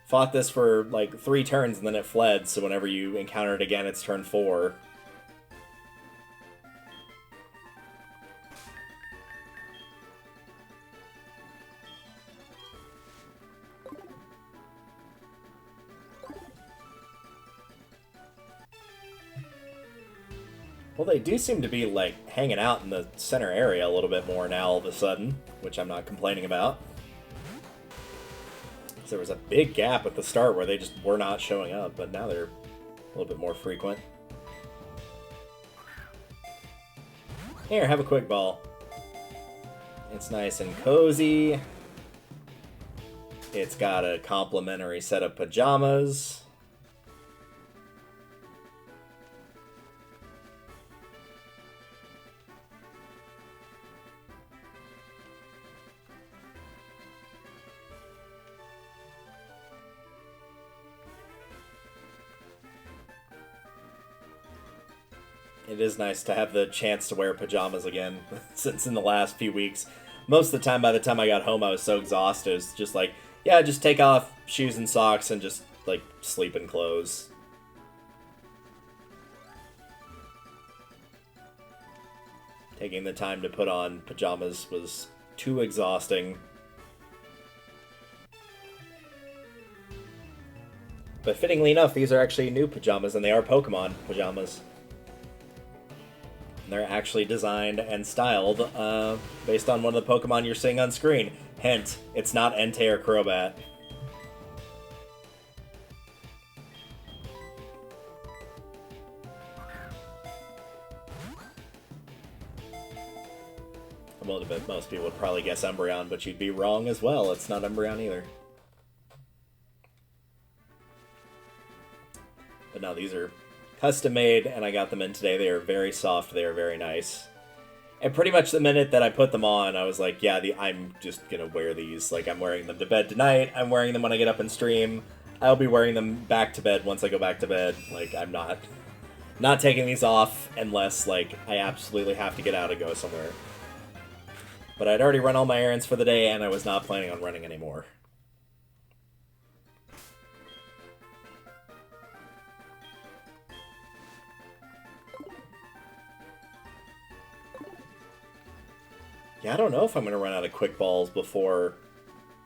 fought this for like 3 turns and then it fled, so whenever you encounter it again, it's turn 4. Well, they do seem to be, like, hanging out in the center area a little bit more now all of a sudden, which I'm not complaining about. So there was a big gap at the start where they just were not showing up, but now they're a little bit more frequent. Here, have a quick ball. It's nice and cozy. It's got a complimentary set of pajamas. It is nice to have the chance to wear pajamas again, since in the last few weeks, most of the time, by the time I got home, I was so exhausted. It was just like, yeah, just take off shoes and socks and just, like, sleep in clothes. Taking the time to put on pajamas was too exhausting. But fittingly enough, these are actually new pajamas, and they are Pokemon pajamas. They're actually designed and styled based on one of the Pokemon you're seeing on screen. Hint, it's not Entei or Crobat. Well, most people would probably guess Umbreon, but you'd be wrong as well. It's not Umbreon either. But no, these are custom made, and I got them in today. They are very soft. They are very nice. And pretty much the minute that I put them on, I was like, yeah, I'm just going to wear these. Like, I'm wearing them to bed tonight. I'm wearing them when I get up and stream. I'll be wearing them back to bed once I go back to bed. Like, I'm not taking these off unless, like, I absolutely have to get out and go somewhere. But I'd already run all my errands for the day, and I was not planning on running anymore. Yeah, I don't know if I'm going to run out of quick balls before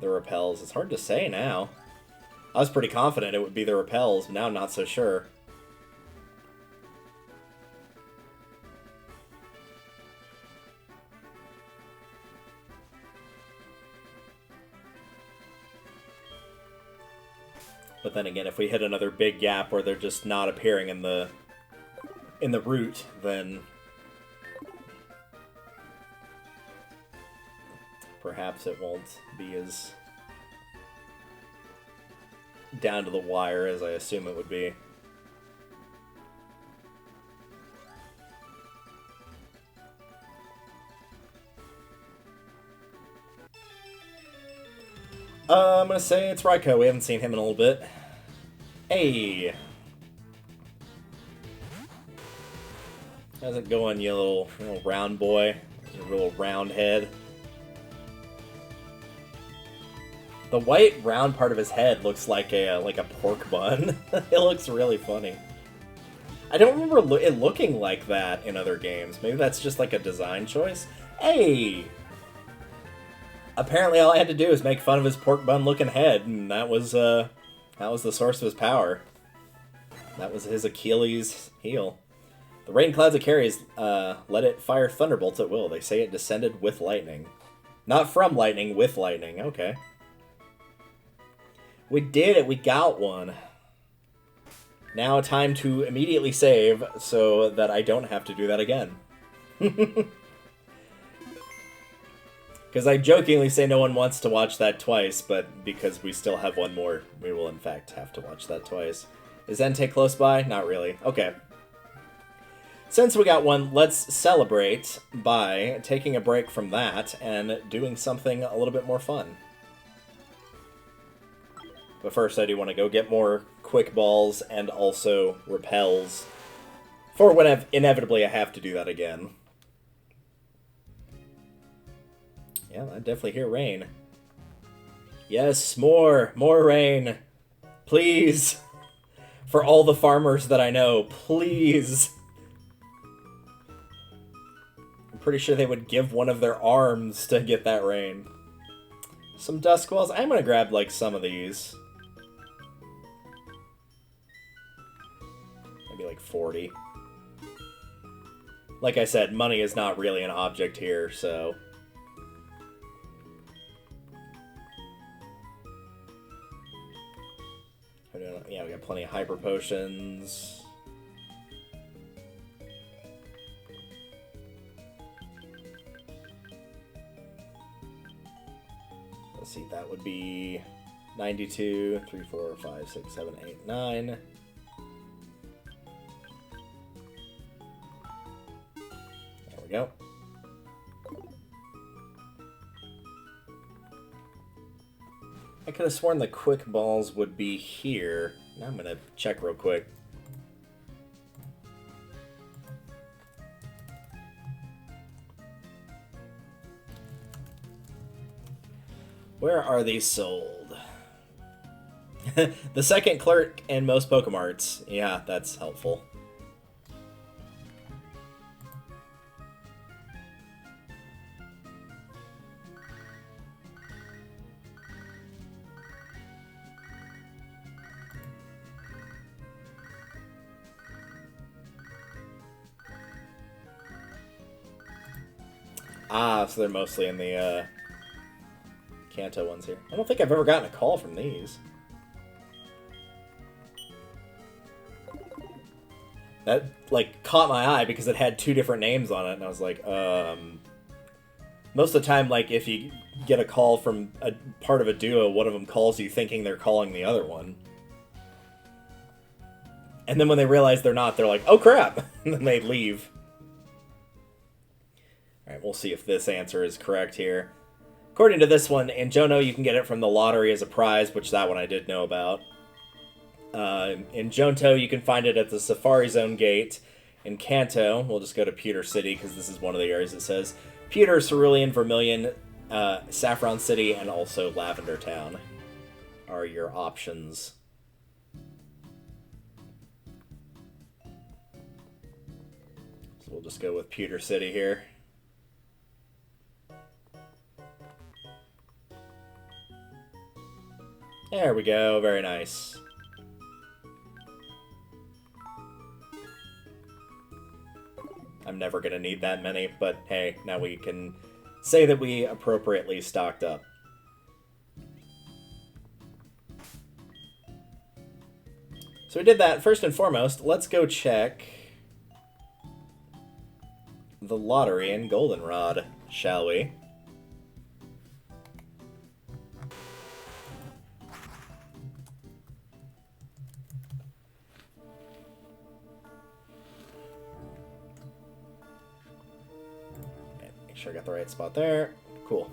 the repels. It's hard to say now. I was pretty confident it would be the repels, but now I'm not so sure. But then again, if we hit another big gap where they're just not appearing in the route, then perhaps it won't be as down to the wire as I assume it would be. I'm gonna say it's Raikou. We haven't seen him in a little bit. Hey! How's it going, you little round boy? Your little round head. The white round part of his head looks like a pork bun. It looks really funny. I don't remember it looking like that in other games. Maybe that's just like a design choice. Hey! Apparently all I had to do was make fun of his pork bun looking head, and that was the source of his power. That was his Achilles heel. The rain clouds it carries, let it fire thunderbolts at will. They say it descended with lightning. Not from lightning, with lightning. Okay. We did it. We got one. Now time to immediately save so that I don't have to do that again. Because I jokingly say no one wants to watch that twice, but because we still have one more, we will in fact have to watch that twice. Is Entei close by? Not really. Okay. Since we got one, let's celebrate by taking a break from that and doing something a little bit more fun. But first I do want to go get more quick balls and also repels for when inevitably I have to do that again. Yeah, I definitely hear rain. Yes, more rain. Please. For all the farmers that I know, please. I'm pretty sure they would give one of their arms to get that rain. Some Duskwells. I'm gonna grab, like, some of these. Maybe, like, 40. Like I said, money is not really an object here, so... Yeah, we got plenty of hyper potions. Let's see, that would be 92, 3, 4, 5, 6, 7, 8, 9. There we go. I could have sworn the quick balls would be here. Now I'm gonna check real quick. Where are these sold? The second clerk in most Pokemarts. Yeah, that's helpful. Ah, so they're mostly in the Kanto ones here. I don't think I've ever gotten a call from these. That, like, caught my eye because it had 2 different names on it, and I was like, Most of the time, like, if you get a call from a part of a duo, one of them calls you thinking they're calling the other one. And then when they realize they're not, they're like, oh crap! And then they leave. Alright, we'll see if this answer is correct here. According to this one, in Johto you can get it from the lottery as a prize, which that one I did know about. In Johto you can find it at the Safari Zone gate. In Kanto, we'll just go to Pewter City, because this is one of the areas it says. Pewter, Cerulean, Vermilion, Saffron City, and also Lavender Town are your options. So we'll just go with Pewter City here. There we go, very nice. I'm never going to need that many, but hey, now we can say that we appropriately stocked up. So we did that. First and foremost, let's go check the lottery in Goldenrod, shall we? Sure, got the right spot there. Cool.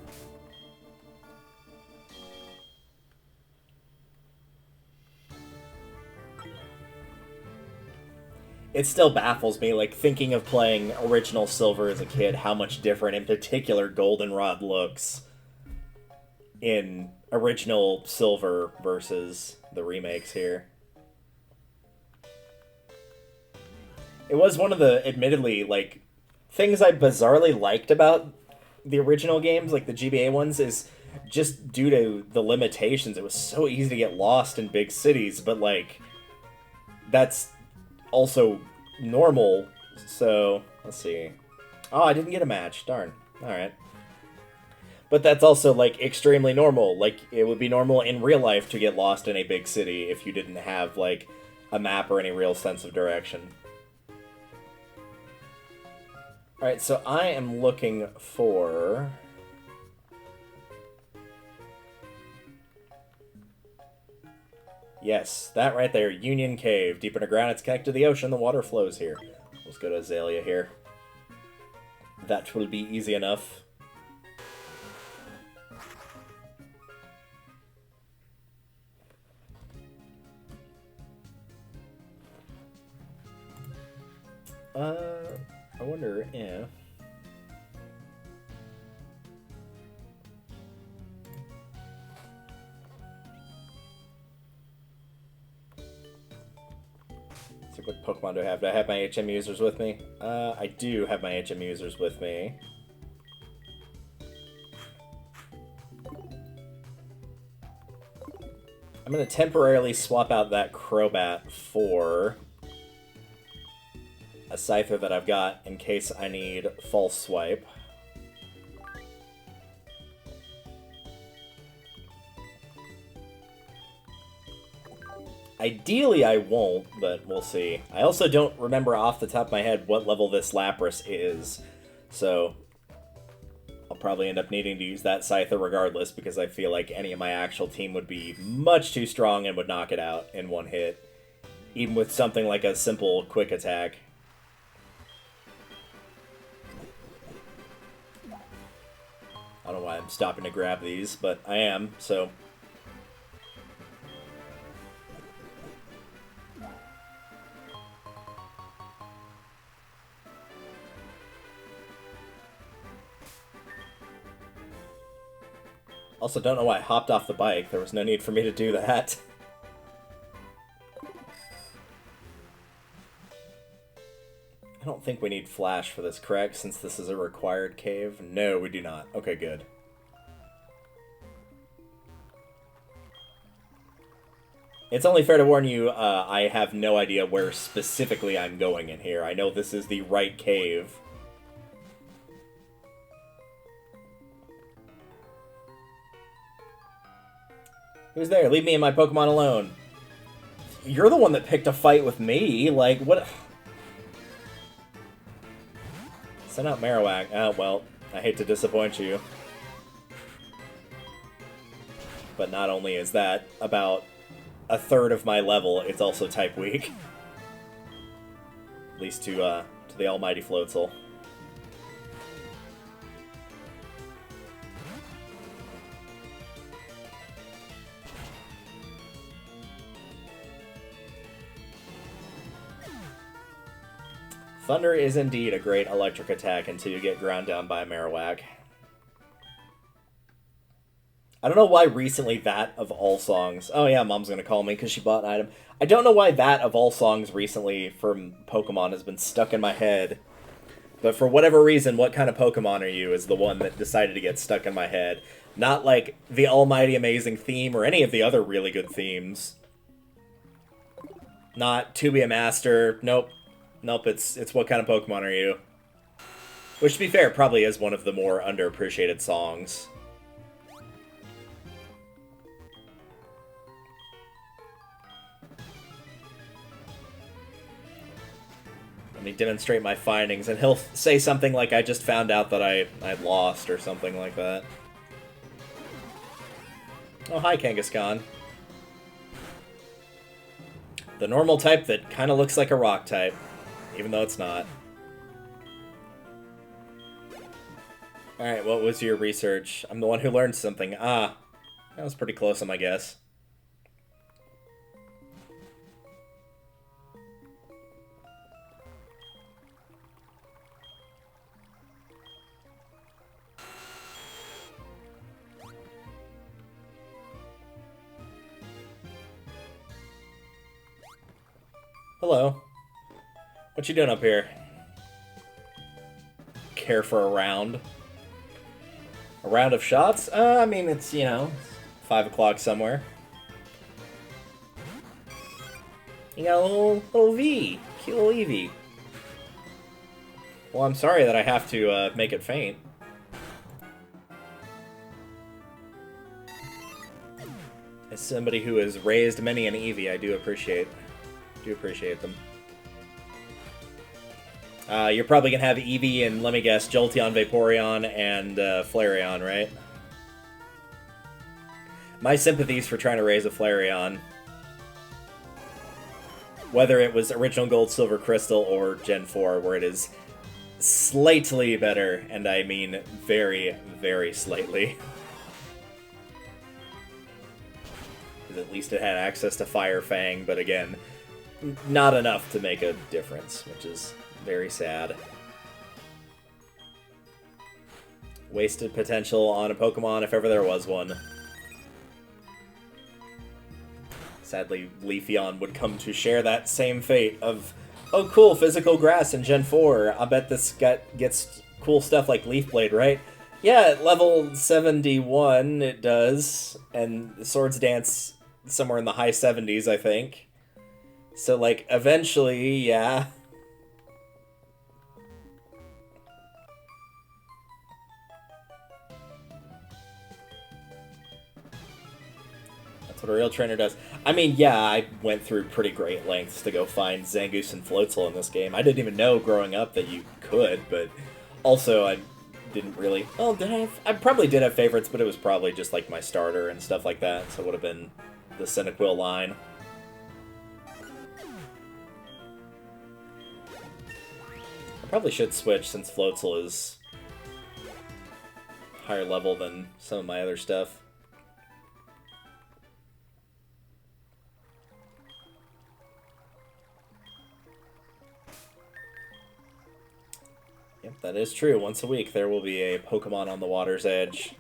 It still baffles me, like, thinking of playing original Silver as a kid, how much different, in particular, Goldenrod looks in original Silver versus the remakes here. It was one of the, admittedly, like, things I bizarrely liked about the original games, like the GBA ones, is just due to the limitations. It was so easy to get lost in big cities, but, like, that's also normal. So, let's see. Oh, I didn't get a match. Darn. Alright. But that's also, like, extremely normal. Like, it would be normal in real life to get lost in a big city if you didn't have, like, a map or any real sense of direction. Alright, so I am looking for... Yes, that right there, Union Cave. Deep underground, it's connected to the ocean, the water flows here. Let's go to Azalea here. That will be easy enough. I wonder if... Pokemon do I have? Do I have my HM users with me? I do have my HM users with me. I'm going to temporarily swap out that Crobat for a Scyther that I've got in case I need False Swipe. Ideally, I won't, but we'll see. I also don't remember off the top of my head what level this Lapras is, so I'll probably end up needing to use that Scyther regardless, because I feel like any of my actual team would be much too strong and would knock it out in one hit, even with something like a simple quick attack. I don't know why I'm stopping to grab these, but I am, so... Also, don't know why I hopped off the bike. There was no need for me to do that. I don't think we need Flash for this, correct? Since this is a required cave? No, we do not. Okay, good. It's only fair to warn you, I have no idea where specifically I'm going in here. I know this is the right cave. Who's there? Leave me and my Pokemon alone. You're the one that picked a fight with me. Like, what? Send out Marowak. Oh, well, I hate to disappoint you. But not only is that about a third of my level, it's also type weak. At least to the almighty Floatzel. Thunder is indeed a great electric attack until you get ground down by a Marowak. I don't know why recently that of all songs... Oh yeah, Mom's gonna call me because she bought an item. I don't know why that of all songs recently from Pokemon has been stuck in my head. But for whatever reason, What Kind of Pokemon Are You is the one that decided to get stuck in my head. Not like the almighty amazing theme or any of the other really good themes. Not To Be a Master. Nope. Nope, it's What Kind of Pokemon Are You? Which, to be fair, probably is one of the more underappreciated songs. Let me demonstrate my findings, and he'll say something like, I just found out that I lost, or something like that. Oh, hi, Kangaskhan. The normal type that kind of looks like a rock type. Even though it's not. Alright, what was your research? I'm the one who learned something. Ah, that was pretty close on my guess. Hello. What you doing up here? Care for a round? A round of shots? I mean, it's, you know, 5 o'clock somewhere. You got a little V. Cute little Eevee. Well, I'm sorry that I have to make it faint. As somebody who has raised many an Eevee, I do appreciate them. You're probably going to have Eevee and, let me guess, Jolteon, Vaporeon, and Flareon, right? My sympathies for trying to raise a Flareon. Whether it was Original Gold, Silver, Crystal, or Gen 4, where it is slightly better, and I mean very, very slightly. Because at least it had access to Fire Fang, but again, not enough to make a difference, which is... very sad. Wasted potential on a Pokemon if ever there was one. Sadly, Leafeon would come to share that same fate of Oh, cool, physical grass in Gen 4. I bet this gets cool stuff like Leaf Blade, right? Yeah, at level 71 it does, and Swords Dance somewhere in the high 70s, I think. So, like, eventually, yeah. That's what a real trainer does. I mean, yeah, I went through pretty great lengths to go find Zangoose and Floatzel in this game. I didn't even know growing up that you could, but also I didn't really... Well, did I have... I probably did have favorites, but it was probably just like my starter and stuff like that, so it would have been the Cyndaquil line. I probably should switch since Floatzel is higher level than some of my other stuff. Yep, that is true. Once a week there will be a Pokemon on the water's edge.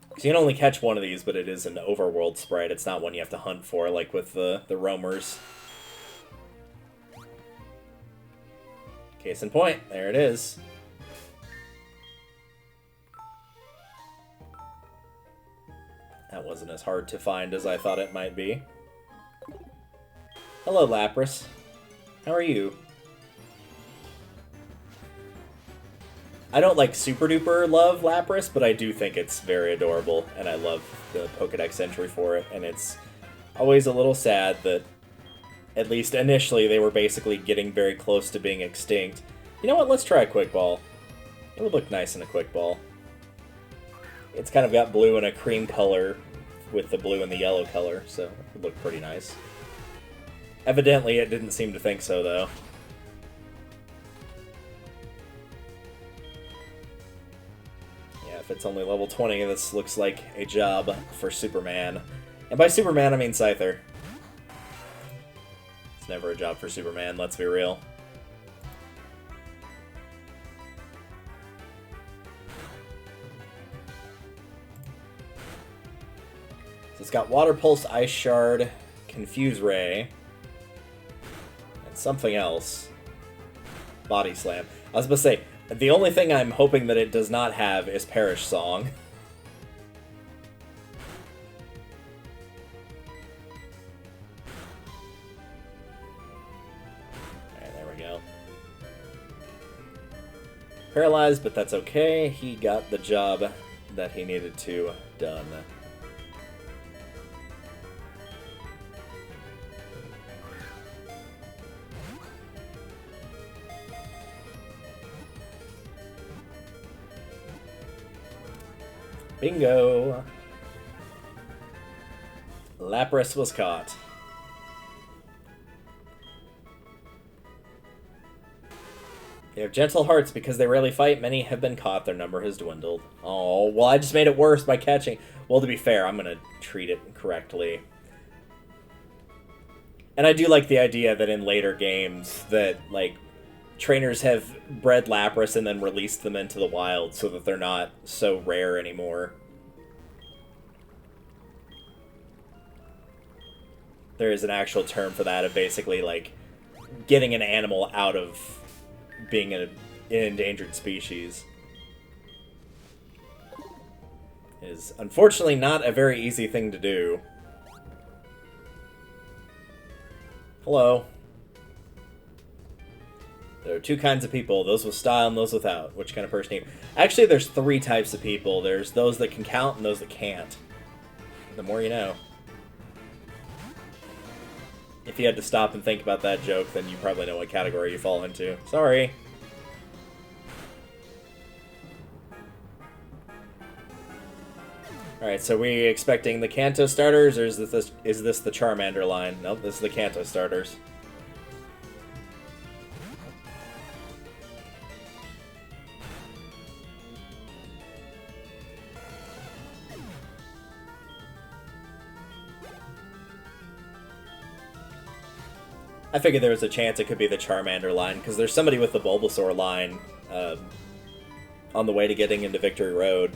Because you can only catch one of these, but it is an overworld sprite. It's not one you have to hunt for, like with the roamers. Case in point, there it is. That wasn't as hard to find as I thought it might be. Hello, Lapras. How are you? I don't like super duper love Lapras, but I do think it's very adorable, and I love the Pokedex entry for it, and it's always a little sad that, at least initially, they were basically getting very close to being extinct. You know what, let's try a Quick Ball. It would look nice in a Quick Ball. It's kind of got blue and a cream color with the blue and the yellow color, so it would look pretty nice. Evidently, it didn't seem to think so, though. If it's only level 20, this looks like a job for Superman. And by Superman, I mean Scyther. It's never a job for Superman, let's be real. So it's got Water Pulse, Ice Shard, Confuse Ray, and something else. Body Slam. I was about to say, the only thing I'm hoping that it does not have is Perish Song. Alright, there we go. Paralyzed, but that's okay. He got the job that he needed to done. Bingo! Lapras was caught. They have gentle hearts because they rarely fight. Many have been caught. Their number has dwindled. Oh, well, I just made it worse by catching. Well, to be fair, I'm going to treat it correctly. And I do like the idea that in later games that, like, trainers have bred Lapras and then released them into the wild so that they're not so rare anymore. There is an actual term for that of basically, like, getting an animal out of being an endangered species. It is unfortunately not a very easy thing to do. Hello. There are two kinds of people, those with style and those without. Which kind of person are you? Actually, there's three types of people. There's those that can count and those that can't. The more you know. If you had to stop and think about that joke, then you probably know what category you fall into. Sorry. Alright, so we expecting the Kanto starters, or is this the Charmander line? Nope, this is the Kanto starters. I figured there was a chance it could be the Charmander line, because there's somebody with the Bulbasaur line on the way to getting into Victory Road.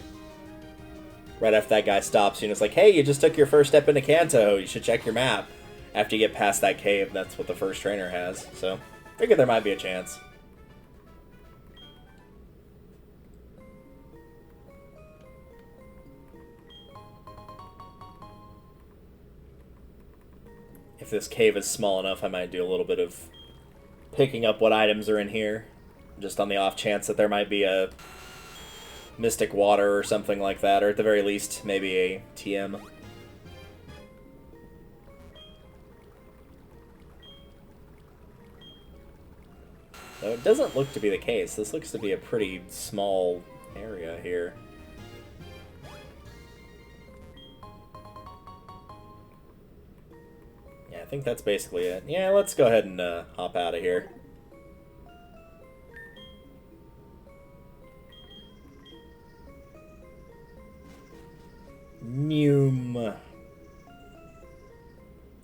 Right after that guy stops you and it's like, hey, you just took your first step into Kanto, you should check your map. after you get past that cave, that's what the first trainer has. So, figured there might be a chance. If this cave is small enough, I might do a little bit of picking up what items are in here, just on the off chance that there might be a mystic water or something like that, or at the very least, maybe a TM. Though it doesn't look to be the case. This looks to be a pretty small area here. Yeah, I think that's basically it. Yeah, let's go ahead and hop out of here. Noom.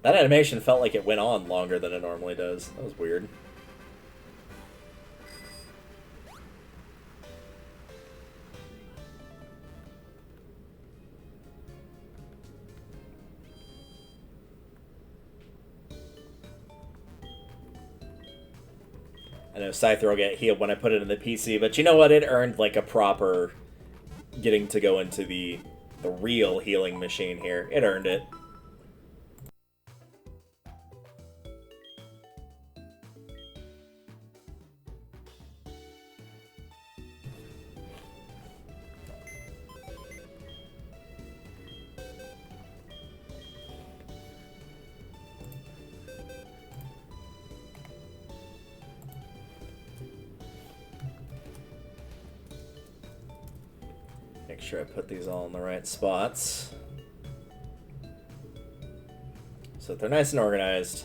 That animation felt like it went on longer than it normally does. That was weird. I know Scyther will get healed when I put it in the PC, but you know what? It earned like a proper getting to go into the real healing machine here. It earned it. Make sure I put these all in the right spots so that they're nice and organized.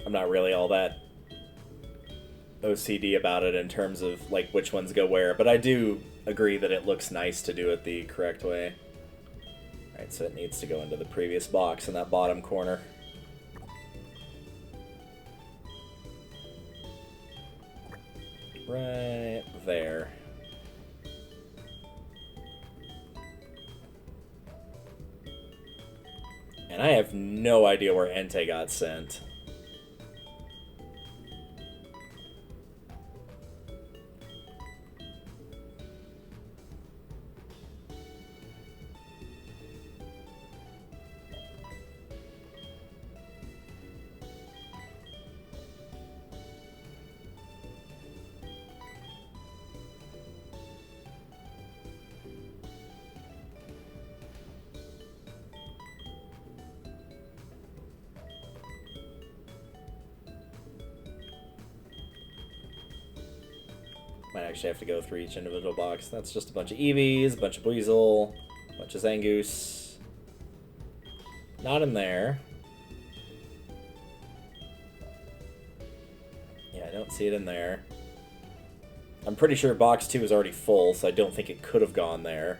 I'm not really all that OCD about it in terms of like which ones go where, but I do agree that it looks nice to do it the correct way. Alright, so it needs to go into the previous box in that bottom corner. Right there. And I have no idea where Entei got sent. Might actually have to go through each individual box. That's just a bunch of Eevees, a bunch of Weasel, a bunch of Zangoose. Not in there. Yeah, I don't see it in there. I'm pretty sure box 2 is already full, so I don't think it could have gone there.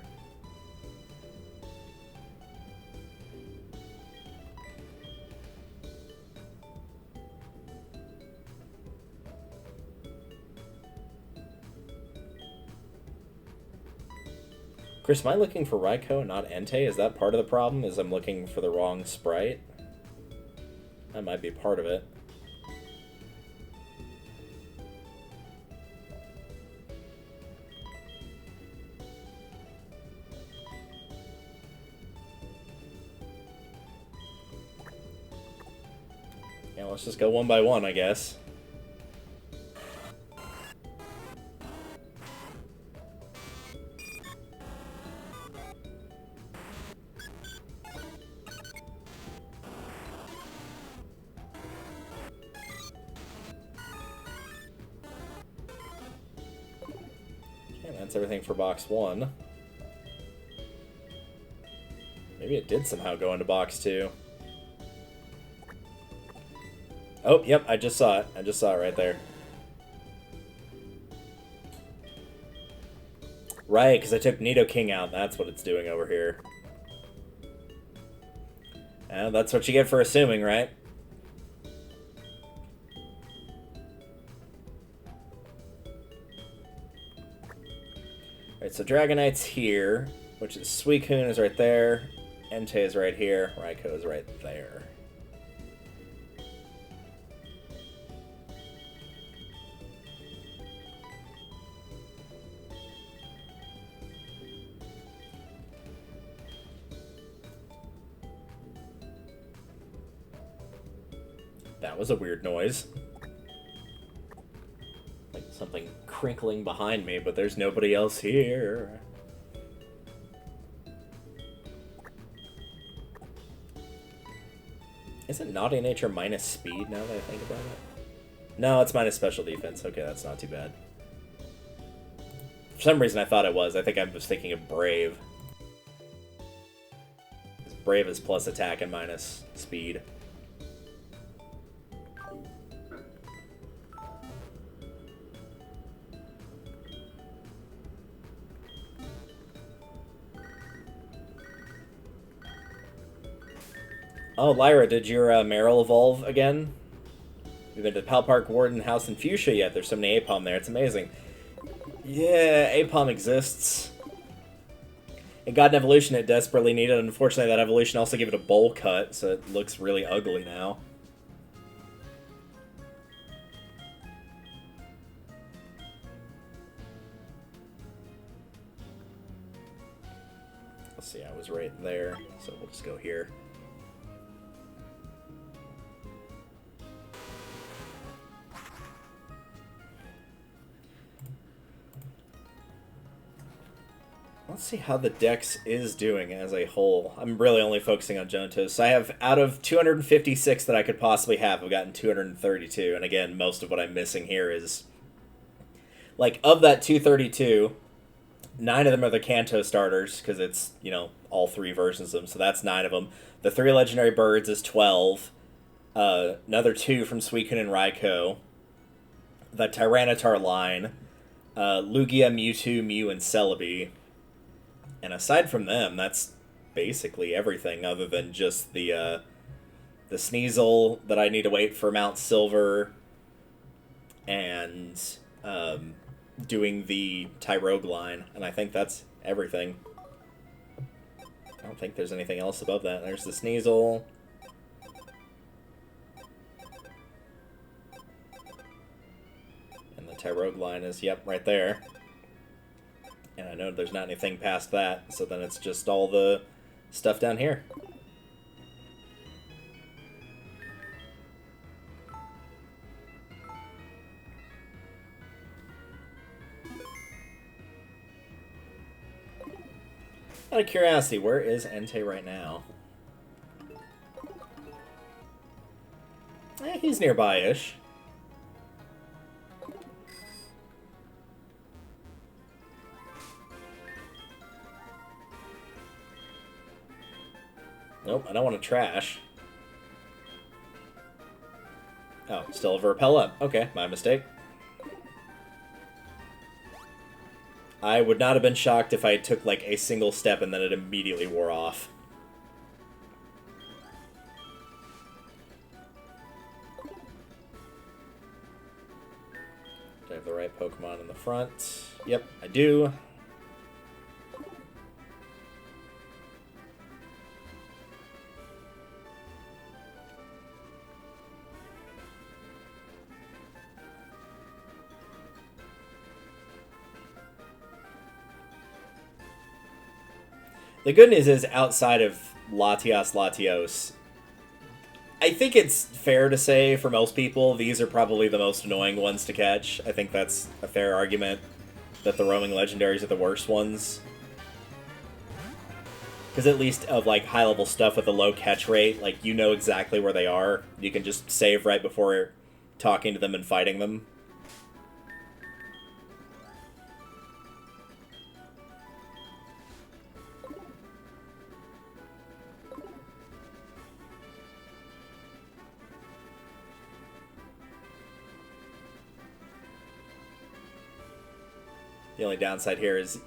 Chris, am I looking for Raikou and not Entei? Is that part of the problem? Is I'm looking for the wrong sprite? That might be part of it. Yeah, let's just go one by one, I guess. That's everything for box 1. Maybe it did somehow go into box 2. Oh, yep, I just saw it. I just saw it right there. Right, because I took Nidoking out. That's what it's doing over here. And that's what you get for assuming, right? Alright, so Dragonite's here, which is Suicune is right there, Entei is right here. Raikou is right there. That was a weird noise. Like something crinkling behind me, but there's nobody else here. Isn't Naughty Nature minus speed now that I think about it? No, it's minus special defense. Okay, that's not too bad. For some reason I thought it was. I think I was thinking of Brave. Brave is plus attack and minus speed. Oh, Lyra, did your Meryl evolve again? We've been to Pal Park, Warden House, and Fuchsia yet. There's so many Apom there. It's amazing. Yeah, Apom exists. It got an evolution it desperately needed. Unfortunately, that evolution also gave it a bowl cut, so it looks really ugly now. Let's see, I was right there, so we'll just go here. Let's see how the Dex is doing as a whole. I'm really only focusing on Johtos. So I have, out of 256 that I could possibly have, I've gotten 232. And again, most of what I'm missing here is... Like, of that 232, 9 of them are the Kanto starters, because it's, you know, all 3 versions of them. So that's 9 of them. The 3 Legendary Birds is 12. Another 2 from Suicune and Raikou. The Tyranitar line. Lugia, Mewtwo, Mew, and Celebi. And aside from them, that's basically everything other than just the Sneasel that I need to wait for Mount Silver and doing the Tyrogue line. And I think that's everything. I don't think there's anything else above that. There's the Sneasel. And the Tyrogue line is, yep, right there. And I know there's not anything past that, so then it's just all the stuff down here. Out of curiosity, where is Entei right now? He's nearby-ish. Nope, I don't want to trash. Oh, still a Repel up. Okay, my mistake. I would not have been shocked if I took like a single step and then it immediately wore off. Do I have the right Pokemon in the front? Yep, I do. The good news is, outside of Latios, I think it's fair to say, for most people, these are probably the most annoying ones to catch. I think that's a fair argument, that the roaming legendaries are the worst ones. Because at least of, like, high-level stuff with a low catch rate, like, you know exactly where they are. You can just save right before talking to them and fighting them. The only downside here is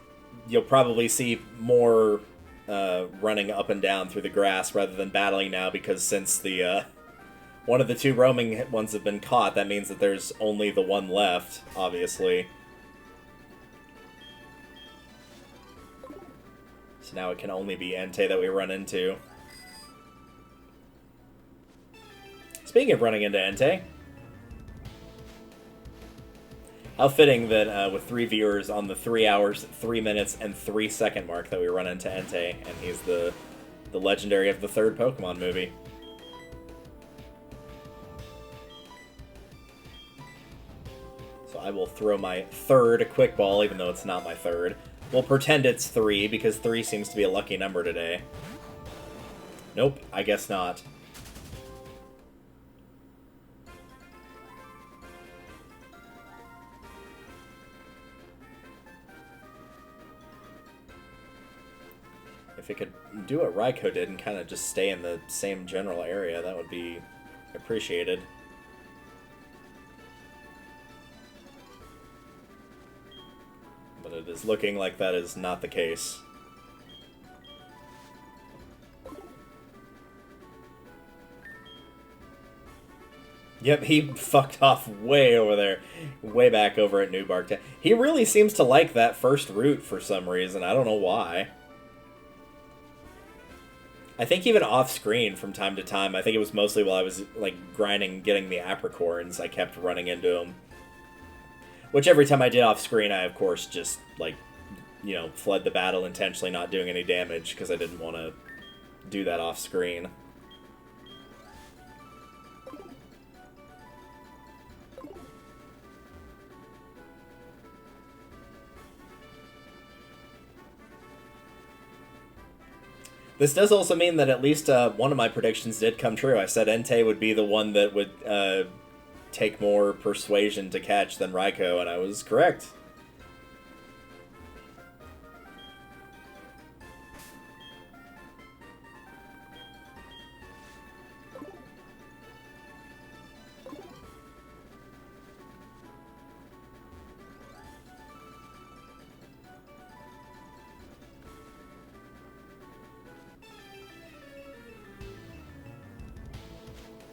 you'll probably see more running up and down through the grass rather than battling now, because since the one of the 2 roaming ones have been caught, that means that there's only the one left, obviously. So now it can only be Entei that we run into. Speaking of running into Entei, how fitting that with 3 viewers on the 3 hours, 3 minutes, and 3 second mark that we run into Entei, and he's the legendary of the 3rd Pokemon movie. So I will throw my 3rd Quick Ball, even though it's not my 3rd. We'll pretend it's 3, because 3 seems to be a lucky number today. Nope, I guess not. If it could do what Raikou did and kind of just stay in the same general area, that would be appreciated. But it is looking like that is not the case. Yep, he fucked off way over there. Way back over at New Bark. He really seems to like that first route for some reason. I don't know why. I think even off-screen from time to time, I think it was mostly while I was, like, grinding, getting the apricorns, I kept running into him. Which every time I did off-screen, I, of course, just, like, you know, fled the battle intentionally not doing any damage, because I didn't want to do that off-screen. This does also mean that at least one of my predictions did come true. I said Entei would be the one that would take more persuasion to catch than Raikou, and I was correct.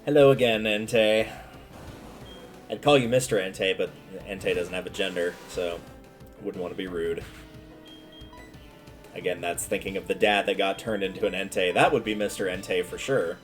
Hello again, Entei. I'd call you Mr. Entei, but Entei doesn't have a gender, so I wouldn't want to be rude. Again, that's thinking of the dad that got turned into an Entei. That would be Mr. Entei for sure.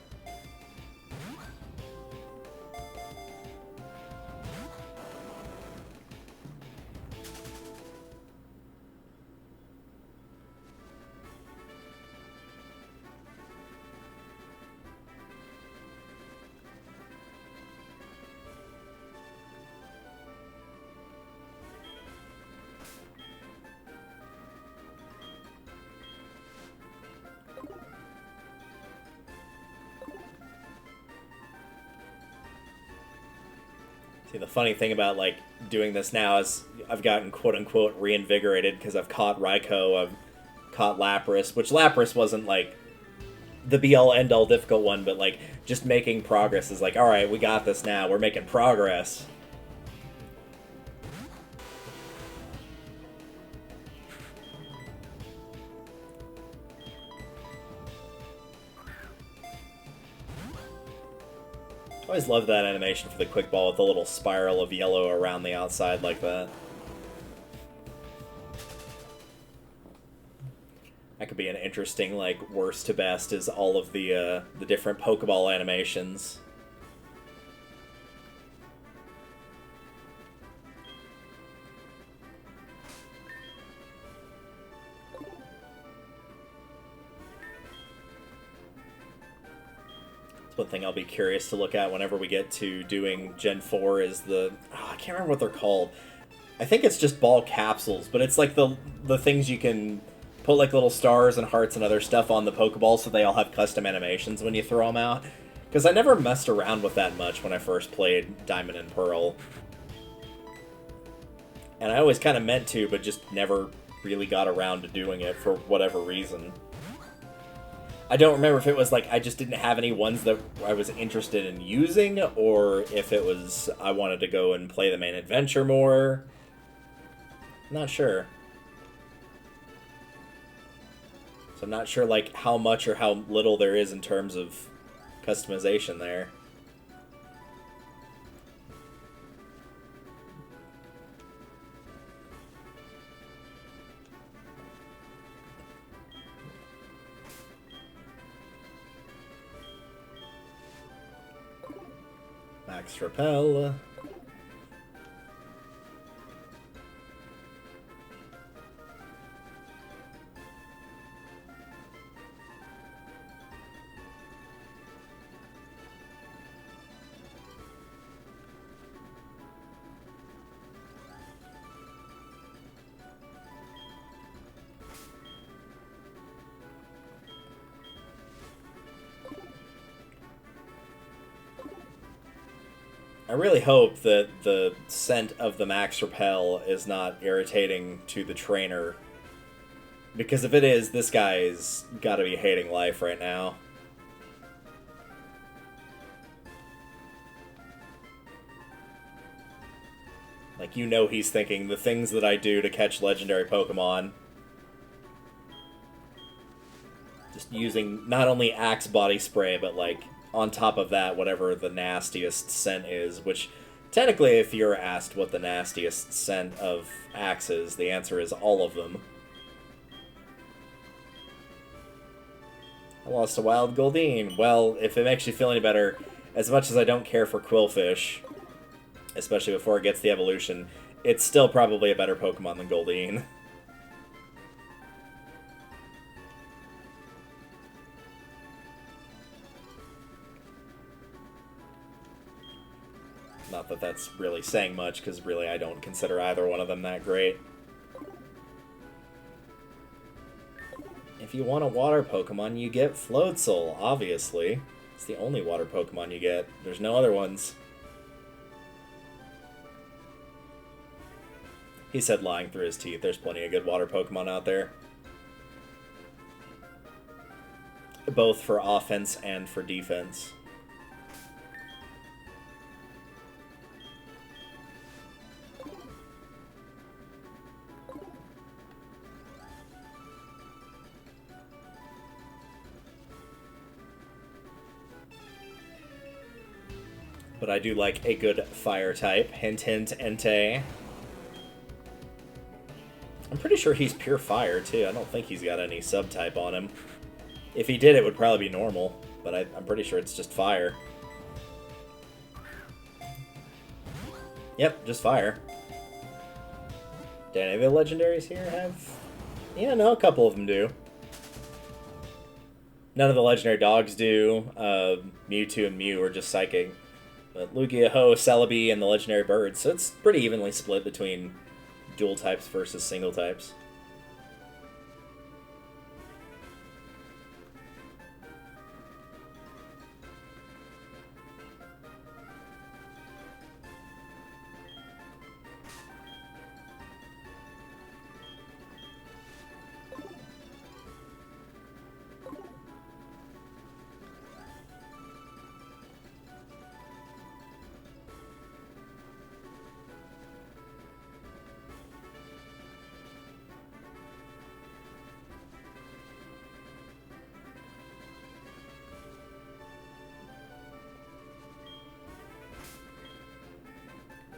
See, the funny thing about, like, doing this now is I've gotten quote-unquote reinvigorated because I've caught Raikou, I've caught Lapras, which Lapras wasn't, like, the be-all, end-all difficult one, but, like, just making progress is like, alright, we got this now, we're making progress. I always love that animation for the quick ball with the little spiral of yellow around the outside like that. That could be an interesting, like, worst to best is all of the different Pokeball animations. One thing I'll be curious to look at whenever we get to doing Gen 4 is the... Oh, I can't remember what they're called. I think it's just ball capsules, but it's like the things you can put like little stars and hearts and other stuff on the Pokeball so they all have custom animations when you throw them out. Because I never messed around with that much when I first played Diamond and Pearl. And I always kind of meant to, but just never really got around to doing it for whatever reason. I don't remember if it was like I just didn't have any ones that I was interested in using, or if it was I wanted to go and play the main adventure more. I'm not sure. So I'm not sure like how much or how little there is in terms of customization there. Max Repel. I really hope that the scent of the Max Repel is not irritating to the trainer. Because if it is, this guy's gotta be hating life right now. Like, you know he's thinking, the things that I do to catch legendary Pokemon. Just using not only Axe body spray, but like, on top of that, whatever the nastiest scent is, which technically if you're asked what the nastiest scent of Axe is, the answer is all of them. I lost a wild Goldeen. Well, if it makes you feel any better, as much as I don't care for Quillfish, especially before it gets the evolution, it's still probably a better Pokemon than Goldeen. Not that that's really saying much, because really I don't consider either one of them that great. If you want a water Pokemon, you get Floatzel, obviously. It's the only water Pokemon you get. There's no other ones. He said lying through his teeth. There's plenty of good water Pokemon out there. Both for offense and for defense. But I do like a good fire type. Hint, hint, Entei. I'm pretty sure he's pure fire, too. I don't think he's got any subtype on him. If he did, it would probably be normal. But I'm pretty sure it's just fire. Yep, just fire. Do any of the legendaries here have... Yeah, no, a couple of them do. None of the legendary dogs do. Mewtwo and Mew are just psychic. But Lugia, Ho, Celebi, and the legendary birds. So it's pretty evenly split between dual types versus single types.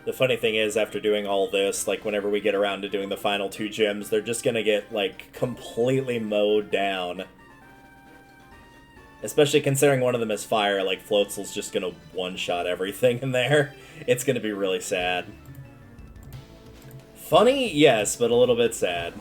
The funny thing is, after doing all this, like, whenever we get around to doing the final two gyms, they're just gonna get, like, completely mowed down. Especially considering one of them is fire, like, Floatzel's just gonna one-shot everything in there. It's gonna be really sad. Funny? Yes, but a little bit sad.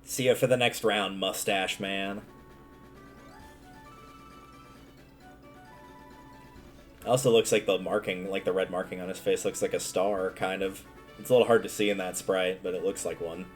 See ya for the next round, Mustache Man. Also looks like the marking, like the red marking on his face looks like a star, kind of. It's a little hard to see in that sprite, but it looks like one.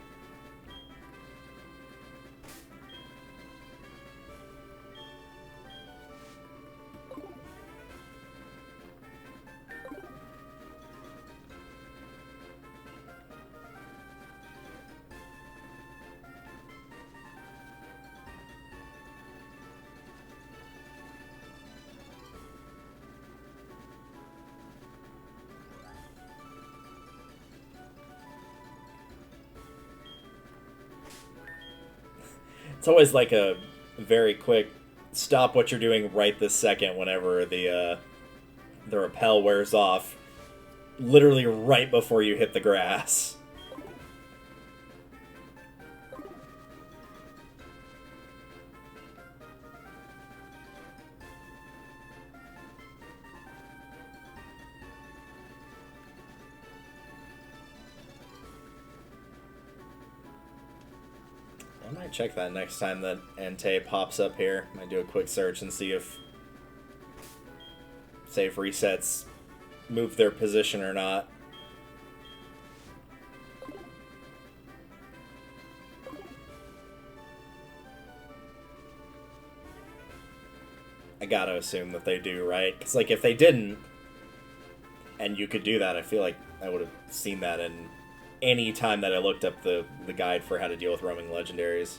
It's always like a very quick. Stop what you're doing right this second whenever the repel wears off. Literally right before you hit the grass. I might check that next time that Entei pops up here. Might do a quick search and see if save resets move their position or not. I gotta assume that they do, right? Because, like, if they didn't, and you could do that, I feel like I would have seen that in any time that I looked up the guide for how to deal with roaming legendaries.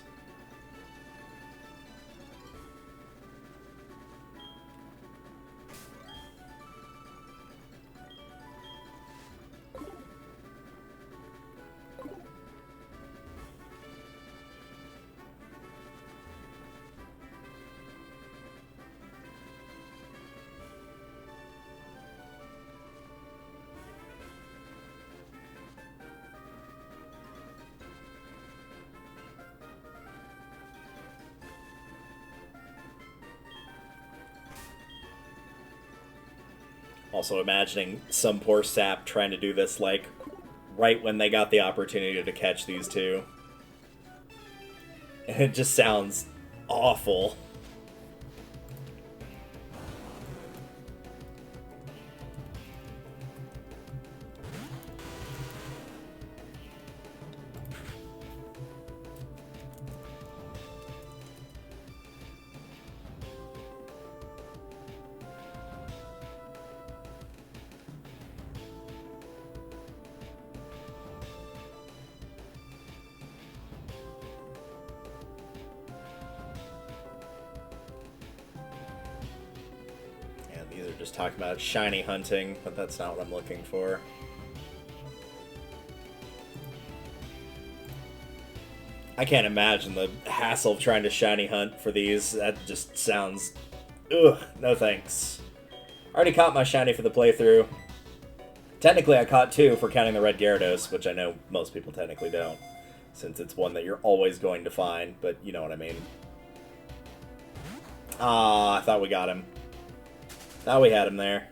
Also imagining some poor sap trying to do this, like, right when they got the opportunity to catch these two. And it just sounds awful. These are just talking about shiny hunting, but that's not what I'm looking for. I can't imagine the hassle of trying to shiny hunt for these. That just sounds... Ugh, no thanks. Already caught my shiny for the playthrough. Technically I caught 2 for counting the red Gyarados, which I know most people technically don't, since it's one that you're always going to find, but you know what I mean. Ah, I thought we got him. Thought we had him there.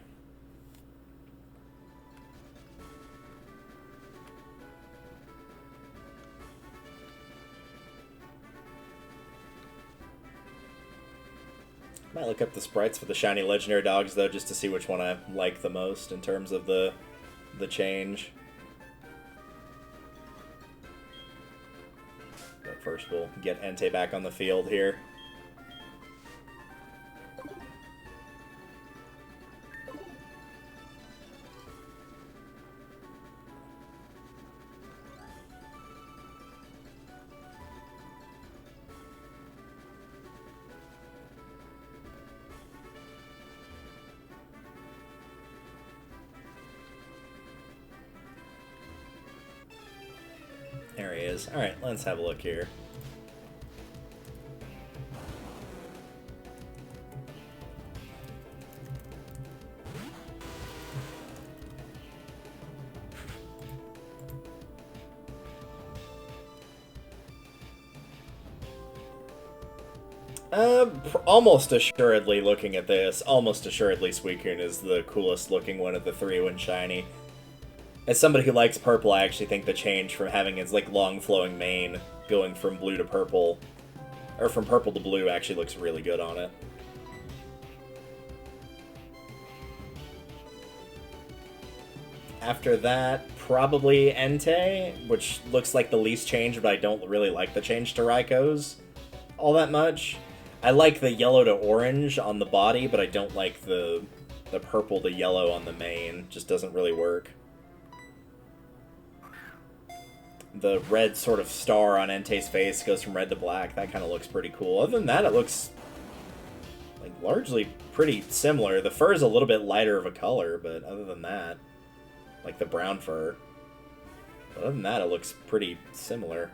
Might look up the sprites for the shiny legendary dogs, though, just to see which one I like the most in terms of the change. But first we'll get Entei back on the field here. There he is. Alright, let's have a look here. Almost assuredly looking at this, almost assuredly Suicune is the coolest looking one of the 3 when shiny. As somebody who likes purple, I actually think the change from having its, like, long flowing mane going from blue to purple, or from purple to blue, actually looks really good on it. After that, probably Entei, which looks like the least change, but I don't really like the change to Raikou's all that much. I like the yellow to orange on the body, but I don't like the purple to yellow on the mane. Just doesn't really work. The red sort of star on Entei's face goes from red to black. That kind of looks pretty cool. Other than that, it looks like largely pretty similar. The fur is a little bit lighter of a color, but other than that, like the brown fur. But other than that, it looks pretty similar.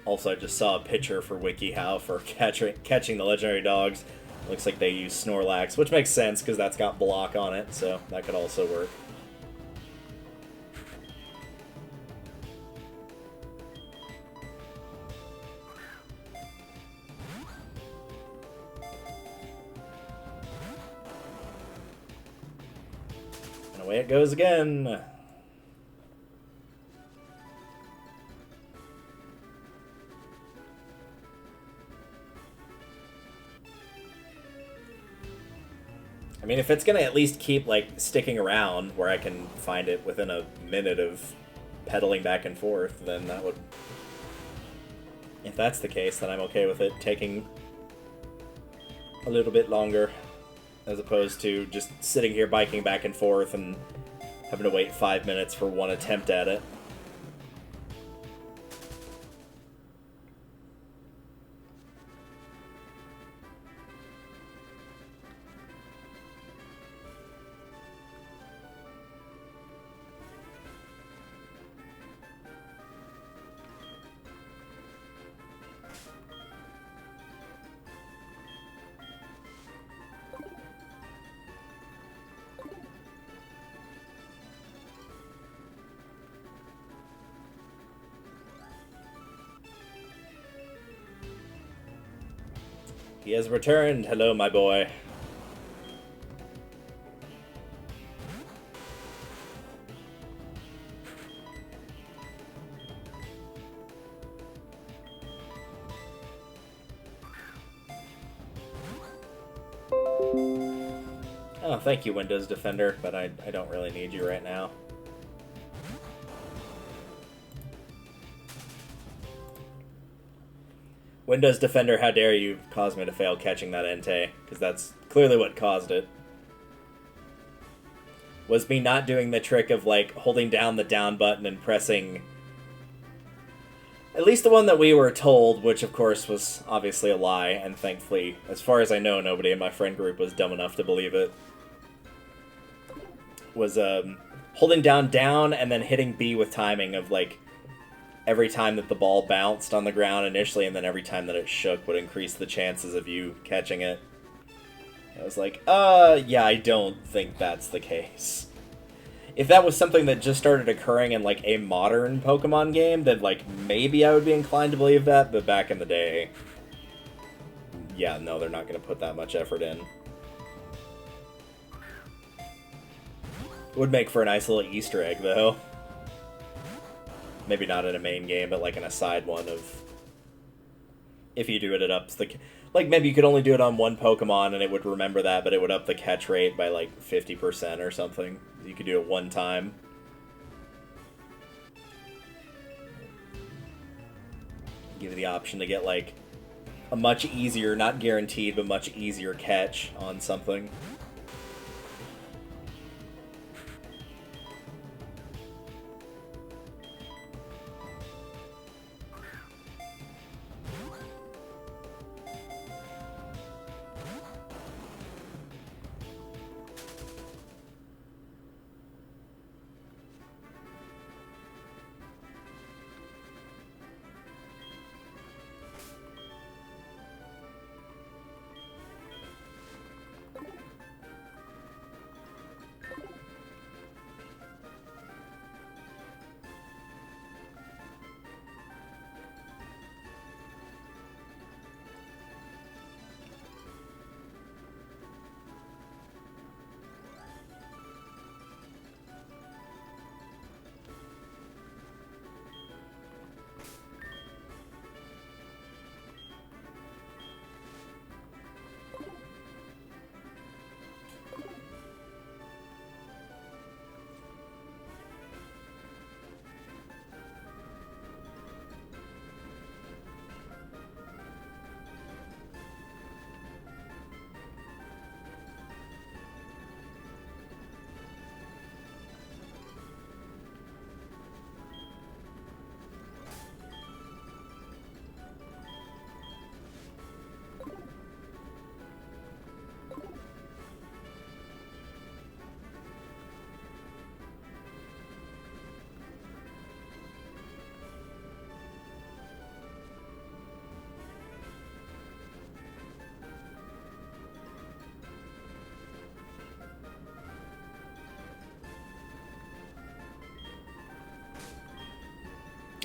Also, I just saw a picture for WikiHow for catching the legendary dogs. Looks like they use Snorlax, which makes sense because that's got block on it, so that could also work. And away it goes again. I mean, if it's gonna at least keep, like, sticking around where I can find it within a minute of pedaling back and forth, then that would... If that's the case, then I'm okay with it taking a little bit longer, as opposed to just sitting here biking back and forth and having to wait 5 minutes for one attempt at it. He has returned. Hello, my boy. Oh, thank you, Windows Defender, but I don't really need you right now. Windows Defender, how dare you cause me to fail catching that Entei, because that's clearly what caused it. Was me not doing the trick of, like, holding down the down button and pressing... At least the one that we were told, which of course was obviously a lie, and thankfully, as far as I know, nobody in my friend group was dumb enough to believe it. Was, holding down, and then hitting B with timing of, like, every time that the ball bounced on the ground initially, and then every time that it shook would increase the chances of you catching it. I was like, yeah, I don't think that's the case. If that was something that just started occurring in, like, a modern Pokemon game, then, like, maybe I would be inclined to believe that, but back in the day, yeah, no, they're not going to put that much effort in. It would make for a nice little Easter egg, though. Maybe not in a main game, but like in a side one of... If you do it, it ups the... Like, maybe you could only do it on one Pokemon and it would remember that, but it would up the catch rate by like 50% or something. You could do it one time. Give you the option to get like a much easier, not guaranteed, but much easier catch on something.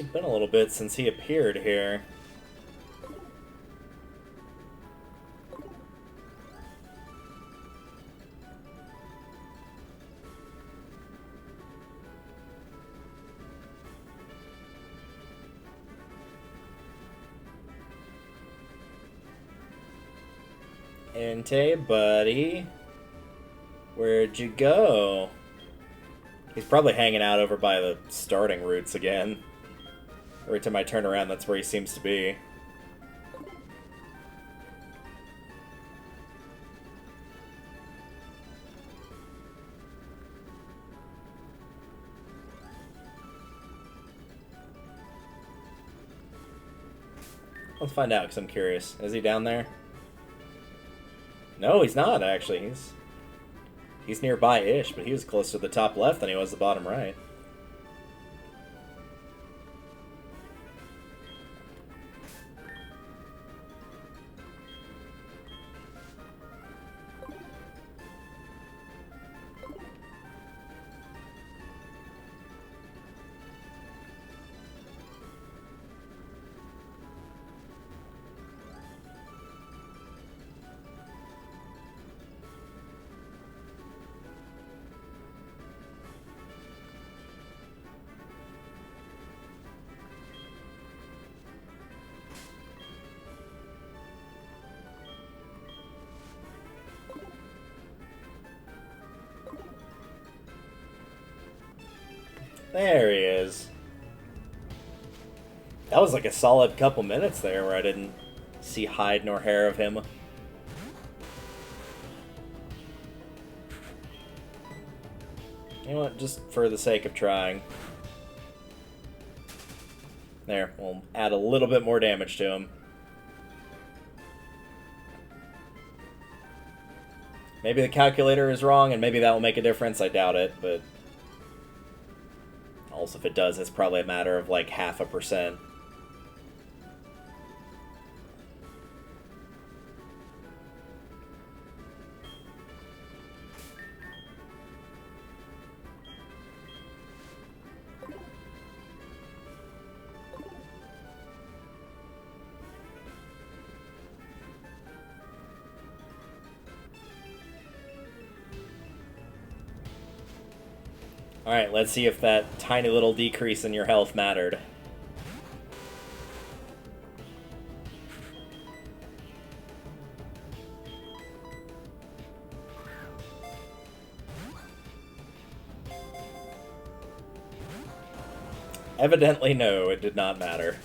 It's been a little bit since he appeared here. Entei, buddy. Where'd you go? He's probably hanging out over by the starting routes again. Every time I turn around, that's where he seems to be. Let's find out, because I'm curious. Is he down there? No, he's not, actually. He's nearby-ish, but he was closer to the top left than he was the bottom right. There he is. That was like a solid couple minutes there where I didn't see hide nor hair of him. You know what, just for the sake of trying. There, we'll add a little bit more damage to him. Maybe the calculator is wrong, and maybe that will make a difference. I doubt it, but... also, if it does, it's probably a matter of like 0.5%. Alright, let's see if that tiny little decrease in your health mattered. Evidently no, it did not matter.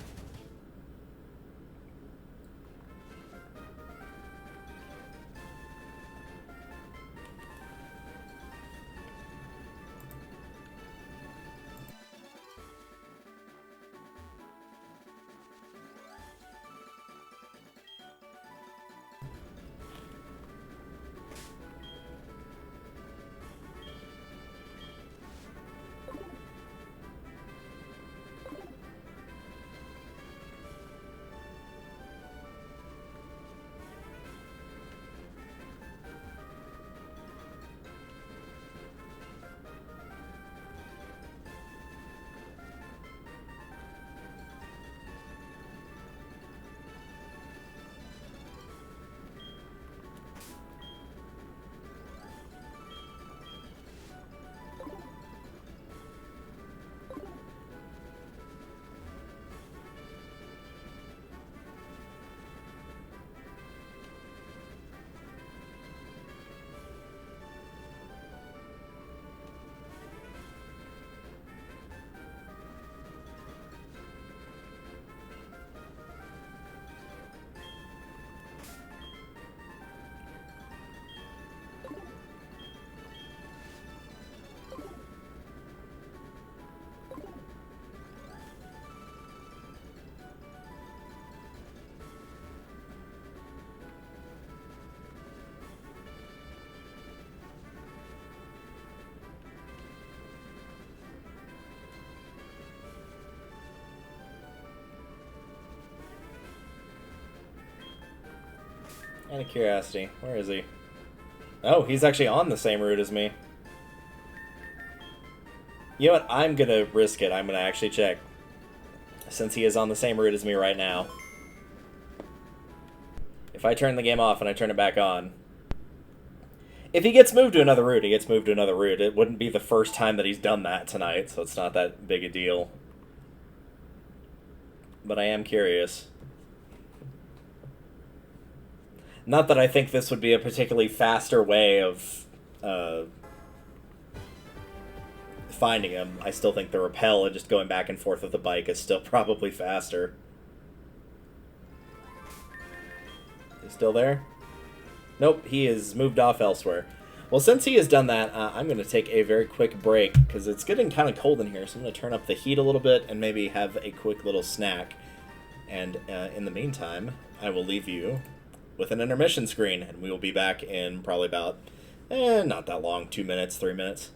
Out of curiosity, where is he? Oh, he's actually on the same route as me. You know what? I'm gonna risk it. I'm gonna actually check. since he is on the same route as me right now. If I turn the game off and I turn it back on... If he gets moved to another route, he gets moved to another route. It wouldn't be the first time that he's done that tonight, so it's not that big a deal. But I am curious. Not that I think this would be a particularly faster way of finding him. I still think the repel and just going back and forth with the bike is still probably faster. He's still there? Nope, he is moved off elsewhere. Well, since he has done that, I'm going to take a very quick break, because it's getting kind of cold in here, so I'm going to turn up the heat a little bit and maybe have a quick little snack. And in the meantime, I will leave you with an intermission screen, and we will be back in probably about, not that long, 2 minutes, 3 minutes.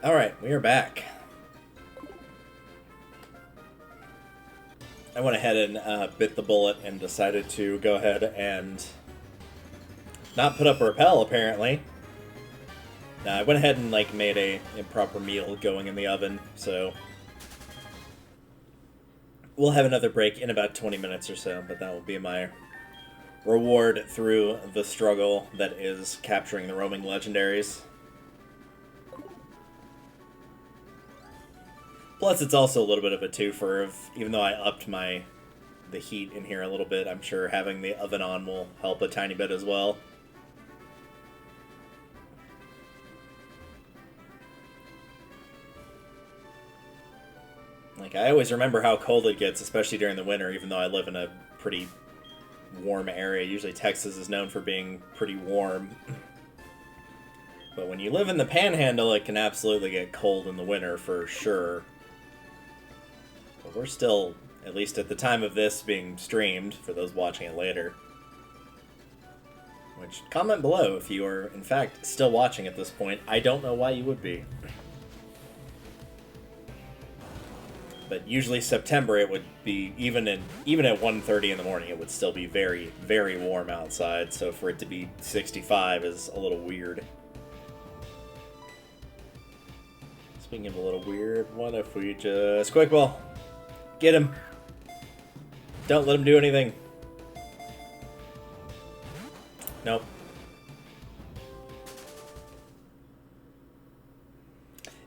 Alright, we are back. I went ahead and bit the bullet and decided to go ahead and not put up a repel, apparently. I went ahead and made a improper meal going in the oven, so we'll have another break in about 20 minutes or so, but that will be my reward through the struggle that is capturing the roaming legendaries. Plus, it's also a little bit of a twofer of, even though I upped the heat in here a little bit, I'm sure having the oven on will help a tiny bit as well. I always remember how cold it gets, especially during the winter, even though I live in a pretty warm area. Usually Texas is known for being pretty warm. But when you live in the Panhandle, it can absolutely get cold in the winter for sure. But we're still, at least at the time of this being streamed, for those watching it later. Which, comment below if you are, in fact, still watching at this point. I don't know why you would be. But usually September it would be, even at 1:30 in the morning, it would still be very, very warm outside. So for it to be 65 is a little weird. Speaking of a little weird, what if we just... Quick ball! Get him! Don't let him do anything. Nope.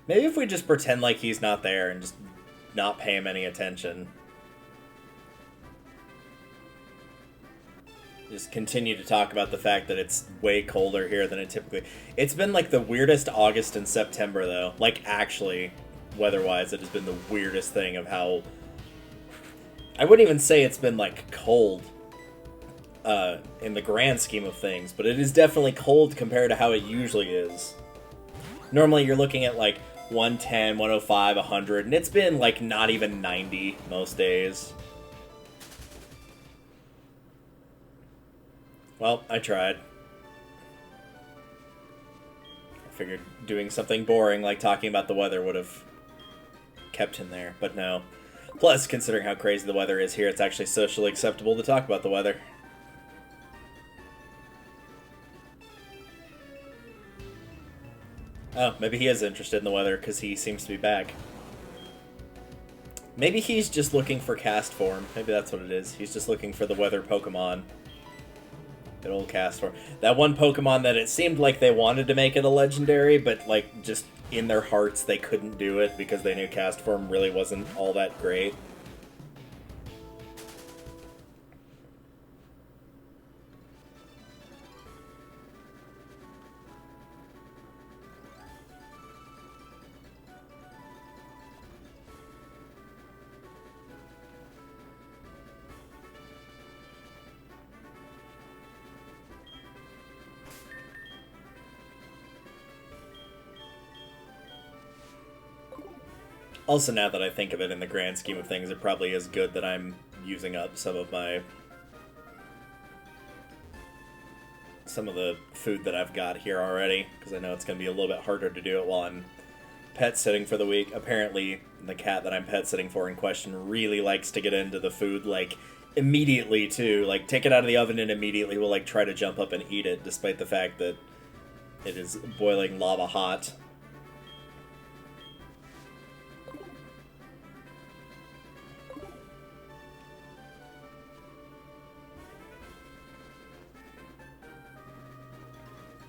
Maybe if we just pretend like he's not there and just not pay him any attention. Just continue to talk about the fact that it's way colder here than it typically... It's been the weirdest August and September, though. Actually, weather-wise, it has been the weirdest thing of how... I wouldn't even say it's been, cold in the grand scheme of things, but it is definitely cold compared to how it usually is. Normally, you're looking at, 110, 105, 100, and it's been, not even 90 most days. Well, I tried. I figured doing something boring like talking about the weather would have kept him there, but no. Plus, considering how crazy the weather is here, it's actually socially acceptable to talk about the weather. Oh, maybe he is interested in the weather because he seems to be back. Maybe he's just looking for cast form. Maybe that's what it is. He's just looking for the weather Pokemon. Good old cast form. That one Pokemon that it seemed like they wanted to make it a legendary, but just in their hearts they couldn't do it because they knew cast form really wasn't all that great. Also, now that I think of it in the grand scheme of things, it probably is good that I'm using up some of the food that I've got here already, because I know it's going to be a little bit harder to do it while I'm pet sitting for the week. Apparently, the cat that I'm pet sitting for in question really likes to get into the food, immediately, too. Take it out of the oven and immediately will, try to jump up and eat it, despite the fact that it is boiling lava hot.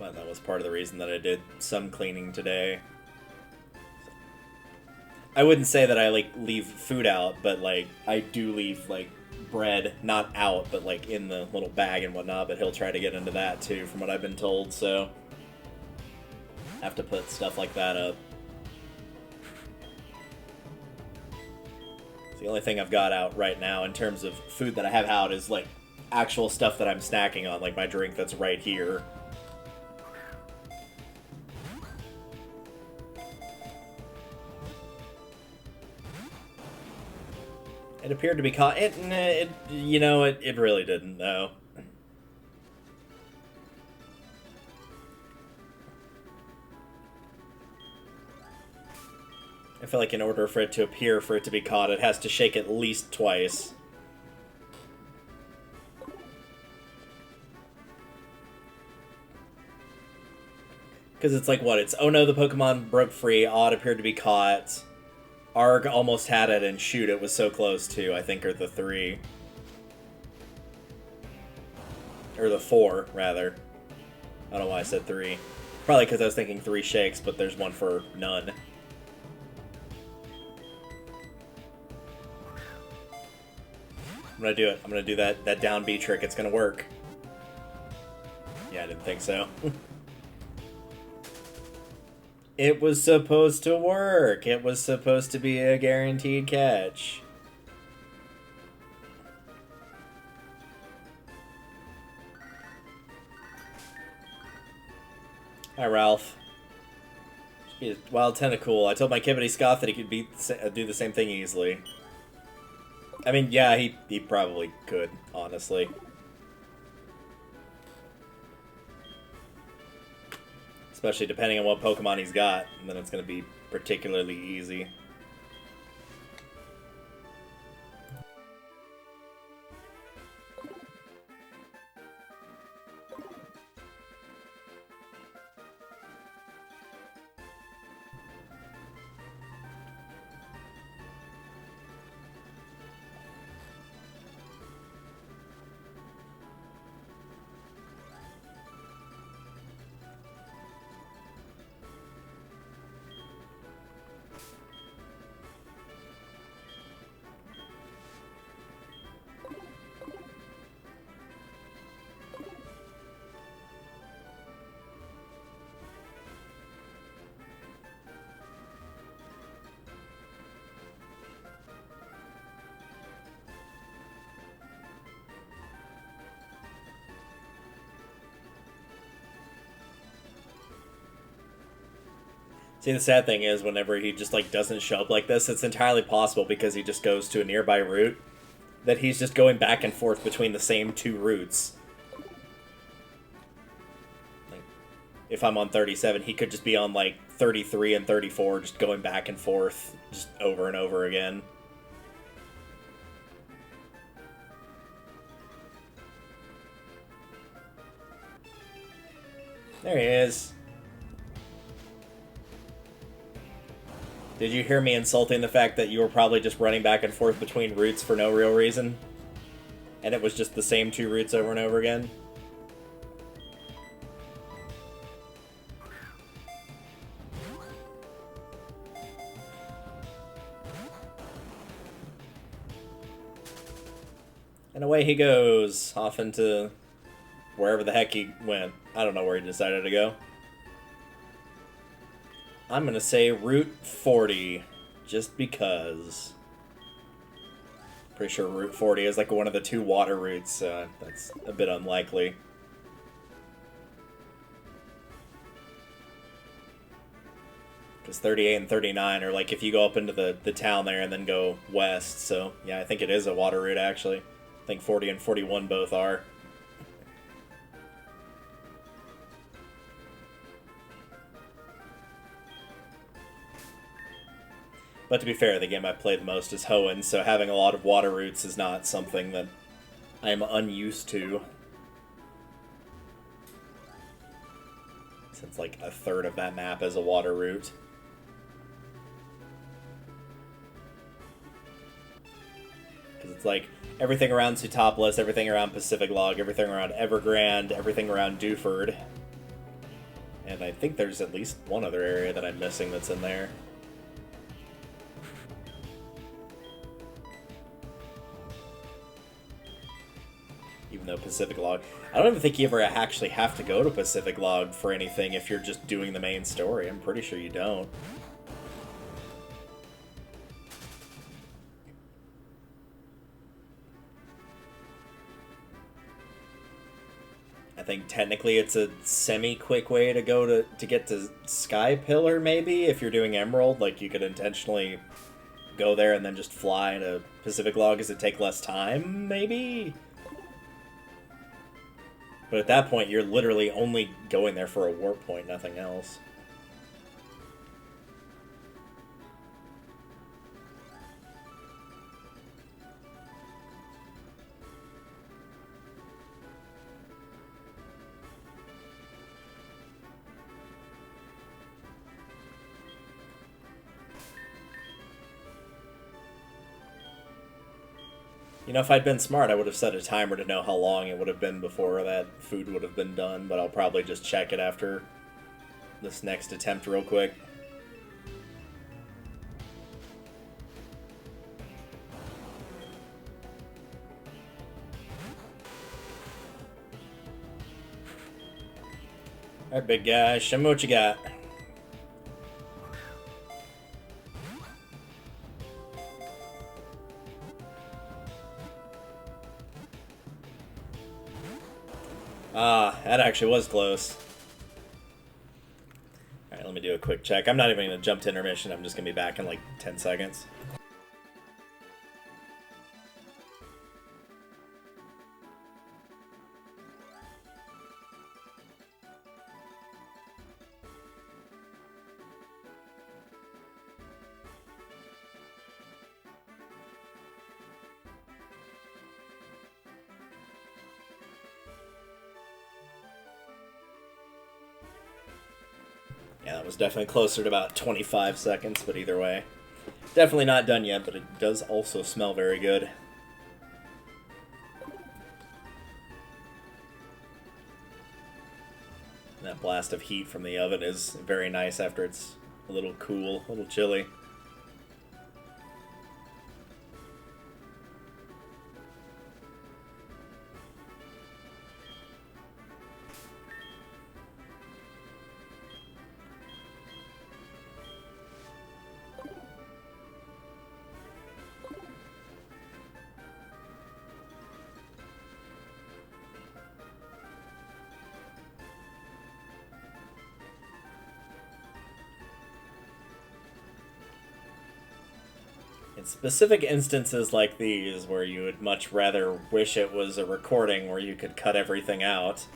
But that was part of the reason that I did some cleaning today. I wouldn't say that I, leave food out, but, I do leave, bread, not out, but, in the little bag and whatnot, but he'll try to get into that, too, from what I've been told, so... have to put stuff like that up. The only thing I've got out right now in terms of food that I have out is, actual stuff that I'm snacking on, my drink that's right here. It appeared to be caught. It really didn't, though. feel like in order for it to appear for it to be caught, it has to shake at least twice. Because it's like, what? It's, oh no, the Pokemon broke free, Odd appeared to be caught, Arg almost had it, and shoot, it was so close too, I think, are the 3. Or the 4, rather. I don't know why I said 3. Probably because I was thinking 3 shakes, but there's one for none. I'm gonna do it. I'm gonna do that down B trick. It's gonna work. Yeah, I didn't think so. It was supposed to work. It was supposed to be a guaranteed catch. Hi, Ralph. He's wild Tentacool. I told my Kibbity Scott that he could do the same thing easily. I mean, yeah, he probably could, honestly. Especially depending on what Pokemon he's got, and then it's going to be particularly easy. See, the sad thing is, whenever he just, like, doesn't show up like this, it's entirely possible, because he just goes to a nearby route, that he's just going back and forth between the same 2 routes. Like, if I'm on 37, he could just be on, like, 33 and 34, just going back and forth, just over and over again. There he is. Did you hear me insulting the fact that you were probably just running back and forth between routes for no real reason? And it was just the same 2 routes over and over again? And away he goes, off into wherever the heck he went. I don't know where he decided to go. I'm gonna say Route 40, just because. Pretty sure Route 40 is like one of the 2 water routes, so that's a bit unlikely. Because 38 and 39 are like if you go up into the town there and then go west, so yeah, I think it is a water route actually. I think 40 and 41 both are. But to be fair, the game I play the most is Hoenn, so having a lot of water routes is not something that I am unused to. Since like a third of that map is a water route. Because it's like everything around Sootopolis, everything around Pacific Log, everything around Evergrande, everything around Dewford. And I think there's at least one other area that I'm missing that's in there. Even though Pacific Log... I don't even think you ever actually have to go to Pacific Log for anything if you're just doing the main story. I'm pretty sure you don't. I think technically it's a semi-quick way to go to get to Sky Pillar, maybe? If you're doing Emerald, like you could intentionally go there and then just fly to Pacific Log. Does it take less time, maybe? But at that point, you're literally only going there for a warp point, nothing else. You know, if I'd been smart, I would have set a timer to know how long it would have been before that food would have been done, but I'll probably just check it after this next attempt real quick. Alright, big guy, show me what you got. Ah, that actually was close. Alright, let me do a quick check. I'm not even going to jump to intermission. I'm just going to be back in like 10 seconds. Yeah, that was definitely closer to about 25 seconds, but either way. Definitely not done yet, but it does also smell very good. That blast of heat from the oven is very nice after it's a little cool, a little chilly. In specific instances like these, where you would much rather wish it was a recording where you could cut everything out.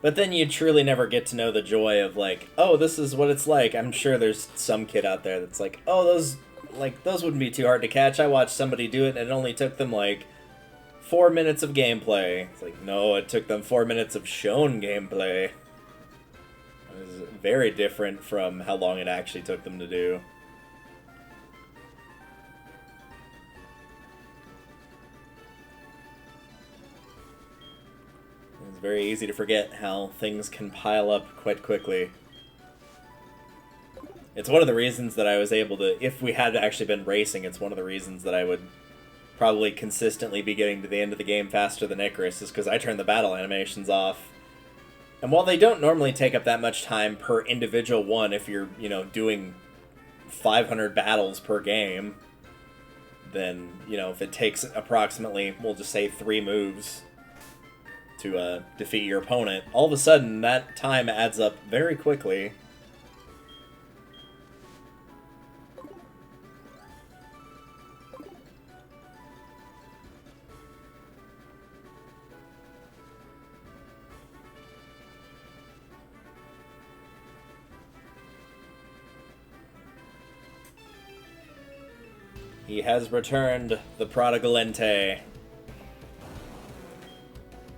But then you truly never get to know the joy of, like, oh, this is what it's like. I'm sure there's some kid out there that's like, oh, those wouldn't be too hard to catch. I watched somebody do it, and it only took them, like, 4 minutes of gameplay. It's like, no, it took them 4 minutes of shown gameplay. It was very different from how long it actually took them to do. It's very easy to forget how things can pile up quite quickly. It's one of the reasons that I was able to, if we had actually been racing, it's one of the reasons that I would probably consistently be getting to the end of the game faster than Icarus, is because I turned the battle animations off. And while they don't normally take up that much time per individual one, if you're, you know, doing 500 battles per game, then, you know, if it takes approximately, we'll just say 3 moves to defeat your opponent, all of a sudden that time adds up very quickly. He has returned, the prodigal Entei.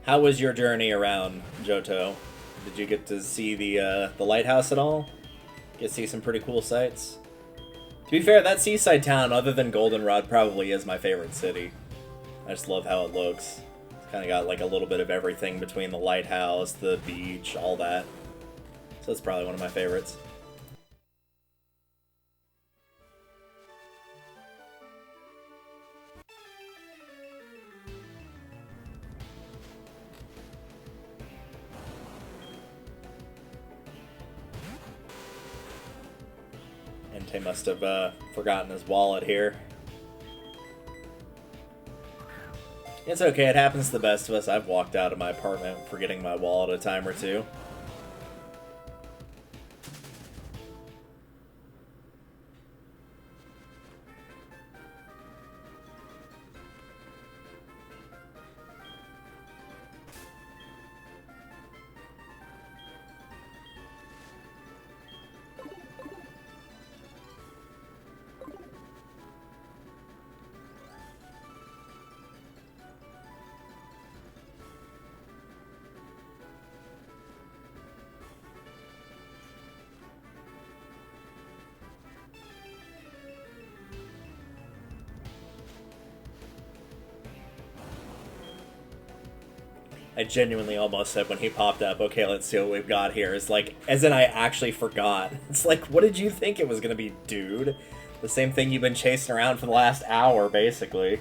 How was your journey around Johto? Did you get to see the lighthouse at all? Get to see some pretty cool sights? To be fair, that seaside town, other than Goldenrod, probably is my favorite city. I just love how it looks. It's kind of got like a little bit of everything between the lighthouse, the beach, all that. So it's probably one of my favorites. Entei must have forgotten his wallet here. It's okay, it happens to the best of us. I've walked out of my apartment forgetting my wallet a time or two. I genuinely almost said when he popped up, okay, let's see what we've got here. It's like, as in I actually forgot. It's like, what did you think it was going to be, dude? The same thing you've been chasing around for the last hour, basically.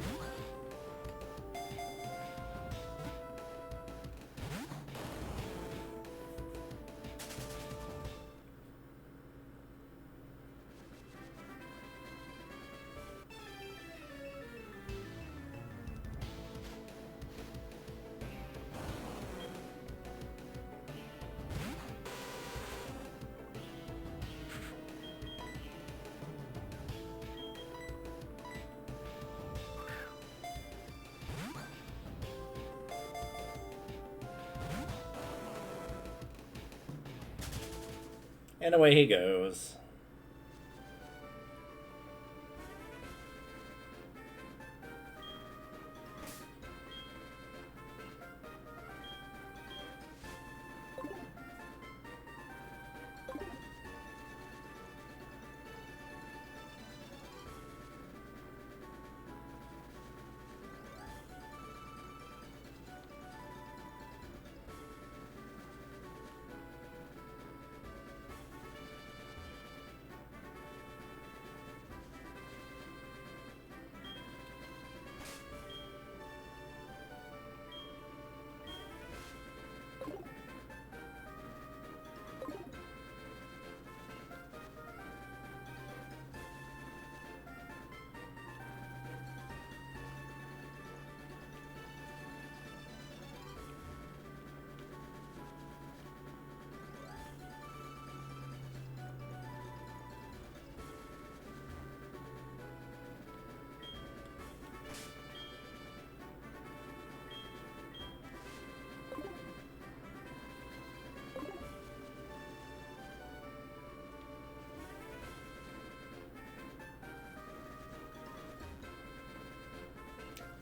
And away he goes.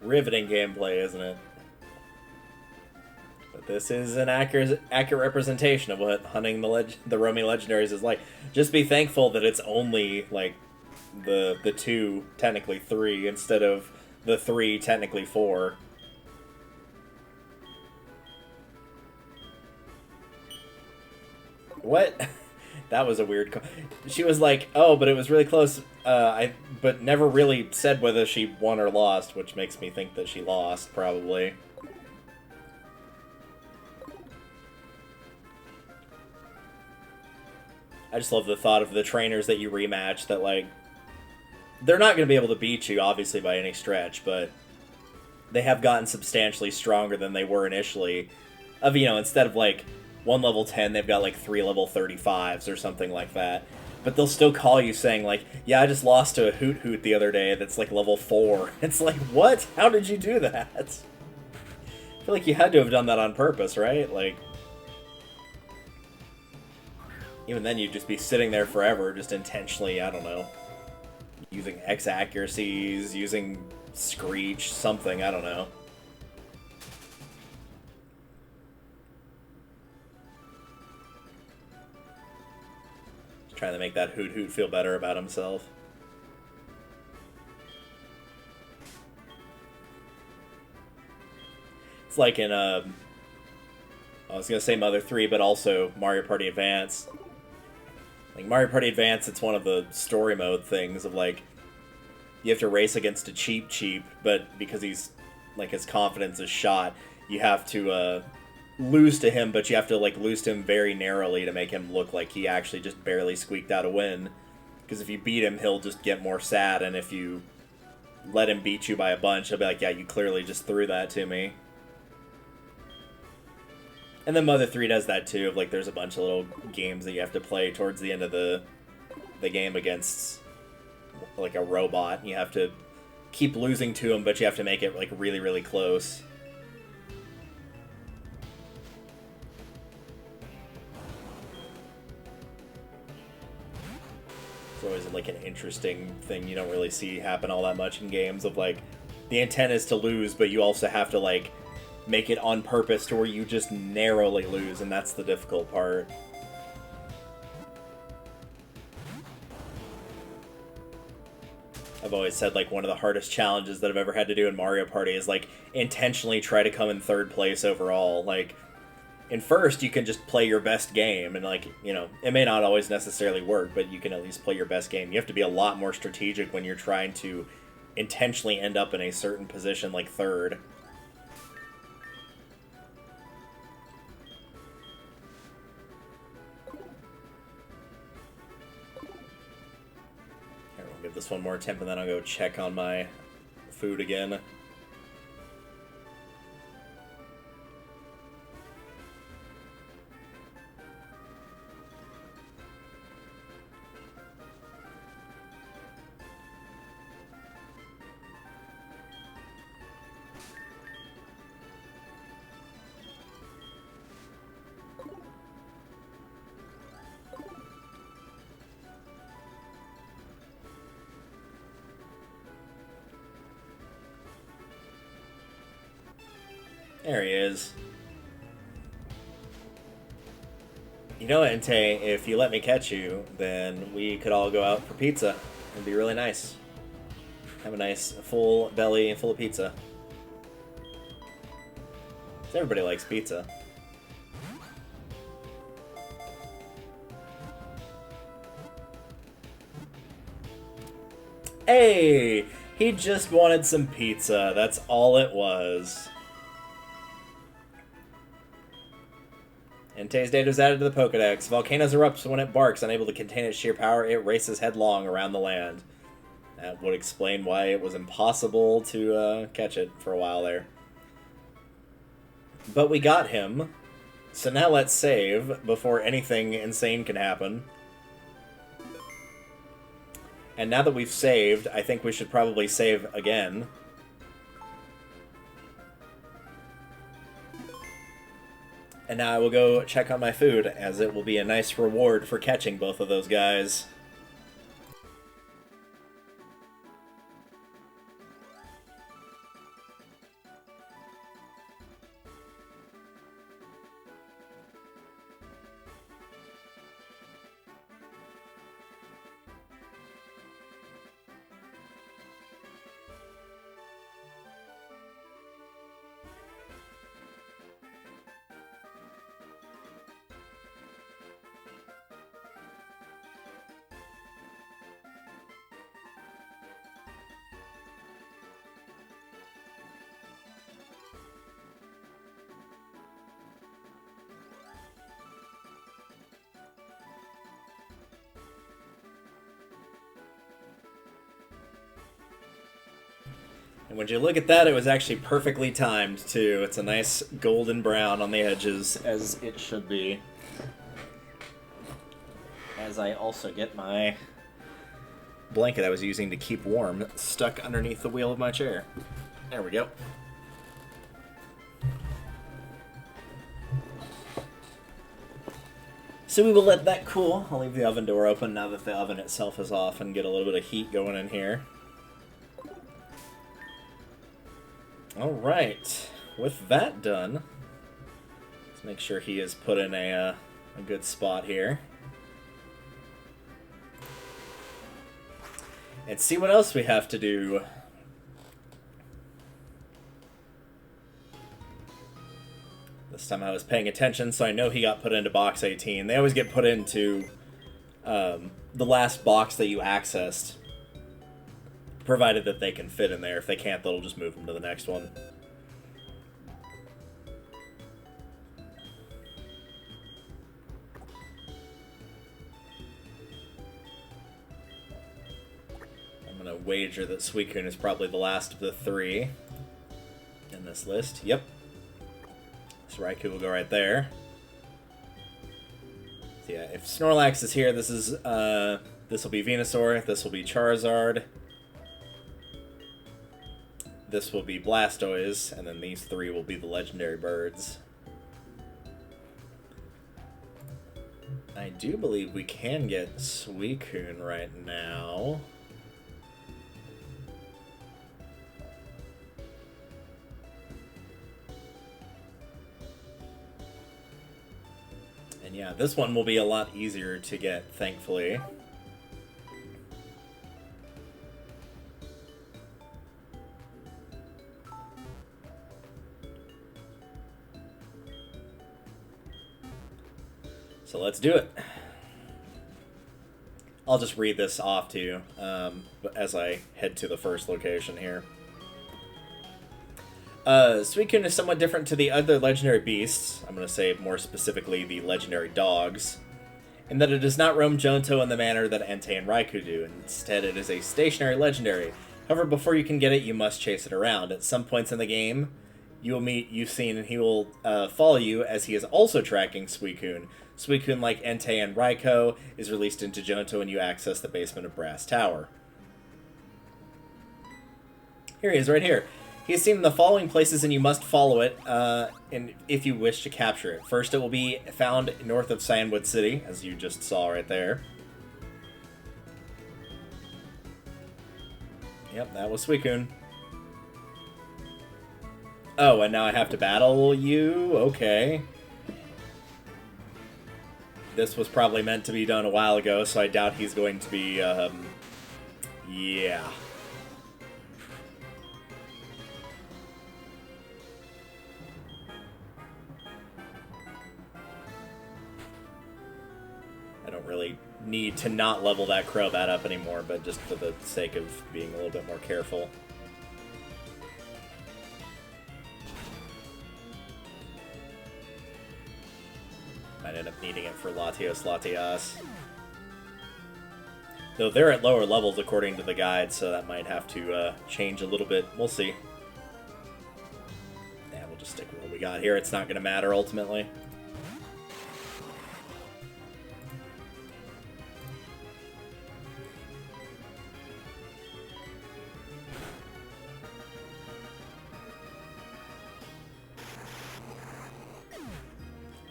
Riveting gameplay, isn't it? But this is an accurate representation of what hunting the roaming legendaries is like. Just be thankful that it's only like the two, technically three, instead of the three, technically four. What? That was a weird. She was like, "Oh, but it was really close." But never really said whether she won or lost, which makes me think that she lost, probably. I just love the thought of the trainers that you rematch. That like, they're not going to be able to beat you, obviously, by any stretch, but they have gotten substantially stronger than they were initially. Of instead of like 1 level 10, they've got like 3 level 35s or something like that. But they'll still call you saying like, yeah, I just lost to a Hoot Hoot the other day that's like level 4. It's like, what? How did you do that? I feel like you had to have done that on purpose, right? Like, even then you'd just be sitting there forever, just intentionally, I don't know, using X accuracies, using Screech, something, I don't know. Trying to make that Hoot Hoot feel better about himself. It's like in, I was gonna say Mother 3, but also Mario Party Advance. Like, Mario Party Advance, it's one of the story mode things of, like, you have to race against a Cheep, but because he's, like, his confidence is shot, you have to, lose to him, but you have to like lose to him very narrowly to make him look like he actually just barely squeaked out a win. Because if you beat him, he'll just get more sad, and if you let him beat you by a bunch, he'll be like, yeah, you clearly just threw that to me. And then Mother 3 does that too, of like there's a bunch of little games that you have to play towards the end of the game against like a robot. And you have to keep losing to him, but you have to make it like really, really close. It's always like an interesting thing you don't really see happen all that much in games of like the intent is to lose, but you also have to like make it on purpose to where you just narrowly lose, and that's the difficult part. Of I've always said, like, one of the hardest challenges that I've ever had to do in Mario Party is, like, intentionally try to come in third place overall. Like, in first, you can just play your best game, and, like, you know, it may not always necessarily work, but you can at least play your best game. You have to be a lot more strategic when you're trying to intentionally end up in a certain position, like third. Here, we'll give this one more attempt, and then I'll go check on my food again. There he is. You know, Entei, if you let me catch you, then we could all go out for pizza. It'd be really nice. Have a nice full belly full of pizza. Everybody likes pizza. Hey! He just wanted some pizza. That's all it was. Entei's data is added to the Pokedex. Volcanoes erupts when it barks. Unable to contain its sheer power, it races headlong around the land. That would explain why it was impossible to catch it for a while there. But we got him. So now let's save before anything insane can happen. And now that we've saved, I think we should probably save again. And now I will go check on my food, as it will be a nice reward for catching both of those guys. And when you look at that, it was actually perfectly timed, too. It's a nice golden brown on the edges, as it should be. As I also get my blanket I was using to keep warm stuck underneath the wheel of my chair. There we go. So we will let that cool. I'll leave the oven door open now that the oven itself is off and get a little bit of heat going in here. Alright, with that done, let's make sure he is put in a good spot here. And see what else we have to do. This time I was paying attention, so I know he got put into box 18. They always get put into the last box that you accessed, provided that they can fit in there. If they can't, they'll just move them to the next one. I'm going to wager that Suicune is probably the last of the three in this list. Yep. So Raikou will go right there. So yeah, if Snorlax is here, this is this will be Venusaur, this will be Charizard. This will be Blastoise, and then these three will be the legendary birds. I do believe we can get Suicune right now. And yeah, this one will be a lot easier to get, thankfully. So let's do it. I'll just read this off to you as I head to the first location here. Suicune is somewhat different to the other legendary beasts, I'm going to say more specifically the legendary dogs, in that it does not roam Johto in the manner that Entei and Raikou do. Instead, it is a stationary legendary. However, before you can get it, you must chase it around. At some points in the game, you will meet Yucine, and he will follow you as he is also tracking Suicune. Suicune, like Entei and Raikou, is released into Johto and you access the basement of Brass Tower. Here he is, right here. He is seen in the following places, and you must follow it if you wish to capture it. First, it will be found north of Sandwood City, as you just saw right there. Yep, that was Suicune. Oh, and now I have to battle you? Okay. This was probably meant to be done a while ago, so I doubt he's going to be, yeah. I don't really need to not level that Crobat up anymore, but just for the sake of being a little bit more careful. Might end up needing it for Latios. Though they're at lower levels according to the guide, so that might have to change a little bit. We'll see. Yeah, we'll just stick with what we got here. It's not going to matter ultimately.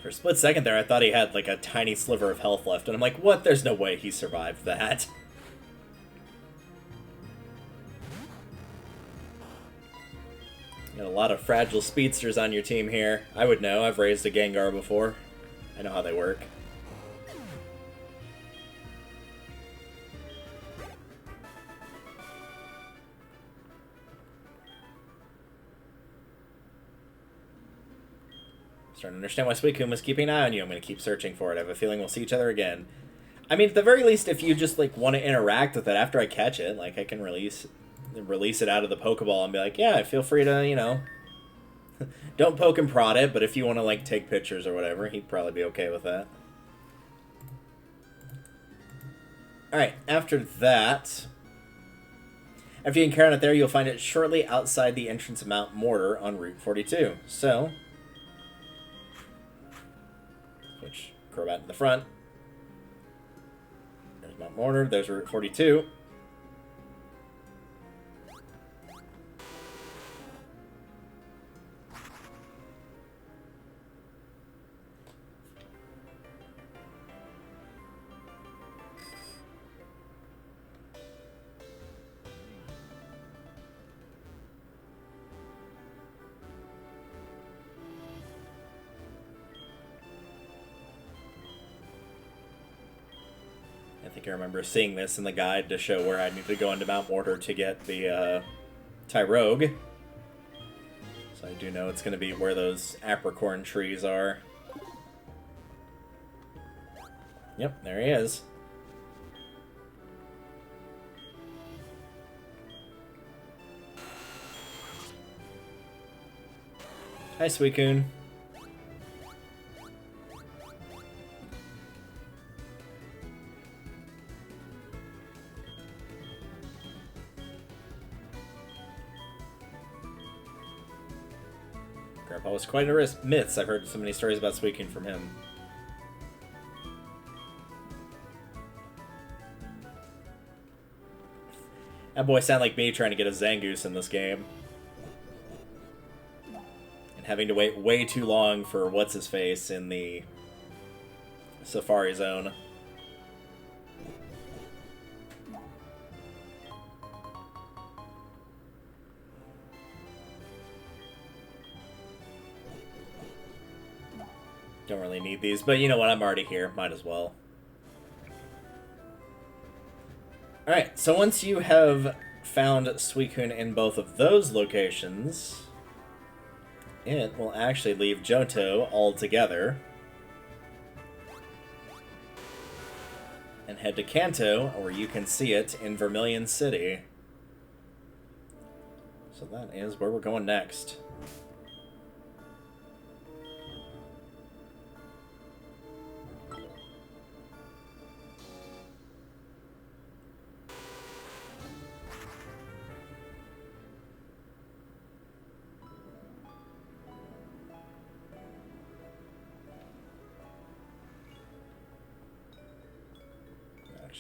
For a split second there, I thought he had like a tiny sliver of health left, and I'm like, what? There's no way he survived that. Got a lot of fragile speedsters on your team here. I would know. I've raised a Gengar before. I know how they work. Starting to understand why Suicune was keeping an eye on you. I'm going to keep searching for it. I have a feeling we'll see each other again. I mean, at the very least, if you just like want to interact with it after I catch it, like I can release it out of the Pokeball and be like, yeah, feel free to, you know, don't poke and prod it, but if you want to like take pictures or whatever, he'd probably be okay with that. Alright, after that, after you encounter it there, you'll find it shortly outside the entrance of Mount Mortar on Route 42. So, switch Crobat in the front. There's Mount Mortar, there's Route 42. I think I remember seeing this in the guide to show where I need to go into Mount Mortar to get the Tyrogue. So I do know it's going to be where those apricorn trees are. Yep, there he is. Hi, Suicune. Grandpa was quite a myths. I've heard so many stories about Suicune from him. That boy sound like me trying to get a Zangoose in this game. And having to wait way too long for what's-his-face in the Safari Zone. Don't really need these, but you know what? I'm already here. Might as well. Alright, so once you have found Suicune in both of those locations, it will actually leave Johto altogether. and head to Kanto, where you can see it in Vermilion City. So that is where we're going next.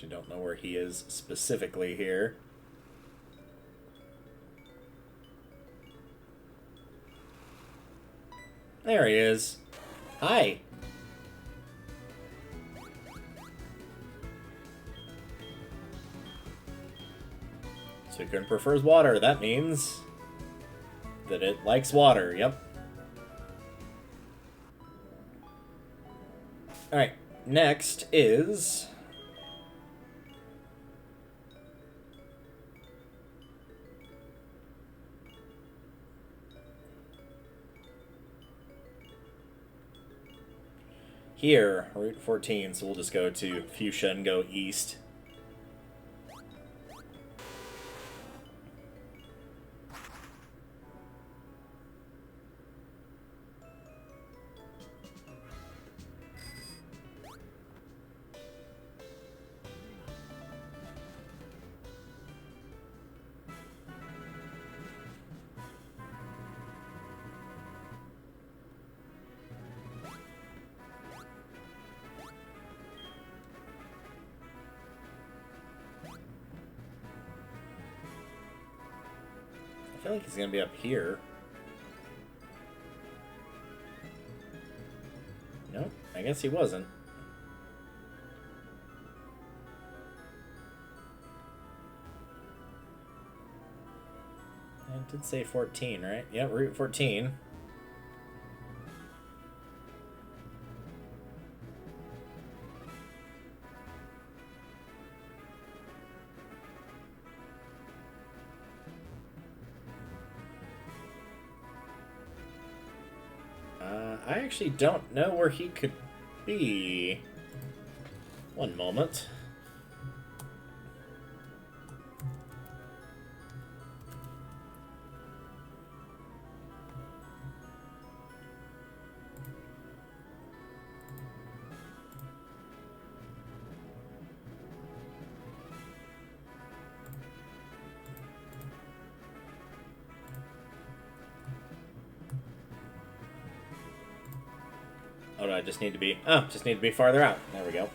I don't know where he is specifically here. There he is. Hi. Suicune prefers water. That means that it likes water. Yep. Alright, next is... here, Route 14, so we'll just go to Fuchsia and go east. I feel like he's gonna be up here. Nope, I guess he wasn't. I did say 14, right? Yep, Route 14. I actually don't know where he could be. One moment. Oh, no, I just need to be... Oh, just need to be farther out. There we go.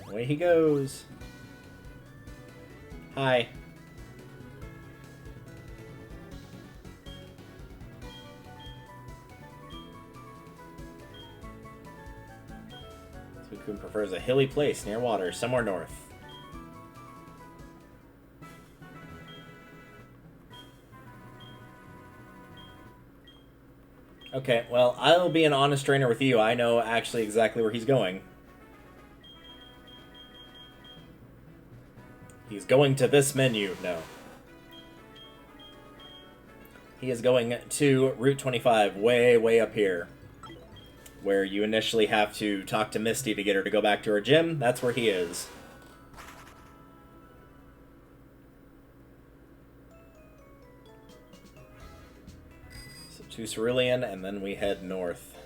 Away he goes. Hi. Suicune prefers a hilly place near water, somewhere north. Okay, well, I'll be an honest trainer with you. I know actually exactly where he's going. He's going to this menu. No. He is going to Route 25, way, way up here. Where you initially have to talk to Misty to get her to go back to her gym. That's where he is. To Cerulean, and then we head north.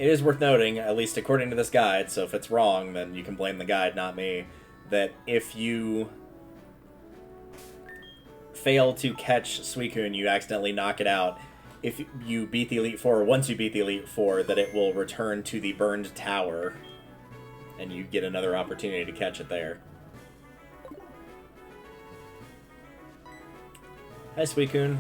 It is worth noting, at least according to this guide, so if it's wrong, then you can blame the guide, not me, that if you fail to catch Suicune, you accidentally knock it out. If you beat the Elite Four, or once you beat the Elite Four, that it will return to the burned tower, and you get another opportunity to catch it there. Hi, Suicune.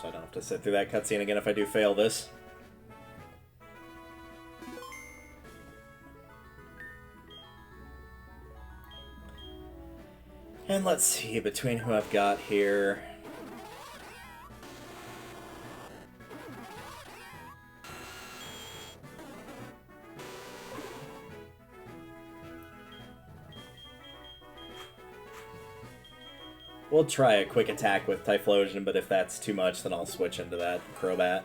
So I don't have to sit through that cutscene again if I do fail this. And let's see, between who I've got here... We'll try a quick attack with Typhlosion, but if that's too much, then I'll switch into that Crobat.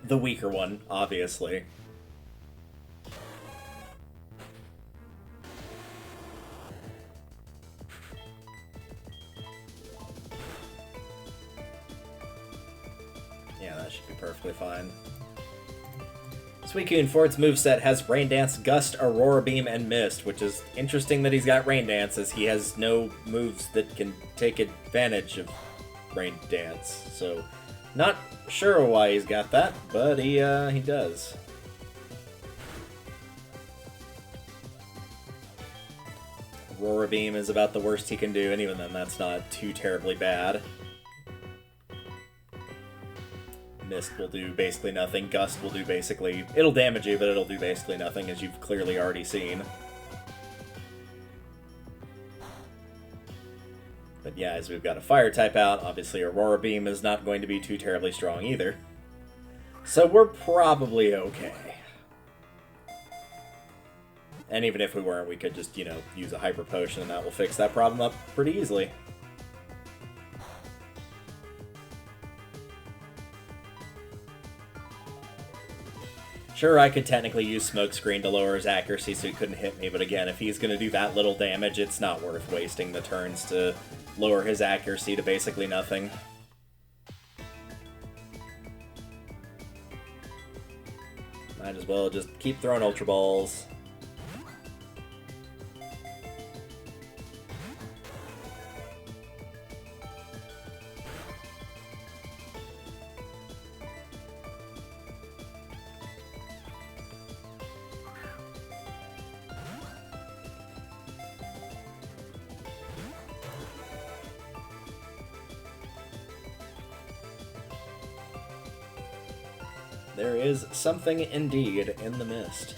The weaker one, obviously. Yeah, that should be perfectly fine. Suicune, for its moveset, has Rain Dance, Gust, Aurora Beam, and Mist, which is interesting that he's got Rain Dance, as he has no moves that can take advantage of Rain Dance. So, not sure why he's got that, but he does. Aurora Beam is about the worst he can do, and even then that's not too terribly bad. Mist will do basically nothing. Gust will do basically... It'll damage you, but it'll do basically nothing, as you've clearly already seen. But yeah, as we've got a fire type out, obviously Aurora Beam is not going to be too terribly strong either. So we're probably okay. And even if we weren't, we could just, you know, use a Hyper Potion, and that will fix that problem up pretty easily. Sure, I could technically use Smokescreen to lower his accuracy so he couldn't hit me, but again, if he's going to do that little damage, it's not worth wasting the turns to lower his accuracy to basically nothing. Might as well just keep throwing Ultra Balls. There is something indeed in the mist.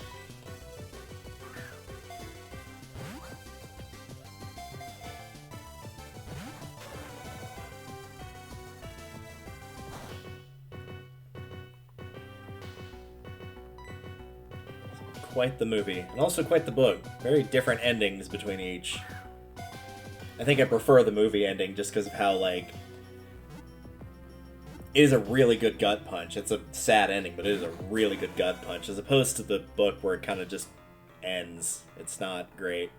Quite the movie, and also quite the book. Very different endings between each. I think I prefer the movie ending just because of how, like, it is a really good gut punch. It's a sad ending, but it is a really good gut punch, as opposed to the book where it kind of just ends. It's not great.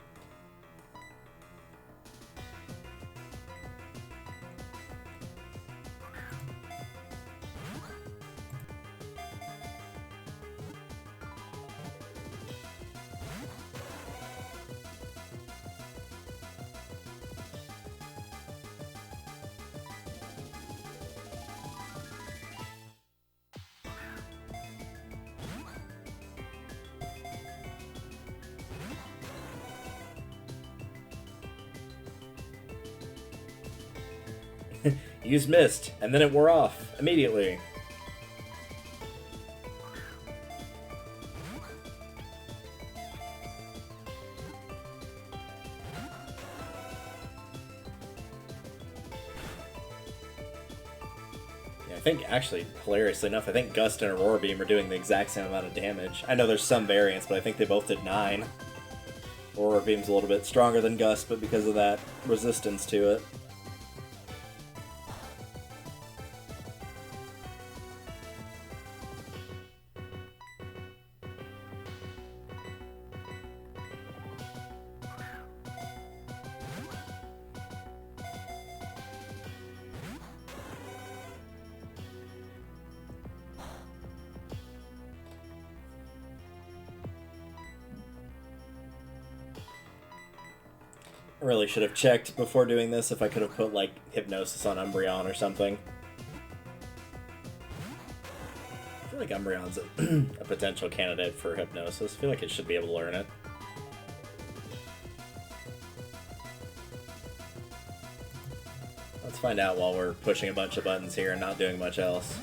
Use Mist, and then it wore off immediately. Yeah, I think, actually, hilariously enough, I think Gust and Aurora Beam are doing the exact same amount of damage. I know there's some variance, but I think they both did 9. Aurora Beam's a little bit stronger than Gust, but because of that resistance to it. I really should have checked before doing this if I could have put, like, Hypnosis on Umbreon or something. I feel like Umbreon's a potential candidate for Hypnosis. I feel like it should be able to learn it. Let's find out while we're pushing a bunch of buttons here and not doing much else.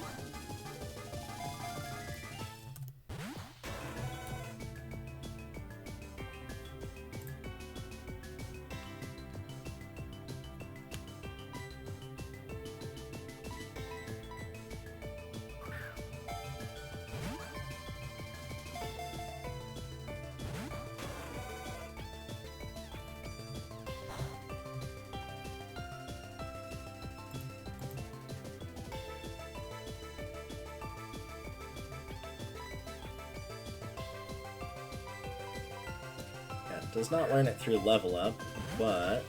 Does not learn it through level up, but...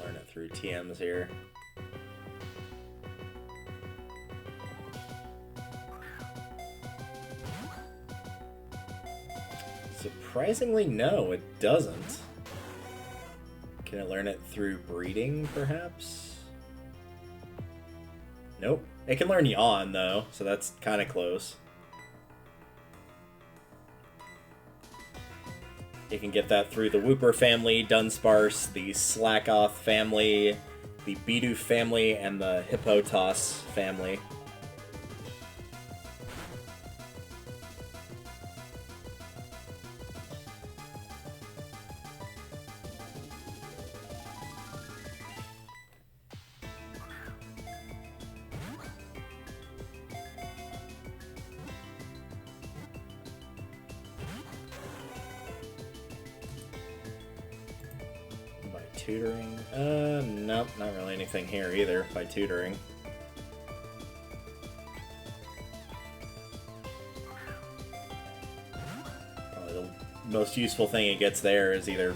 learn it through TMs here. Surprisingly, no, it doesn't. Can it learn it through breeding, perhaps? Nope. It can learn Yawn, though, so that's kind of close. You can get that through the Wooper family, Dunsparce, the Slackoth family, the Bidoof family, and the Hippotos family. Tutoring? Nope, not really anything here either by tutoring. Probably the most useful thing it gets there is either...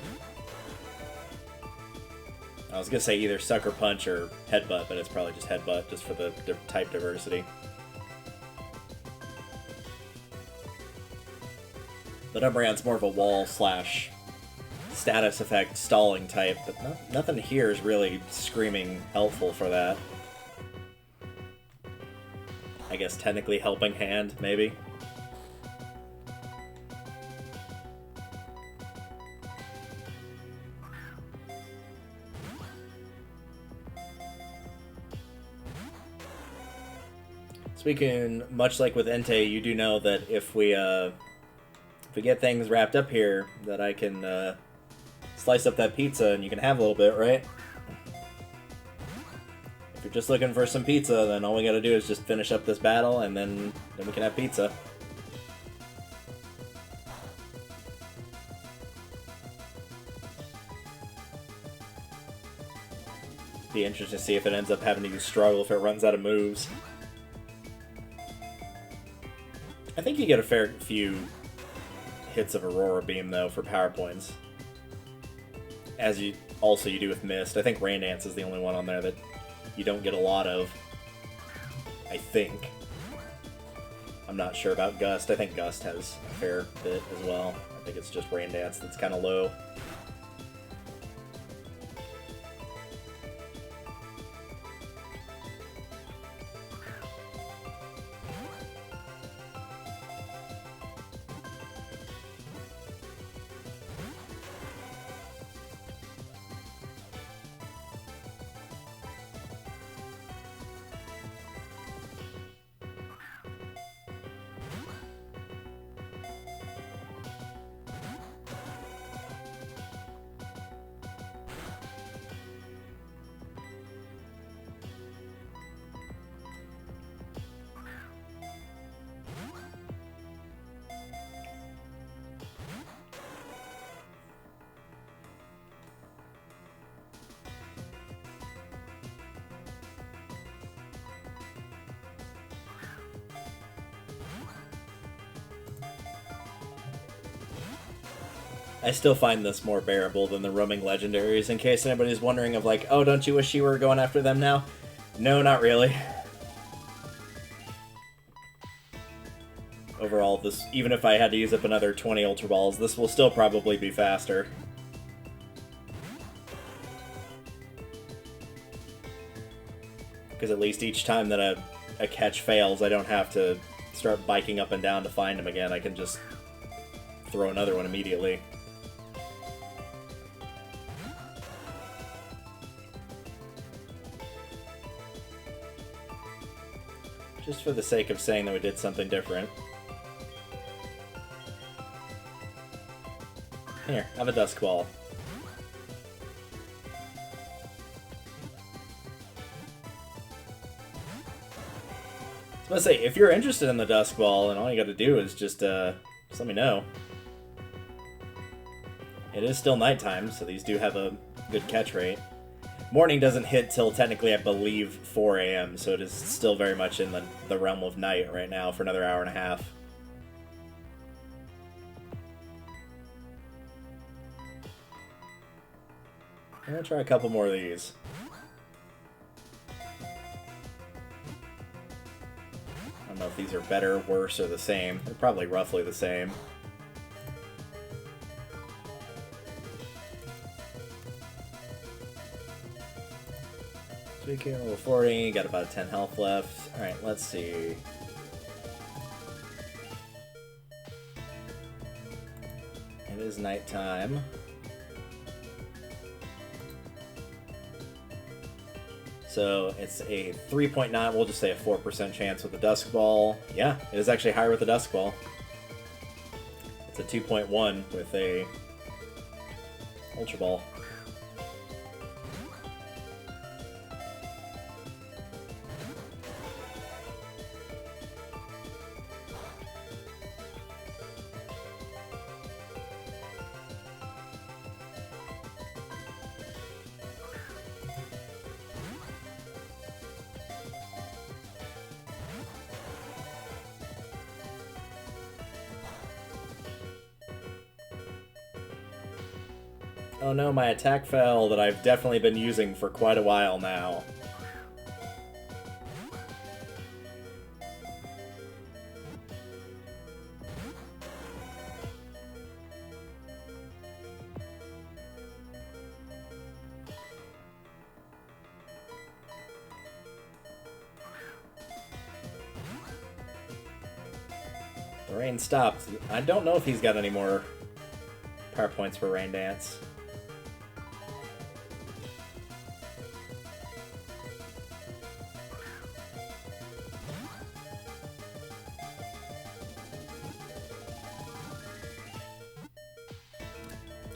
I was gonna say either Sucker Punch or Headbutt, but it's probably just Headbutt, just for the type diversity. But Umbreon's more of a wall slash status effect stalling type, but nothing here is really screaming helpful for that. I guess technically Helping Hand, maybe? Speaking, much like with Entei, you do know that if we get things wrapped up here, that I can slice up that pizza and you can have a little bit, right? If you're just looking for some pizza, then all we gotta do is just finish up this battle and then we can have pizza. Be interesting to see if it ends up having to use Struggle if it runs out of moves. I think you get a fair few hits of Aurora Beam, though, for power points. As you do with Mist. I think Rain Dance is the only one on there that you don't get a lot of. I think. I'm not sure about Gust. I think Gust has a fair bit as well. I think it's just Rain Dance that's kind of low. I still find this more bearable than the roaming legendaries, in case anybody's wondering of like, oh, don't you wish you were going after them now? No, not really. Overall, this, even if I had to use up another 20 Ultra Balls, this will still probably be faster. Because at least each time that a catch fails, I don't have to start biking up and down to find him again. I can just throw another one immediately. Just for the sake of saying that we did something different. Here, have a Dusk Ball. I was gonna say, if you're interested in the Dusk Ball, then all you gotta do is just let me know. It is still nighttime, so these do have a good catch rate. Morning doesn't hit till technically, I believe, 4 a.m., so it is still very much in the realm of night right now for another hour and a half. I'm gonna try a couple more of these. I don't know if these are better, worse, or the same. They're probably roughly the same. Speaking level 40, got about 10 health left. Alright, let's see. It is nighttime. So it's a 3.9, we'll just say a 4% chance with the Dusk Ball. Yeah, it is actually higher with the Dusk Ball. It's a 2.1 with a Ultra Ball. Oh no, my attack fell that I've definitely been using for quite a while now. The rain stopped. I don't know if he's got any more power points for Rain Dance.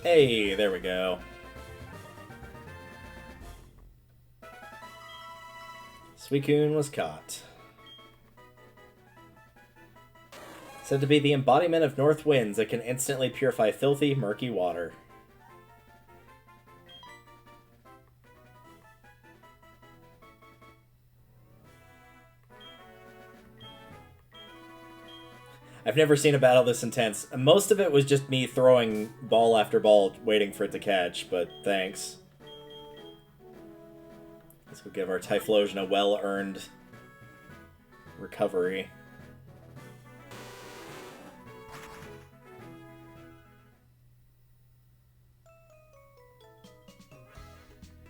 Hey, there we go. Suicune was caught. Said to be the embodiment of north winds that can instantly purify filthy, murky water. I've never seen a battle this intense. Most of it was just me throwing ball after ball, waiting for it to catch, but thanks. Let's go give our Typhlosion a well-earned recovery.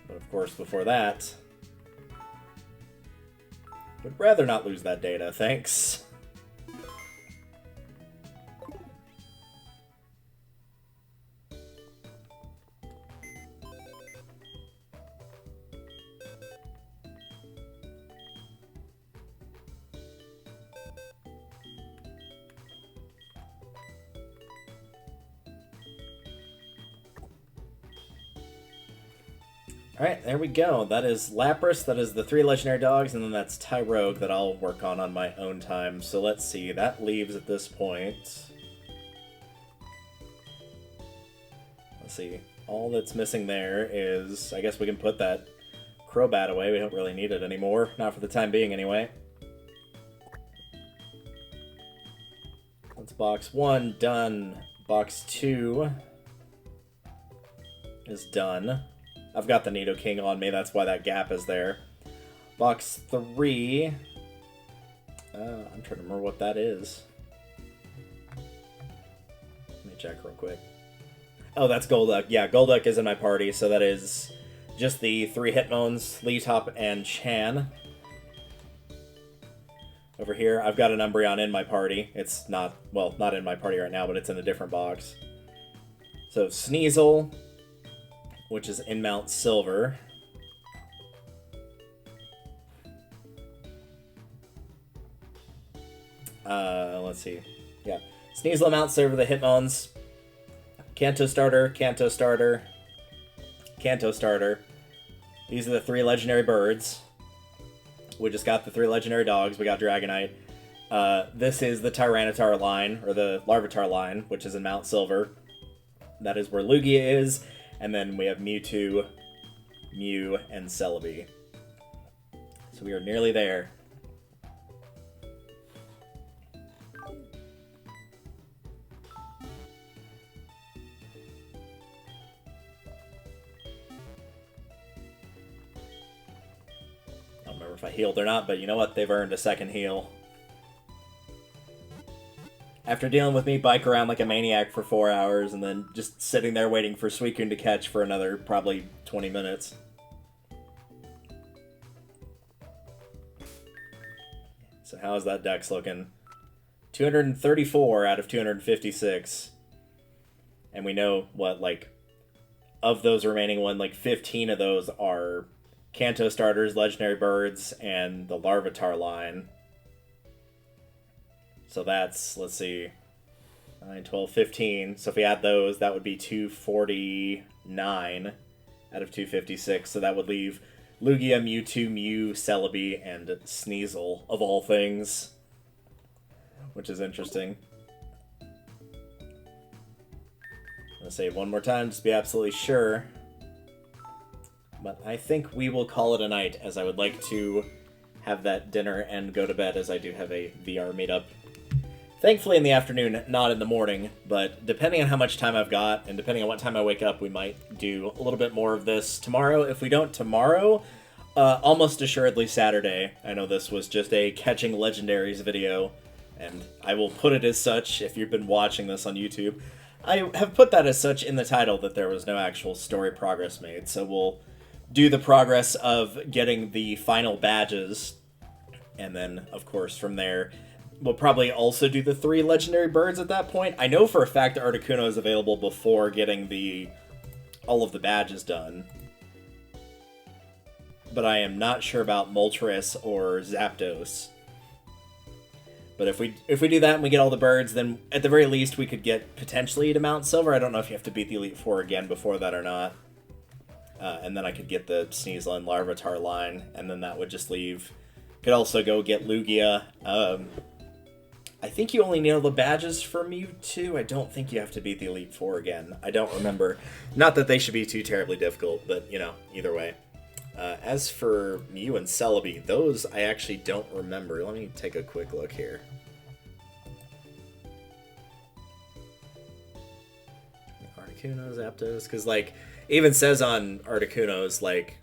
But of course, before that, would rather not lose that data, thanks. Alright, there we go. That is Lapras, that is the 3 legendary dogs, and then that's Tyrogue that I'll work on my own time. So let's see, that leaves at this point... Let's see, all that's missing there is... I guess we can put that Crobat away, we don't really need it anymore. Not for the time being, anyway. That's box 1 done. Box 2 is done. I've got the Nidoking on me, that's why that gap is there. Box 3... I'm trying to remember what that is. Let me check real quick. Oh, that's Golduck. Yeah, Golduck is in my party, so that is just the 3 Hitmones, Leetop, and Chan. Over here, I've got an Umbreon in my party. It's not, well, not in my party right now, but it's in a different box. So, Sneasel, which is in Mount Silver. Let's see. Yeah. Sneasel, Mount Silver, the Hitmones. Kanto Starter, Kanto Starter, Kanto Starter. These are the 3 legendary birds. We just got the 3 legendary dogs. We got Dragonite. This is the Tyranitar line, or the Larvitar line, which is in Mount Silver. That is where Lugia is. And then we have Mewtwo, Mew, and Celebi. So we are nearly there. I don't remember if I healed or not, but you know what? They've earned a second heal. After dealing with me bike around like a maniac for 4 hours and then just sitting there waiting for Suicune to catch for another probably 20 minutes. So how is that dex looking? 234 out of 256. And we know what, like, of those remaining one, like 15 of those are Kanto starters, legendary birds, and the Larvitar line. So that's, let's see, 9, 12, 15. So if we add those, that would be 249 out of 256. So that would leave Lugia, Mewtwo, Mew, Celebi, and Sneasel, of all things. Which is interesting. I'm going to save one more time, just to be absolutely sure. But I think we will call it a night, as I would like to have that dinner and go to bed, as I do have a VR meetup. Thankfully in the afternoon, not in the morning, but depending on how much time I've got, and depending on what time I wake up, we might do a little bit more of this tomorrow. If we don't tomorrow, almost assuredly Saturday. I know this was just a catching legendaries video, and I will put it as such if you've been watching this on YouTube. I have put that as such in the title that there was no actual story progress made, so we'll do the progress of getting the final badges, and then, of course, from there, we'll probably also do the 3 legendary birds at that point. I know for a fact Articuno is available before getting all of the badges done. But I am not sure about Moltres or Zapdos. But if we do that and we get all the birds, then at the very least we could get potentially to Mount Silver. I don't know if you have to beat the Elite Four again before that or not. And then I could get the Sneasel and Larvitar line, and then that would just leave. Could also go get Lugia. I think you only need all the badges for Mewtwo. I don't think you have to beat the Elite Four again. I don't remember. Not that they should be too terribly difficult, but, you know, either way. As for Mew and Celebi, those I actually don't remember. Let me take a quick look here. Articuno, Zapdos, because, like, it even says on Articuno's, like,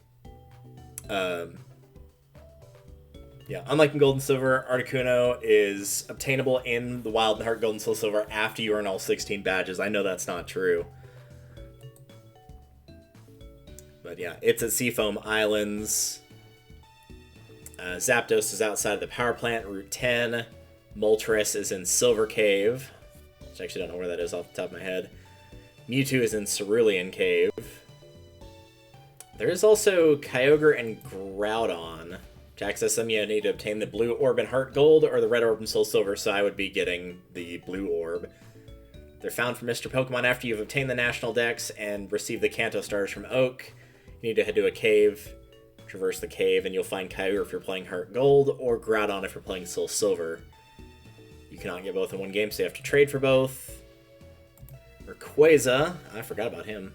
yeah, unlike in Gold and Silver, Articuno is obtainable in the Wild and Heart Gold and Soul Silver after you earn all 16 badges. I know that's not true. But yeah, it's at Seafoam Islands. Zapdos is outside of the power plant, Route 10. Moltres is in Silver Cave, which I actually don't know where that is off the top of my head. Mewtwo is in Cerulean Cave. There is also Kyogre and Groudon. To access them, you need to obtain the blue orb in Heart Gold or the red orb in Soul Silver, so I would be getting the blue orb. They're found from Mr. Pokemon after you've obtained the National Dex and received the Kanto Stars from Oak. You need to head to a cave, traverse the cave, and you'll find Kyogre if you're playing Heart Gold, or Groudon if you're playing Soul Silver. You cannot get both in one game, so you have to trade for both. Rayquaza, I forgot about him.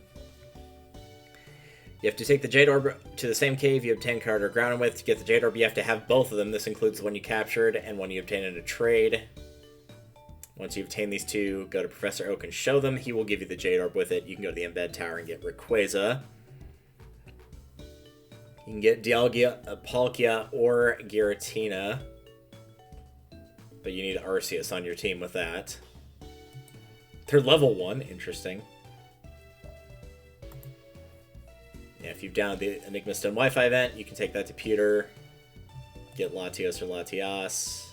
You have to take the Jade Orb to the same cave you obtained Card or Groudon with. To get the Jade Orb, you have to have both of them. This includes the one you captured and one you obtained in a trade. Once you obtain these two, go to Professor Oak and show them. He will give you the Jade Orb with it. You can go to the Embed Tower and get Rayquaza. You can get Dialga, Palkia, or Giratina. But you need Arceus on your team with that. They're level 1. Interesting. Yeah, if you've downloaded the Enigma Stone Wi-Fi event, you can take that to Pewter. Get Latios or Latias.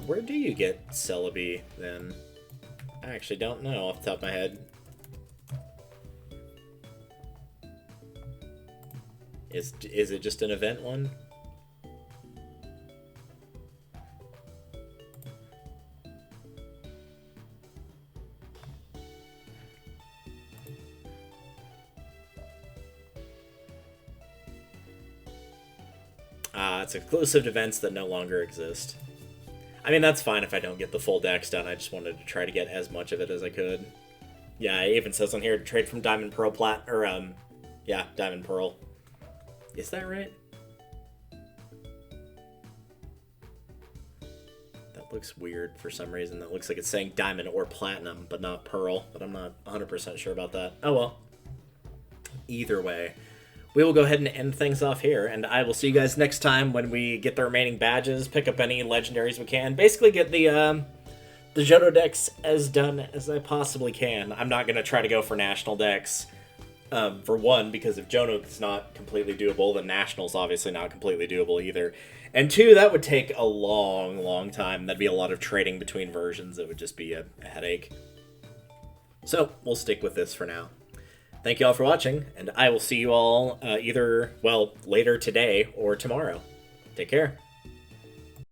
Where do you get Celebi, then? I actually don't know off the top of my head. Is it just an event one? It's exclusive to events that no longer exist. I mean, that's fine if I don't get the full dex done. I just wanted to try to get as much of it as I could. Yeah, it even says on here to trade from Diamond Pearl Plat, or, yeah, Diamond Pearl. Is that right? That looks weird for some reason. That looks like it's saying Diamond or Platinum, but not Pearl, but I'm not 100% sure about that. Oh well. Either way, we will go ahead and end things off here, and I will see you guys next time when we get the remaining badges, pick up any legendaries we can, basically get the Johto decks as done as I possibly can. I'm not going to try to go for national decks, for one, because if Johto is not completely doable, then national's obviously not completely doable either. And two, that would take a long time. That'd be a lot of trading between versions. It would just be a headache. So, we'll stick with this for now. Thank you all for watching, and I will see you all either, well, later today or tomorrow. Take care.